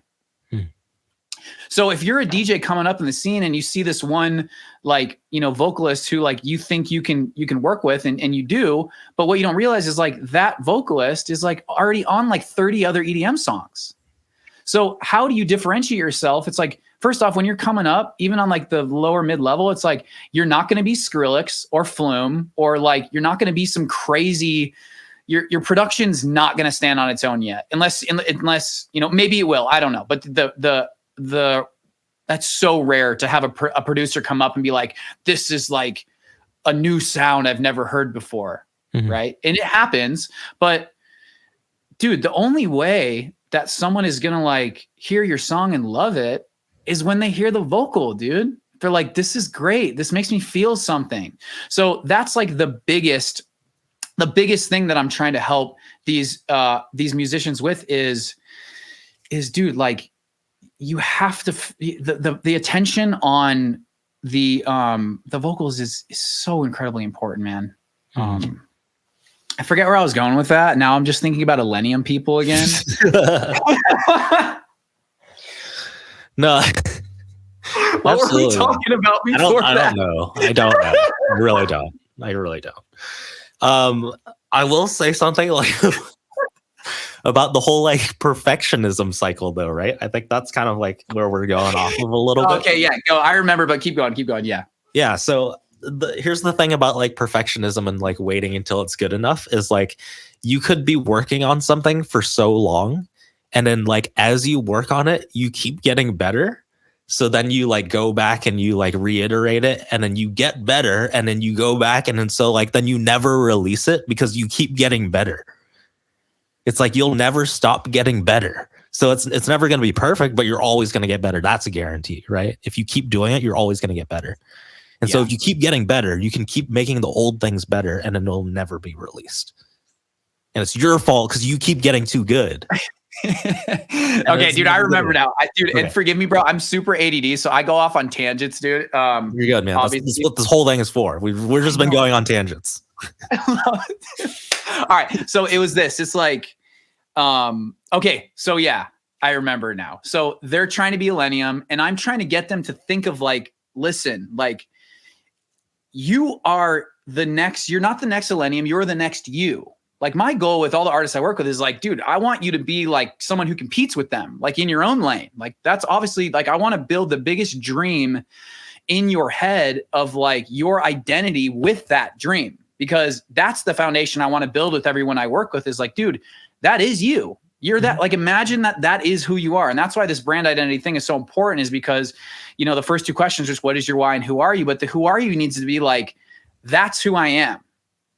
So if you're a DJ coming up in the scene and you see this one, like, you know, vocalist who like you think you can work with, and you do, but what you don't realize is like that vocalist is like already on like 30 other EDM songs. So how do you differentiate yourself? It's like, first off, when you're coming up, even on like the lower mid level, it's like, you're not going to be Skrillex or Flume, or like, you're not going to be some crazy, your production's not going to stand on its own yet. Unless, you know, maybe it will, I don't know. But that's so rare to have a producer come up and be like, this is like a new sound I've never heard before. Right. And it happens, but dude, the only way that someone is going to like hear your song and love it is when they hear the vocal, dude. They're like, this is great. This makes me feel something. So that's like the biggest thing that I'm trying to help these musicians with is dude, like, you have to, the attention on the vocals is so incredibly important, man. I forget where I was going with that. Now I'm just thinking about Illenium people again. No. What were we talking about before I don't know. I really don't. I will say something like about the whole like perfectionism cycle though, right? I think that's kind of like where we're going off of a little bit. Okay, yeah. Go. I remember, but keep going. Yeah. Yeah. So here's the thing about like perfectionism and like waiting until it's good enough is like, you could be working on something for so long, and then like as you work on it, you keep getting better. So then you like go back and you like reiterate it, and then you get better, and then you go back, and then so like then you never release it because you keep getting better. It's like you'll never stop getting better. So it's never going to be perfect, but you're always going to get better. That's a guarantee, right? If you keep doing it, you're always going to get better. And so if you keep getting better, you can keep making the old things better, and then it'll never be released. And it's your fault because you keep getting too good. Okay, dude, I remember now. And forgive me, bro. I'm super ADD, so I go off on tangents, dude. You're good, man. That's what this whole thing is for. We're just been going on tangents. All right, so it was this. It's like, okay, so yeah, I remember now. So they're trying to be Illenium, and I'm trying to get them to think of like, listen, like, you're not the next Illenium, you're the next you. Like, my goal with all the artists I work with is like, dude, I want you to be like someone who competes with them, like in your own lane. Like, that's obviously like, I want to build the biggest dream in your head of like your identity with that dream, because that's the foundation I want to build with everyone I work with is like, dude, that is you. You're that, like, imagine that is who you are. And that's why this brand identity thing is so important, is because, you know, the first two questions are just what is your why and who are you? But the who are you needs to be like, that's who I am.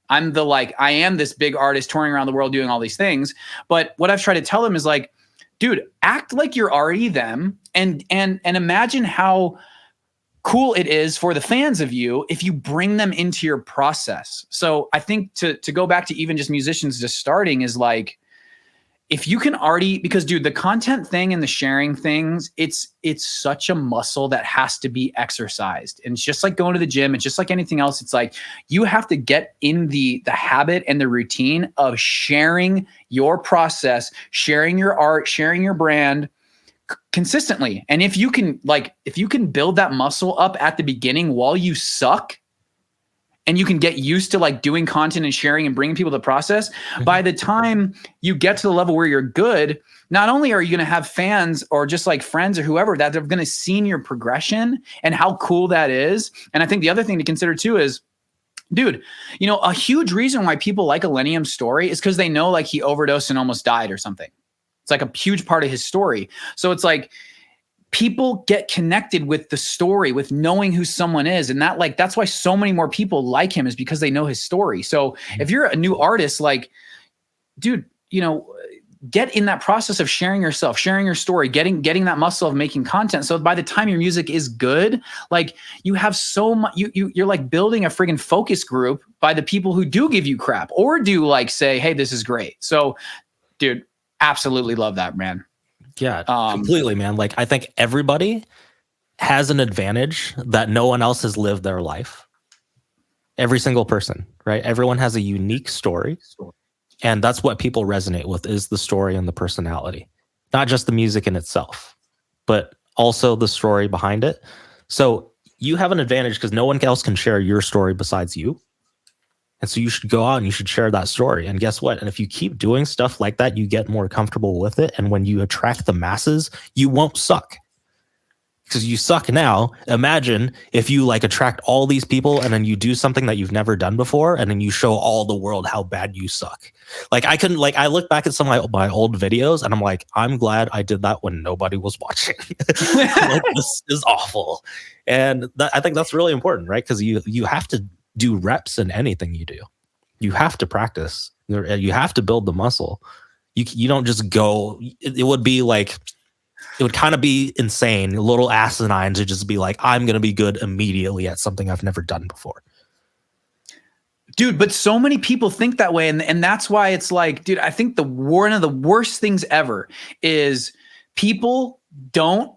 I am this big artist touring around the world doing all these things. But what I've tried to tell them is like, dude, act like you're already them, and imagine how cool it is for the fans of you if you bring them into your process. So I think to go back to even just musicians just starting is like, if you can already, because dude, the content thing and the sharing things, it's such a muscle that has to be exercised. And it's just like going to the gym. It's just like anything else. It's like, you have to get in the habit and the routine of sharing your process, sharing your art, sharing your brand consistently. And if you can build that muscle up at the beginning while you suck, and you can get used to like doing content and sharing and bringing people to the process, by the time you get to the level where you're good, not only are you going to have fans or just like friends or whoever that are going to see your progression and how cool that is. And I think the other thing to consider too is, dude, you know, a huge reason why people like Illenium's story is because they know like he overdosed and almost died or something. It's like a huge part of his story. So it's like, people get connected with the story, with knowing who someone is. And that's why so many more people like him, is because they know his story. So if you're a new artist, like, dude, you know, get in that process of sharing yourself, sharing your story, getting that muscle of making content. So by the time your music is good, like you have so much, you're like building a friggin' focus group by the people who do give you crap or do like say, hey, this is great. So dude, absolutely love that, man. Yeah, completely, man. Like I think everybody has an advantage that no one else has lived their life. Every single person, right? Everyone has a unique story. And that's what people resonate with, is the story and the personality, not just the music in itself, but also the story behind it. So you have an advantage because no one else can share your story besides you. And so you should go out and you should share that story. And guess what? And if you keep doing stuff like that, you get more comfortable with it. And when you attract the masses, you won't suck. Because you suck now. Imagine if you like attract all these people and then you do something that you've never done before and then you show all the world how bad you suck. Like I look back at some of my old videos and I'm like, I'm glad I did that when nobody was watching. Like, this is awful. And I think that's really important, right? Because you have to do reps in anything you do. You have to practice. You have to build the muscle. You don't just go. It would be like, it would kind of be insane, a little asinine to just be like, I'm going to be good immediately at something I've never done before. Dude, but so many people think that way. And that's why it's like, dude, I think one of the worst things ever is people don't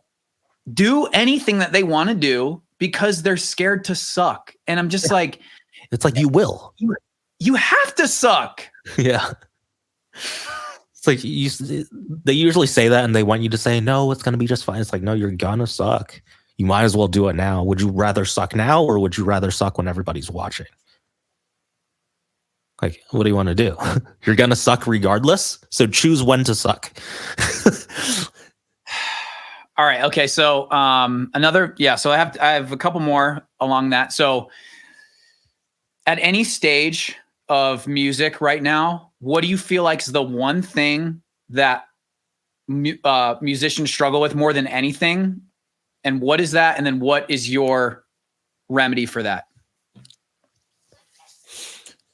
do anything that they want to do because they're scared to suck. And I'm just like, it's like, you will. You have to suck. Yeah. It's like they usually say that and they want you to say, no, it's going to be just fine. It's like, no, you're going to suck. You might as well do it now. Would you rather suck now or would you rather suck when everybody's watching? Like, what do you want to do? You're going to suck regardless. So choose when to suck. All right. Okay. So so I have a couple more along that. So at any stage of music right now, what do you feel like is the one thing that musicians struggle with more than anything? And what is that? And then what is your remedy for that?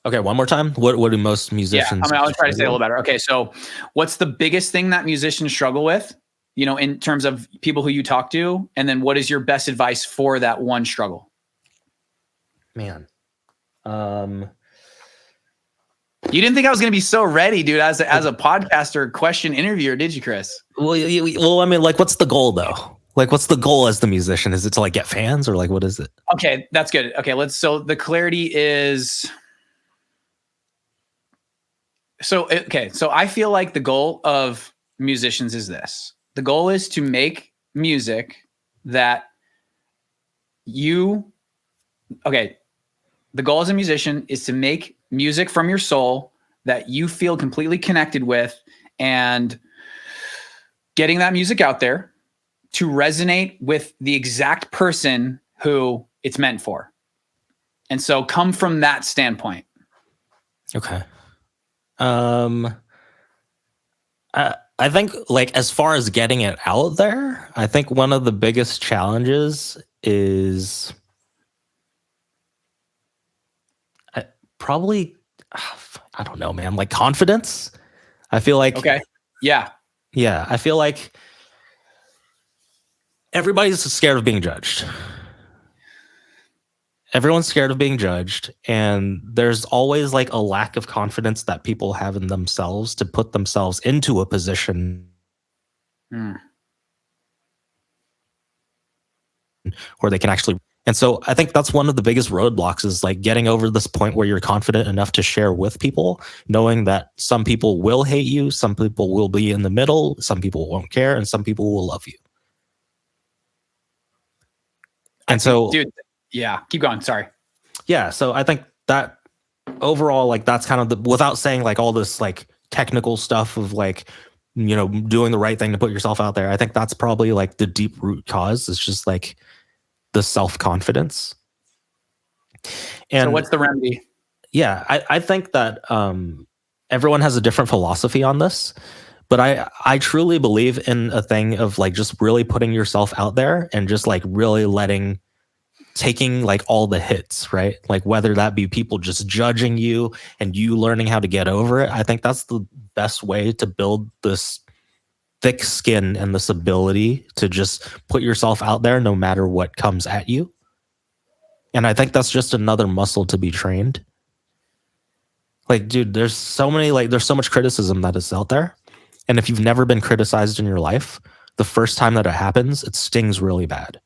Okay, one more time. What do most musicians? Yeah, I'll try to say it a little better. Okay, so what's the biggest thing that musicians struggle with, in terms of people who you talk to? And then what is your best advice for that one struggle? Man. You didn't think I was going to be so ready, dude, as a podcaster question interviewer, did you, Chris? Well, I mean, like, what's the goal though? Like, what's the goal as the musician? Is it to like get fans or like, what is it? Okay, that's good. Okay, so the clarity is, so I feel like the goal of musicians is this. The goal is to make music that the goal as a musician is to make music from your soul that you feel completely connected with, and getting that music out there to resonate with the exact person who it's meant for. And so come from that standpoint. Okay. I think, like, as far as getting it out there, I think one of the biggest challenges is probably, I don't know, man, like confidence. I feel like, okay. Yeah. I feel like everybody's scared of being judged. Everyone's scared of being judged, and there's always like a lack of confidence that people have in themselves to put themselves into a position where they can actually. And so I think that's one of the biggest roadblocks, is like getting over this point where you're confident enough to share with people, knowing that some people will hate you, some people will be in the middle, some people won't care, and some people will love you. And dude, yeah, keep going. Sorry. Yeah. So I think that overall, like, that's kind of without saying like all this like technical stuff of like, doing the right thing to put yourself out there. I think that's probably like the deep root cause. It's just like the self-confidence. And so what's the remedy? Yeah, I think that everyone has a different philosophy on this, but I truly believe in a thing of like just really putting yourself out there and just like really letting taking like all the hits, right? Like whether that be people just judging you and you learning how to get over it, I think that's the best way to build this thick skin and this ability to just put yourself out there no matter what comes at you. And I think that's just another muscle to be trained. Like, dude, there's so much criticism that is out there. And if you've never been criticized in your life, the first time that it happens, it stings really bad.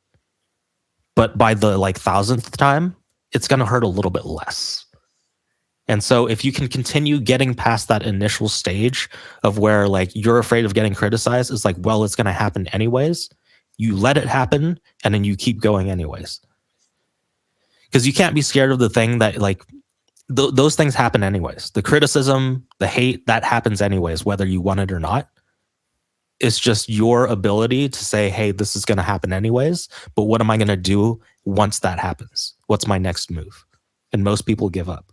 But by the like 1000th time, it's going to hurt a little bit less. And so if you can continue getting past that initial stage of where like you're afraid of getting criticized, it's like, well, it's going to happen anyways. You let it happen and then you keep going anyways. Because you can't be scared of the thing that like those things happen anyways. The criticism, the hate, that happens anyways, whether you want it or not. It's just your ability to say, hey, this is going to happen anyways, but what am I going to do once that happens? What's my next move? And most people give up.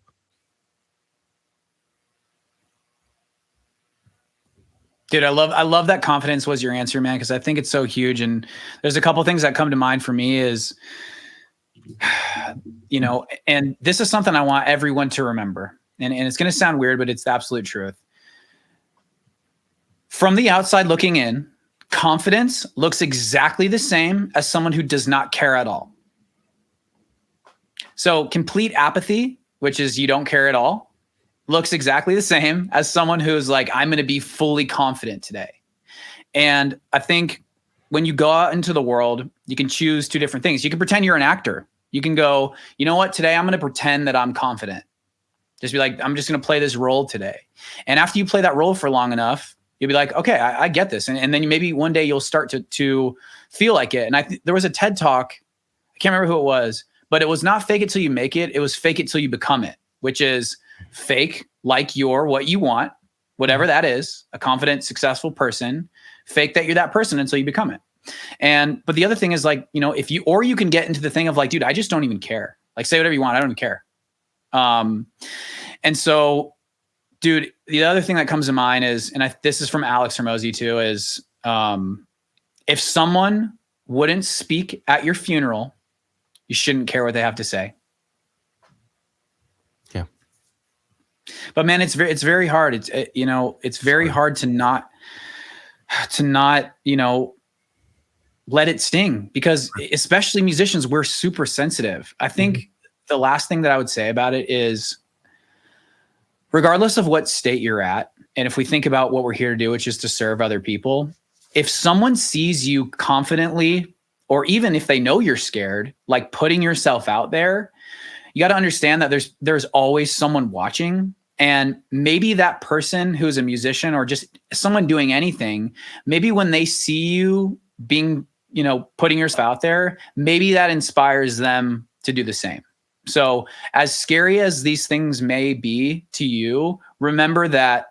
Dude, I love that confidence was your answer, man, because I think it's so huge. And there's a couple things that come to mind for me is, you know, and this is something I want everyone to remember. And it's going to sound weird, but it's the absolute truth. From the outside looking in, confidence looks exactly the same as someone who does not care at all. So complete apathy, which is you don't care at all, looks exactly the same as someone who's like, I'm going to be fully confident today. And I think when you go out into the world, you can choose two different things. You can pretend you're an actor. You can go, you know what, today I'm going to pretend that I'm confident. Just be like, I'm just going to play this role today. And after you play that role for long enough, you'll be like, okay, I get this. And then maybe one day you'll start to feel like it. And there was a TED talk, I can't remember who it was, but it was not fake it till you make it. It was fake it till you become it, which is fake like you're what you want, whatever that is, a confident, successful person, fake that you're that person until you become it. But the other thing is like, you know, you can get into the thing of like, dude, I just don't even care. Like say whatever you want. I don't even care. And so, dude, the other thing that comes to mind is, and this is from Alex Hormozy too, is if someone wouldn't speak at your funeral, you shouldn't care what they have to say. Yeah. But man, it's very hard. It's very hard to not, you know, let it sting, because especially musicians, we're super sensitive. I think the last thing that I would say about it is, regardless of what state you're at, and if we think about what we're here to do, which is to serve other people, if someone sees you confidently, or even if they know you're scared, like putting yourself out there, you got to understand that there's always someone watching. And maybe that person who's a musician or just someone doing anything, maybe when they see you being, you know, putting yourself out there, maybe that inspires them to do the same. So as scary as these things may be to you, remember that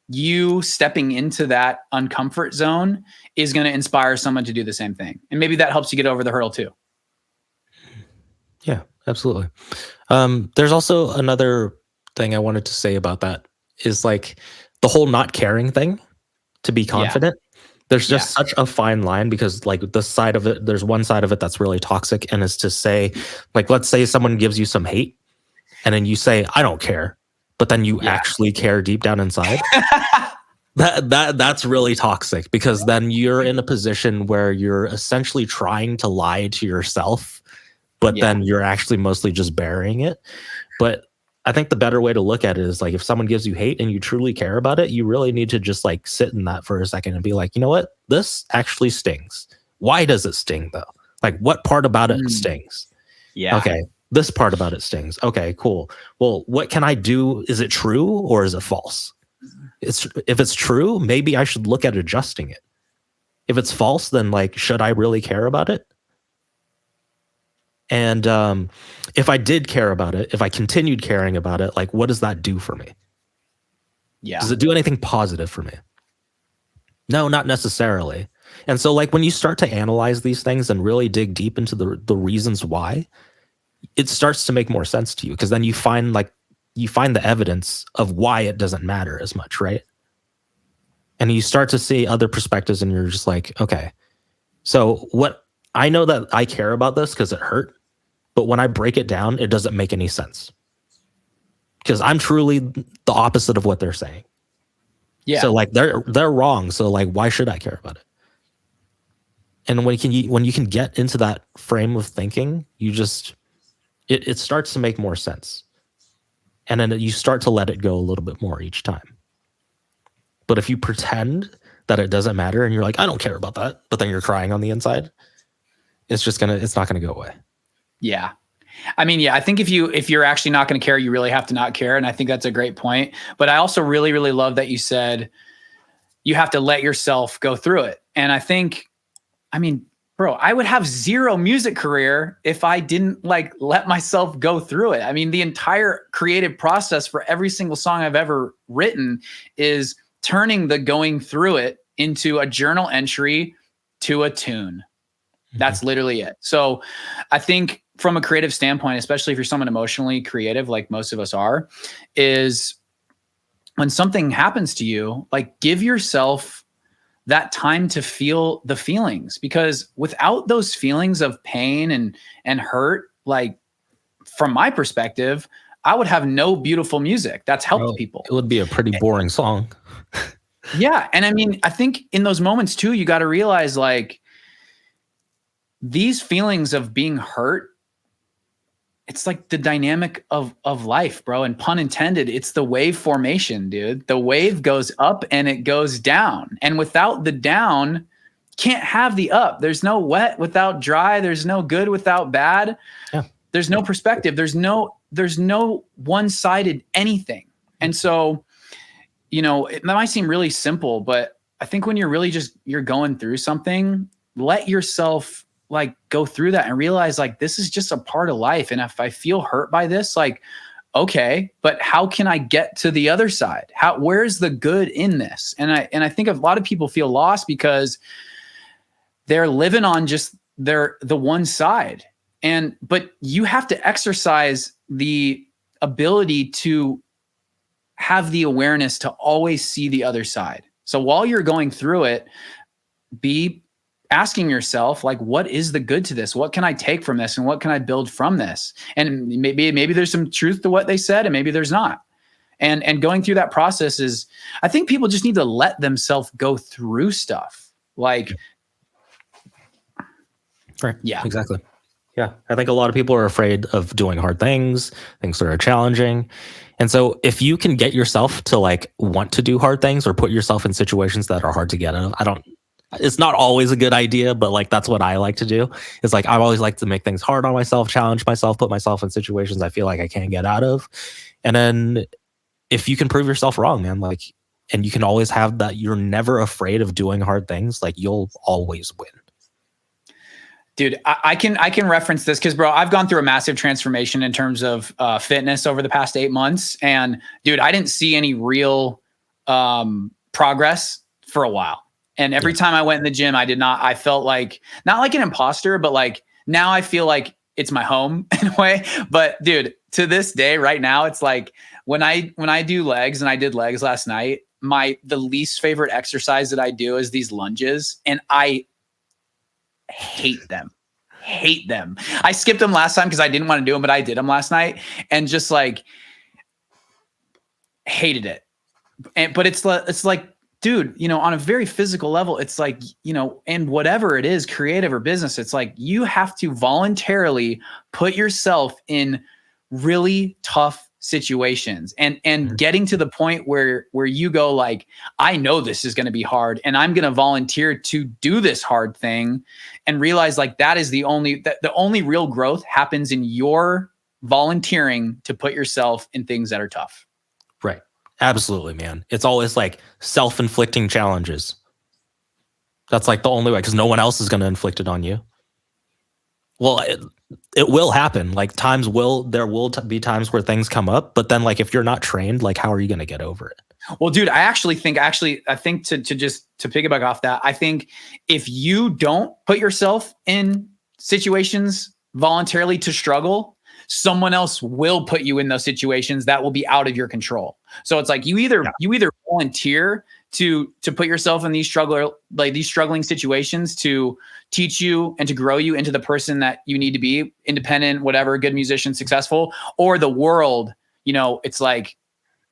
you stepping into that uncomfort zone is going to inspire someone to do the same thing. And maybe that helps you get over the hurdle too. Yeah, absolutely. There's also another thing I wanted to say about that is like the whole not caring thing, to be confident. Yeah. There's just such a fine line, because like the side of it, there's one side of it that's really toxic, and it's to say, like, let's say someone gives you some hate and then you say, I don't care, but then you actually care deep down inside. That's really toxic, because then you're in a position where you're essentially trying to lie to yourself, but then you're actually mostly just burying it. But I think the better way to look at it is like, if someone gives you hate and you truly care about it, you really need to just like sit in that for a second and be like, you know what? This actually stings. Why does it sting though? Like what part about it stings? Yeah. Okay. This part about it stings. Okay, cool. Well, what can I do? Is it true or is it false? If it's true, maybe I should look at adjusting it. If it's false, then like, should I really care about it? And if I did care about it, if I continued caring about it, like what does that do for me? Yeah. Does it do anything positive for me? No, not necessarily. And so like when you start to analyze these things and really dig deep into the reasons why, it starts to make more sense to you, because then you find the evidence of why it doesn't matter as much, right? And you start to see other perspectives and you're just like, okay, so what I know that I care about this because it hurt. but when I break it down, it doesn't make any sense. Because I'm truly the opposite of what they're saying. Yeah. So like they're wrong. So like, why should I care about it? And when you can get into that frame of thinking, you just it starts to make more sense. And then you start to let it go a little bit more each time. But if you pretend that it doesn't matter and you're like, I don't care about that, but then you're crying on the inside, it's not gonna go away. Yeah. I mean, yeah, I think if you're actually not going to care, you really have to not care. And I think that's a great point. But I also really, really love that you said you have to let yourself go through it. And I think, I mean, bro, I would have zero music career if I didn't like let myself go through it. I mean, the entire creative process for every single song I've ever written is turning the going through it into a journal entry to a tune. That's literally it. So I think from a creative standpoint, especially if you're someone emotionally creative, like most of us are, is when something happens to you, like give yourself that time to feel the feelings, because without those feelings of pain and hurt, like from my perspective, I would have no beautiful music that's helped people. It would be a pretty boring song. Yeah. And I mean, I think in those moments too, you got to realize like these feelings of being hurt, it's like the dynamic of life, bro. And pun intended, it's the wave formation, dude. The wave goes up and it goes down. And without the down, can't have the up. There's no wet without dry. There's no good without bad. Yeah. There's no perspective. There's no one-sided anything. And so, you know, it might seem really simple, but I think when you're really you're going through something, let yourself like go through that and realize like, this is just a part of life. And if I feel hurt by this, like, okay, but how can I get to the other side? Where's the good in this? And I think a lot of people feel lost because they're living on just the one side. But you have to exercise the ability to have the awareness to always see the other side. So while you're going through it, be asking yourself, like, what is the good to this? What can I take from this? And what can I build from this? And maybe there's some truth to what they said and maybe there's not. And going through that process is, I think people just need to let themselves go through stuff. Like, right. Yeah, exactly. Yeah. I think a lot of people are afraid of doing hard things that are challenging. And so if you can get yourself to like want to do hard things or put yourself in situations that are hard to get out of, it's not always a good idea, but like, that's what I like to do. It's like, I always like to make things hard on myself, challenge myself, put myself in situations I feel like I can't get out of. And then if you can prove yourself wrong, man, like, and you can always have that, you're never afraid of doing hard things. Like you'll always win. Dude, I can reference this because, bro, I've gone through a massive transformation in terms of fitness over the past 8 months. And dude, I didn't see any real progress for a while. And every time I went in the gym, I felt like, not like an imposter, but like now I feel like it's my home in a way. But dude, to this day, right now, it's like when I do legs, and I did legs last night, the least favorite exercise that I do is these lunges. And I hate them. I skipped them last time because I didn't want to do them, but I did them last night and just like hated it. But it's like, dude, you know, on a very physical level, it's like, you know, and whatever it is, creative or business, it's like you have to voluntarily put yourself in really tough situations and getting to the point where you go like, I know this is going to be hard and I'm going to volunteer to do this hard thing, and realize like that is the only real growth happens in your volunteering to put yourself in things that are tough. Right. Absolutely, man. It's always like self-inflicting challenges. That's like the only way, because no one else is going to inflict it on you. Well, it will happen. Like there will be times where things come up, but then like if you're not trained, like how are you going to get over it? Well, dude, I think to piggyback off that, I think if you don't put yourself in situations voluntarily to struggle, someone else will put you in those situations that will be out of your control. So it's like you either volunteer to put yourself in these struggling situations to teach you and to grow you into the person that you need to be, independent, whatever, good musician, successful, or the world, it's like,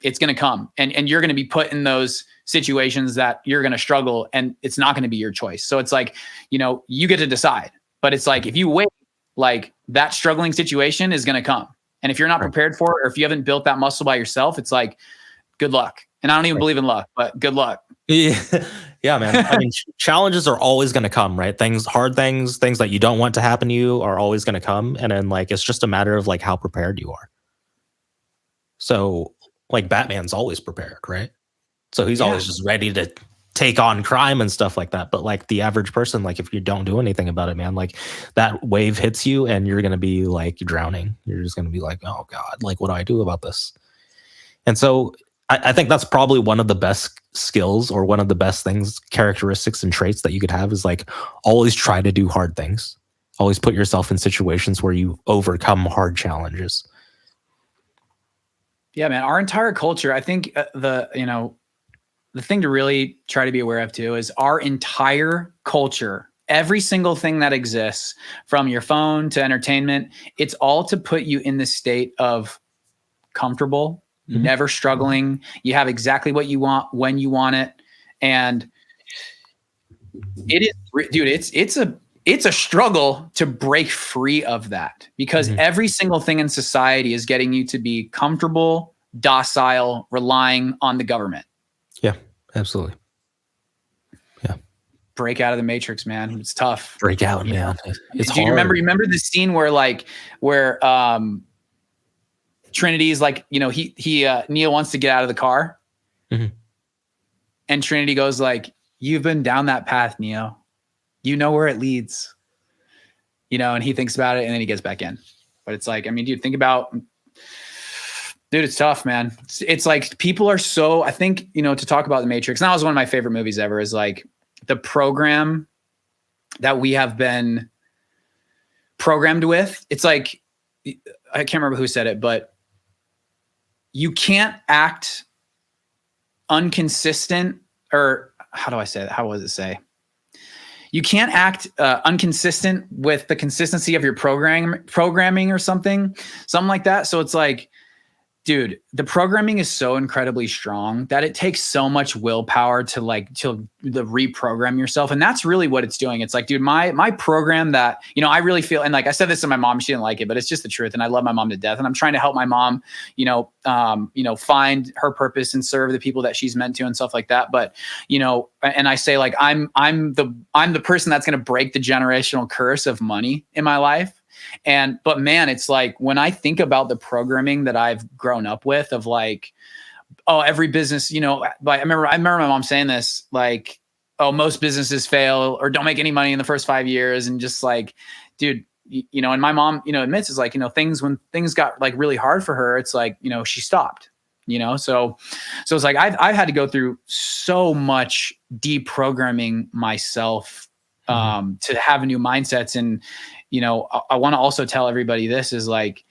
it's going to come and you're going to be put in those situations that you're going to struggle and it's not going to be your choice. So it's like, you get to decide, but it's like, if you wait, like that struggling situation is going to come. And if you're not prepared for it, or if you haven't built that muscle by yourself, it's like, good luck. And I don't even believe in luck, but good luck. Yeah, yeah, man. I mean, challenges are always going to come, right? Hard things that you don't want to happen to you are always going to come. And then like, it's just a matter of like how prepared you are. So like Batman's always prepared, right? So he's always just ready to take on crime and stuff like that. But like the average person, like if you don't do anything about it, man, like that wave hits you and you're going to be like drowning. You're just going to be like, oh God, like what do I do about this? And so I think that's probably one of the best skills or one of the best things, characteristics and traits that you could have is like always try to do hard things. Always put yourself in situations where you overcome hard challenges. Yeah, man. Our entire culture, I think the thing to really try to be aware of too is our entire culture, every single thing that exists from your phone to entertainment, it's all to put you in the state of comfortable, never struggling. You have exactly what you want when you want it. And it is, dude, it's a struggle to break free of that because every single thing in society is getting you to be comfortable, docile, relying on the government. Yeah, absolutely. Yeah. Break out of the matrix, man. It's tough. Break out, man. It's hard. Remember the scene where Trinity's like, Neo wants to get out of the car. And Trinity goes like, you've been down that path, Neo. You know where it leads. And he thinks about it and then he gets back in. But it's like, I mean, dude, it's tough, man. It's like people are so, I think, to talk about the Matrix, and that was one of my favorite movies ever, is like the program that we have been programmed with. It's like, I can't remember who said it, but you can't act inconsistent, or how do I say that? How was it say? You can't act inconsistent with the consistency of your programming or something like that. So it's like, dude, the programming is so incredibly strong that it takes so much willpower to reprogram yourself. And that's really what it's doing. It's like, dude, my program that, I really feel, and like I said this to my mom, she didn't like it, but it's just the truth. And I love my mom to death. And I'm trying to help my mom, find her purpose and serve the people that she's meant to and stuff like that. But, and I say like, I'm the person that's going to break the generational curse of money in my life. But man, it's like when I think about the programming that I've grown up with of like, oh, every business, like I remember my mom saying this, like, oh, most businesses fail or don't make any money in the first 5 years. And just like, dude, and my mom, admits it's like, when things got like really hard for her, it's like, she stopped, so it's like, I've had to go through so much deprogramming myself, to have new mindsets. And, I want to also tell everybody this is like,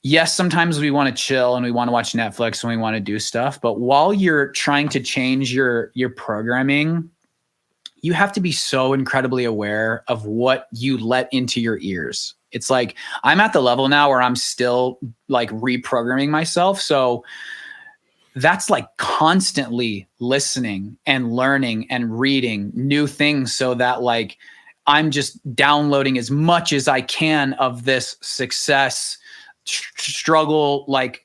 yes, sometimes we want to chill and we want to watch Netflix and we want to do stuff, but while you're trying to change your programming, you have to be so incredibly aware of what you let into your ears. It's like, I'm at the level now where I'm still like reprogramming myself. So that's like constantly listening and learning and reading new things so that like, I'm just downloading as much as I can of this success, struggle, like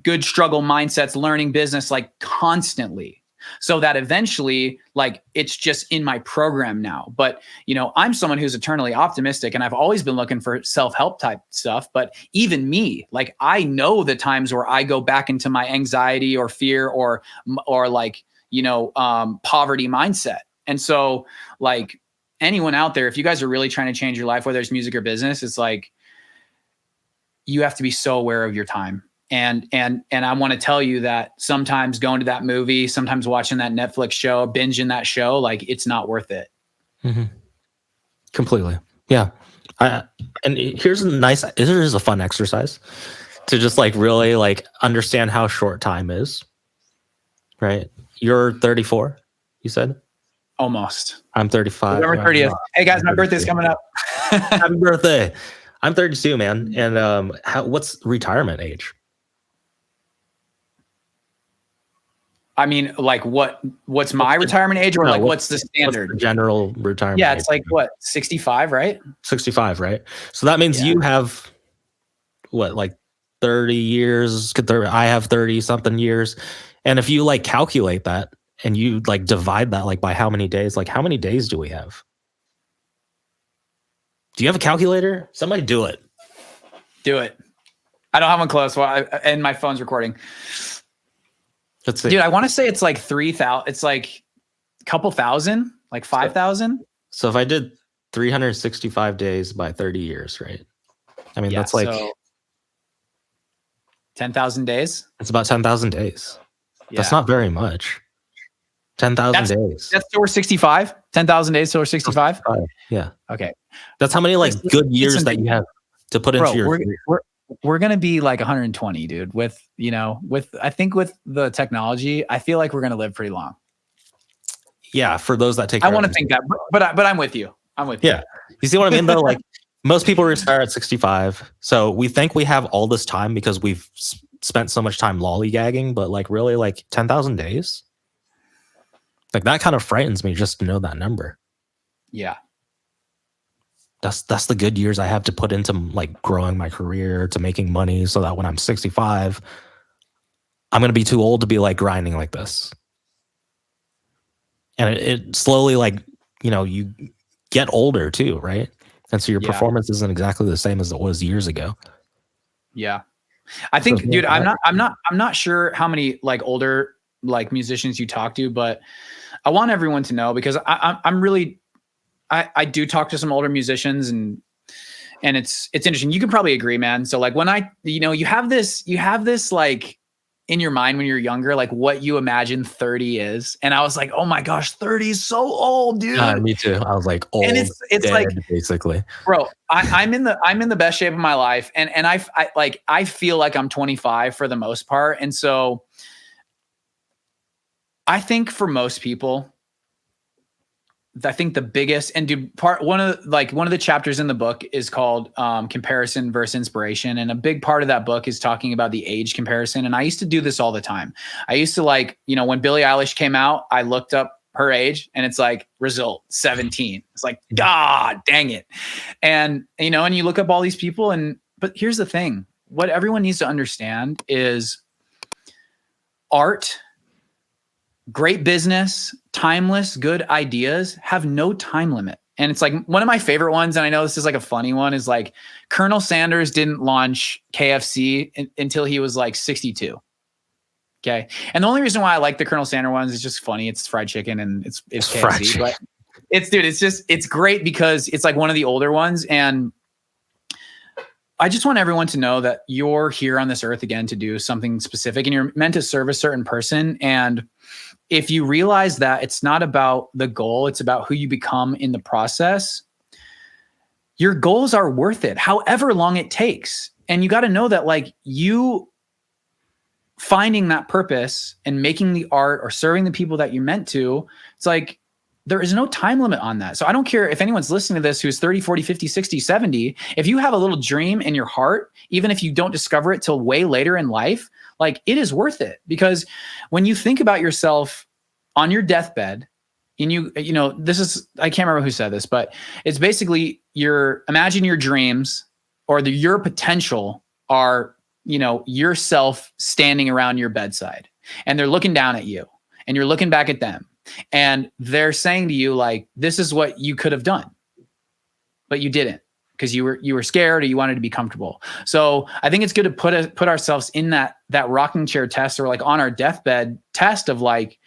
good struggle mindsets, learning business, like constantly, so that eventually like it's just in my program now. But, I'm someone who's eternally optimistic and I've always been looking for self-help type stuff. But even me, like I know the times where I go back into my anxiety or fear or like, poverty mindset. And so like, anyone out there, if you guys are really trying to change your life, whether it's music or business, it's like, you have to be so aware of your time. And I want to tell you that sometimes going to that movie, sometimes watching that Netflix show, binging that show, like it's not worth it. Completely. Yeah. And here's a fun exercise to just like really like understand how short time is. Right. You're 34, you said? Almost. I'm 35. November 30th. Hey guys, my birthday's coming up. Happy birthday. I'm 32, man. And what's retirement age? I mean, like what's my retirement age, or what's the standard? What's the general retirement Yeah, age? it's like what, 65, right? 65, right? So that means you have what, like 30 years? I have 30 something years. And if you like calculate that and you like divide that like by how many days, like how many days do we have? Do you have a calculator? Somebody do it. Do it. I don't have one close. And my phone's recording. Let's see. Dude, I want to say it's like 3,000. It's like a couple thousand, like 5,000. So if I did 365 days by 30 years, right? I mean, that's like 10,000 days. It's about 10,000 days. Yeah. That's not very much. 10,000 days. That's still 65. 10,000 days till 65. Yeah. Okay. That's how many like good years that you have to put into your career. We're going to be like 120, dude, I think with the technology, I feel like we're going to live pretty long. Yeah. For those that take, I want to think that, but I'm with you. Yeah. You see what I mean though? Like most people retire at 65. So we think we have all this time because we've spent so much time lollygagging, but like really like 10,000 days. Like that kind of frightens me just to know that number. Yeah. That's the good years I have to put into like growing my career, to making money, so that when I'm 65, I'm going to be too old to be like grinding like this. And it slowly, like, you get older too, right? And so your performance isn't exactly the same as it was years ago. Yeah. I think, dude, I'm not sure how many like older like musicians you talk to, but I want everyone to know, because I'm really, I do talk to some older musicians, and it's interesting. You can probably agree, man. So like when you have this like in your mind when you're younger, like what you imagine 30 is. And I was like, oh my gosh, 30 is so old, dude. Me too. I was like, old, and it's like, basically, bro, I'm in the best shape of my life. And I feel like I'm 25 for the most part. And so I think for most people, I think the biggest, and dude, one of the chapters in the book is called comparison versus inspiration. And a big part of that book is talking about the age comparison. And I used to do this all the time. I used to when Billie Eilish came out, I looked up her age and it's like result 17. It's like, God dang it. And, and you look up all these people, but here's the thing. What everyone needs to understand is art, great business, timeless, good ideas have no time limit. And it's like one of my favorite ones, and I know this is like a funny one, is like Colonel Sanders didn't launch KFC until he was like 62. Okay. And the only reason why I like the Colonel Sanders ones is just funny. It's fried chicken and it's KFC, but it's great because it's like one of the older ones. And I just want everyone to know that you're here on this earth again to do something specific, and you're meant to serve a certain person. And if you realize that it's not about the goal, it's about who you become in the process, your goals are worth it, however long it takes. And you got to know that like you finding that purpose and making the art or serving the people that you're meant to, it's like, there is no time limit on that. So I don't care if anyone's listening to this who's 30, 40, 50, 60, 70. If you have a little dream in your heart, even if you don't discover it till way later in life, like it is worth it. Because when you think about yourself on your deathbed, and this is, I can't remember who said this, but it's basically imagine your dreams or your potential are, yourself standing around your bedside, and they're looking down at you and you're looking back at them. And they're saying to you, like, this is what you could have done, but you didn't, because you were scared or you wanted to be comfortable. So I think it's good to put ourselves in that rocking chair test, or like on our deathbed test of like,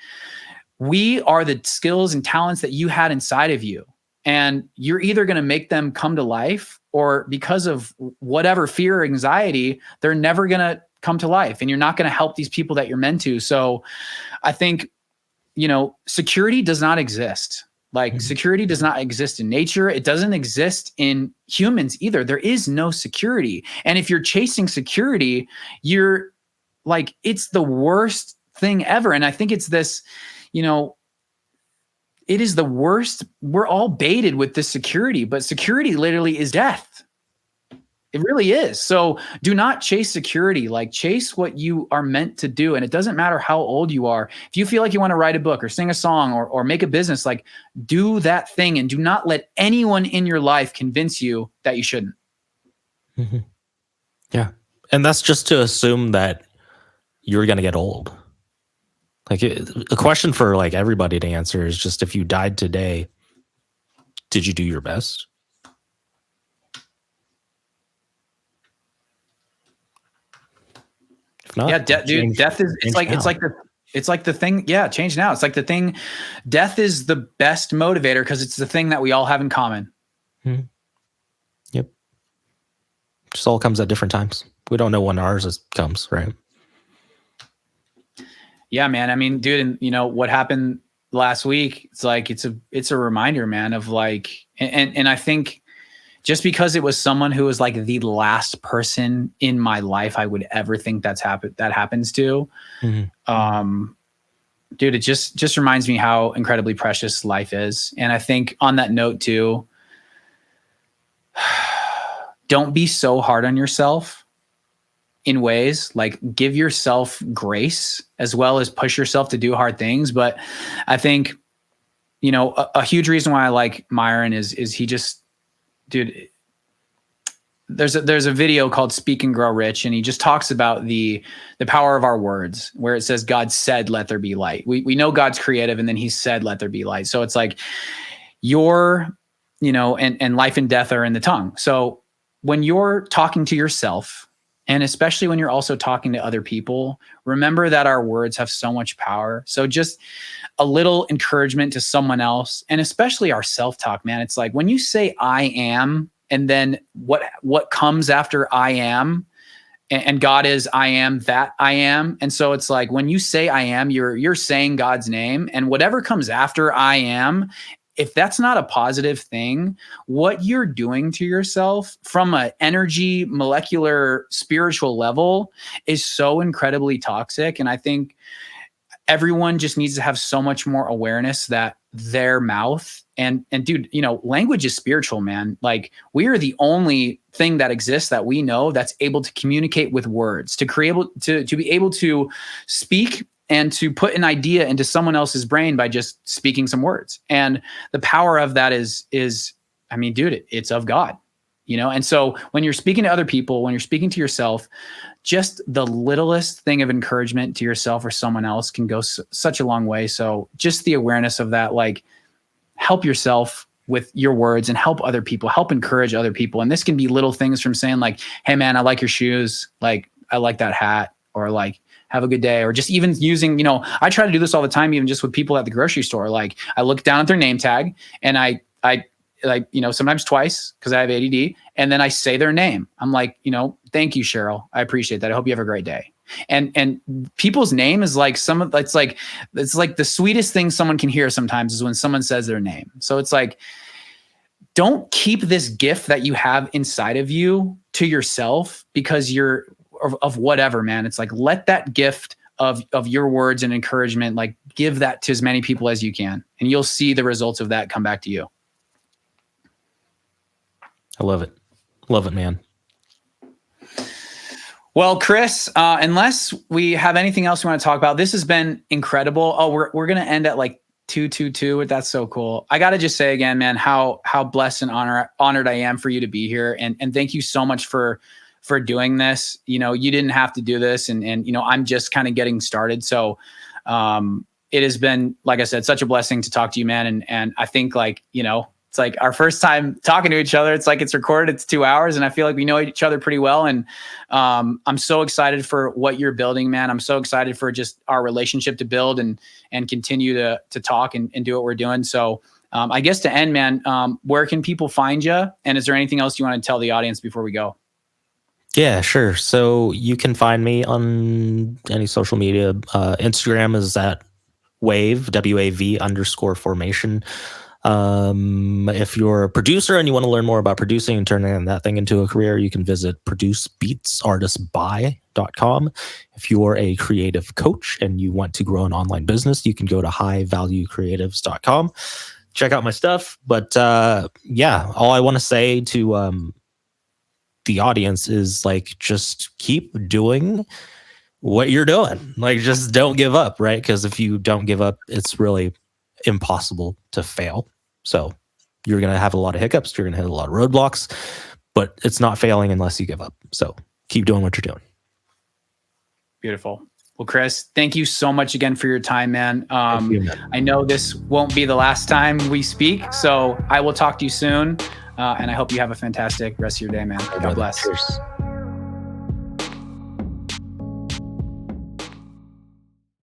we are the skills and talents that you had inside of you. And you're either going to make them come to life, or because of whatever fear or anxiety, they're never going to come to life, and you're not going to help these people that you're meant to. So I think, security does not exist. Like security does not exist in nature. It doesn't exist in humans either. There is no security. And if you're chasing security, you're like, it's the worst thing ever. And I think it's this, it is the worst. We're all baited with this security, but security literally is death. It really is. So do not chase security. Like, chase what you are meant to do. And it doesn't matter how old you are. If you feel like you want to write a book or sing a song or make a business, like, do that thing, and do not let anyone in your life convince you that you shouldn't. Mm-hmm. Yeah. And that's just to assume that you're going to get old. Like, a question for like everybody to answer is just, if you died today, did you do your best? If not, yeah, dude, death is, it's like the thing. Yeah. Change now. It's like the thing. Death is the best motivator because it's the thing that we all have in common. Mm-hmm. Yep. Just all comes at different times. We don't know when ours comes, right? Yeah, man. I mean, dude, and what happened last week, it's like, it's a reminder, man, of like, and I think just because it was someone who was like the last person in my life I would ever think that happens to, dude, it just reminds me how incredibly precious life is. And I think on that note too, don't be so hard on yourself in ways. Like, give yourself grace as well as push yourself to do hard things. But I think, a huge reason why I like Myron is he just, dude, there's a video called Speak and Grow Rich, and he just talks about the power of our words, where it says, God said, let there be light. We know God's creative, and then he said, let there be light. So it's like and life and death are in the tongue. So when you're talking to yourself, and especially when you're also talking to other people, remember that our words have so much power. So just a little encouragement to someone else, and especially our self-talk, man. It's like when you say I am, and then what comes after I am, and God is I am that I am. And so it's like when you say I am, you're saying God's name, and whatever comes after I am, if that's not a positive thing, what you're doing to yourself from an energy, molecular, spiritual level is so incredibly toxic. And I think everyone just needs to have so much more awareness that their mouth and dude, language is spiritual, man. Like, we are the only thing that exists that we know that's able to communicate with words, to be able to speak and to put an idea into someone else's brain by just speaking some words. And the power of that is, I mean, dude, it's of God, And so when you're speaking to other people, when you're speaking to yourself, just the littlest thing of encouragement to yourself or someone else can go such a long way. So just the awareness of that, like, help yourself with your words and help other people, help encourage other people. And this can be little things from saying like, hey man, I like your shoes. Like, I like that hat, or like, have a good day. Or just even using, I try to do this all the time, even just with people at the grocery store. Like, I look down at their name tag, and I like, sometimes twice, because I have ADD, and then I say their name. I'm like, thank you, Cheryl. I appreciate that. I hope you have a great day. And people's name is like it's like the sweetest thing someone can hear sometimes is when someone says their name. So it's like, don't keep this gift that you have inside of you to yourself because you're of whatever, man. It's like, let that gift of your words and encouragement, like, give that to as many people as you can, and you'll see the results of that come back to you. I love it. Love it, man. Well, Chris, unless we have anything else we want to talk about, this has been incredible. Oh, we're going to end at like 222. That's so cool. I got to just say again, man, how blessed and honored I am for you to be here. And thank you so much for doing this. You didn't have to do this, and I'm just kind of getting started. So it has been, like I said, such a blessing to talk to you, man. And I think like, it's like our first time talking to each other. It's like it's recorded, it's 2 hours, and I feel like we know each other pretty well. And I'm so excited for what you're building, man. I'm so excited for just our relationship to build and continue to talk and do what we're doing. So I guess to end, man, where can people find you? And is there anything else you want to tell the audience before we go? Yeah, sure. So you can find me on any social media. Instagram is at WAV, WAV _ formation. If you're a producer and you want to learn more about producing and turning that thing into a career, you can visit producebeatsartistby.com. If you're a creative coach and you want to grow an online business, you can go to highvaluecreatives.com. Check out my stuff. But yeah, all I want to say to the audience is like, just keep doing what you're doing. Like, just don't give up, right? Because if you don't give up, it's really impossible to fail. So you're going to have a lot of hiccups. You're going to hit a lot of roadblocks, but it's not failing unless you give up. So keep doing what you're doing. Beautiful. Well, Chris, thank you so much again for your time, man. I know this won't be the last time we speak, so I will talk to you soon. And I hope you have a fantastic rest of your day, man. God bless. Cheers.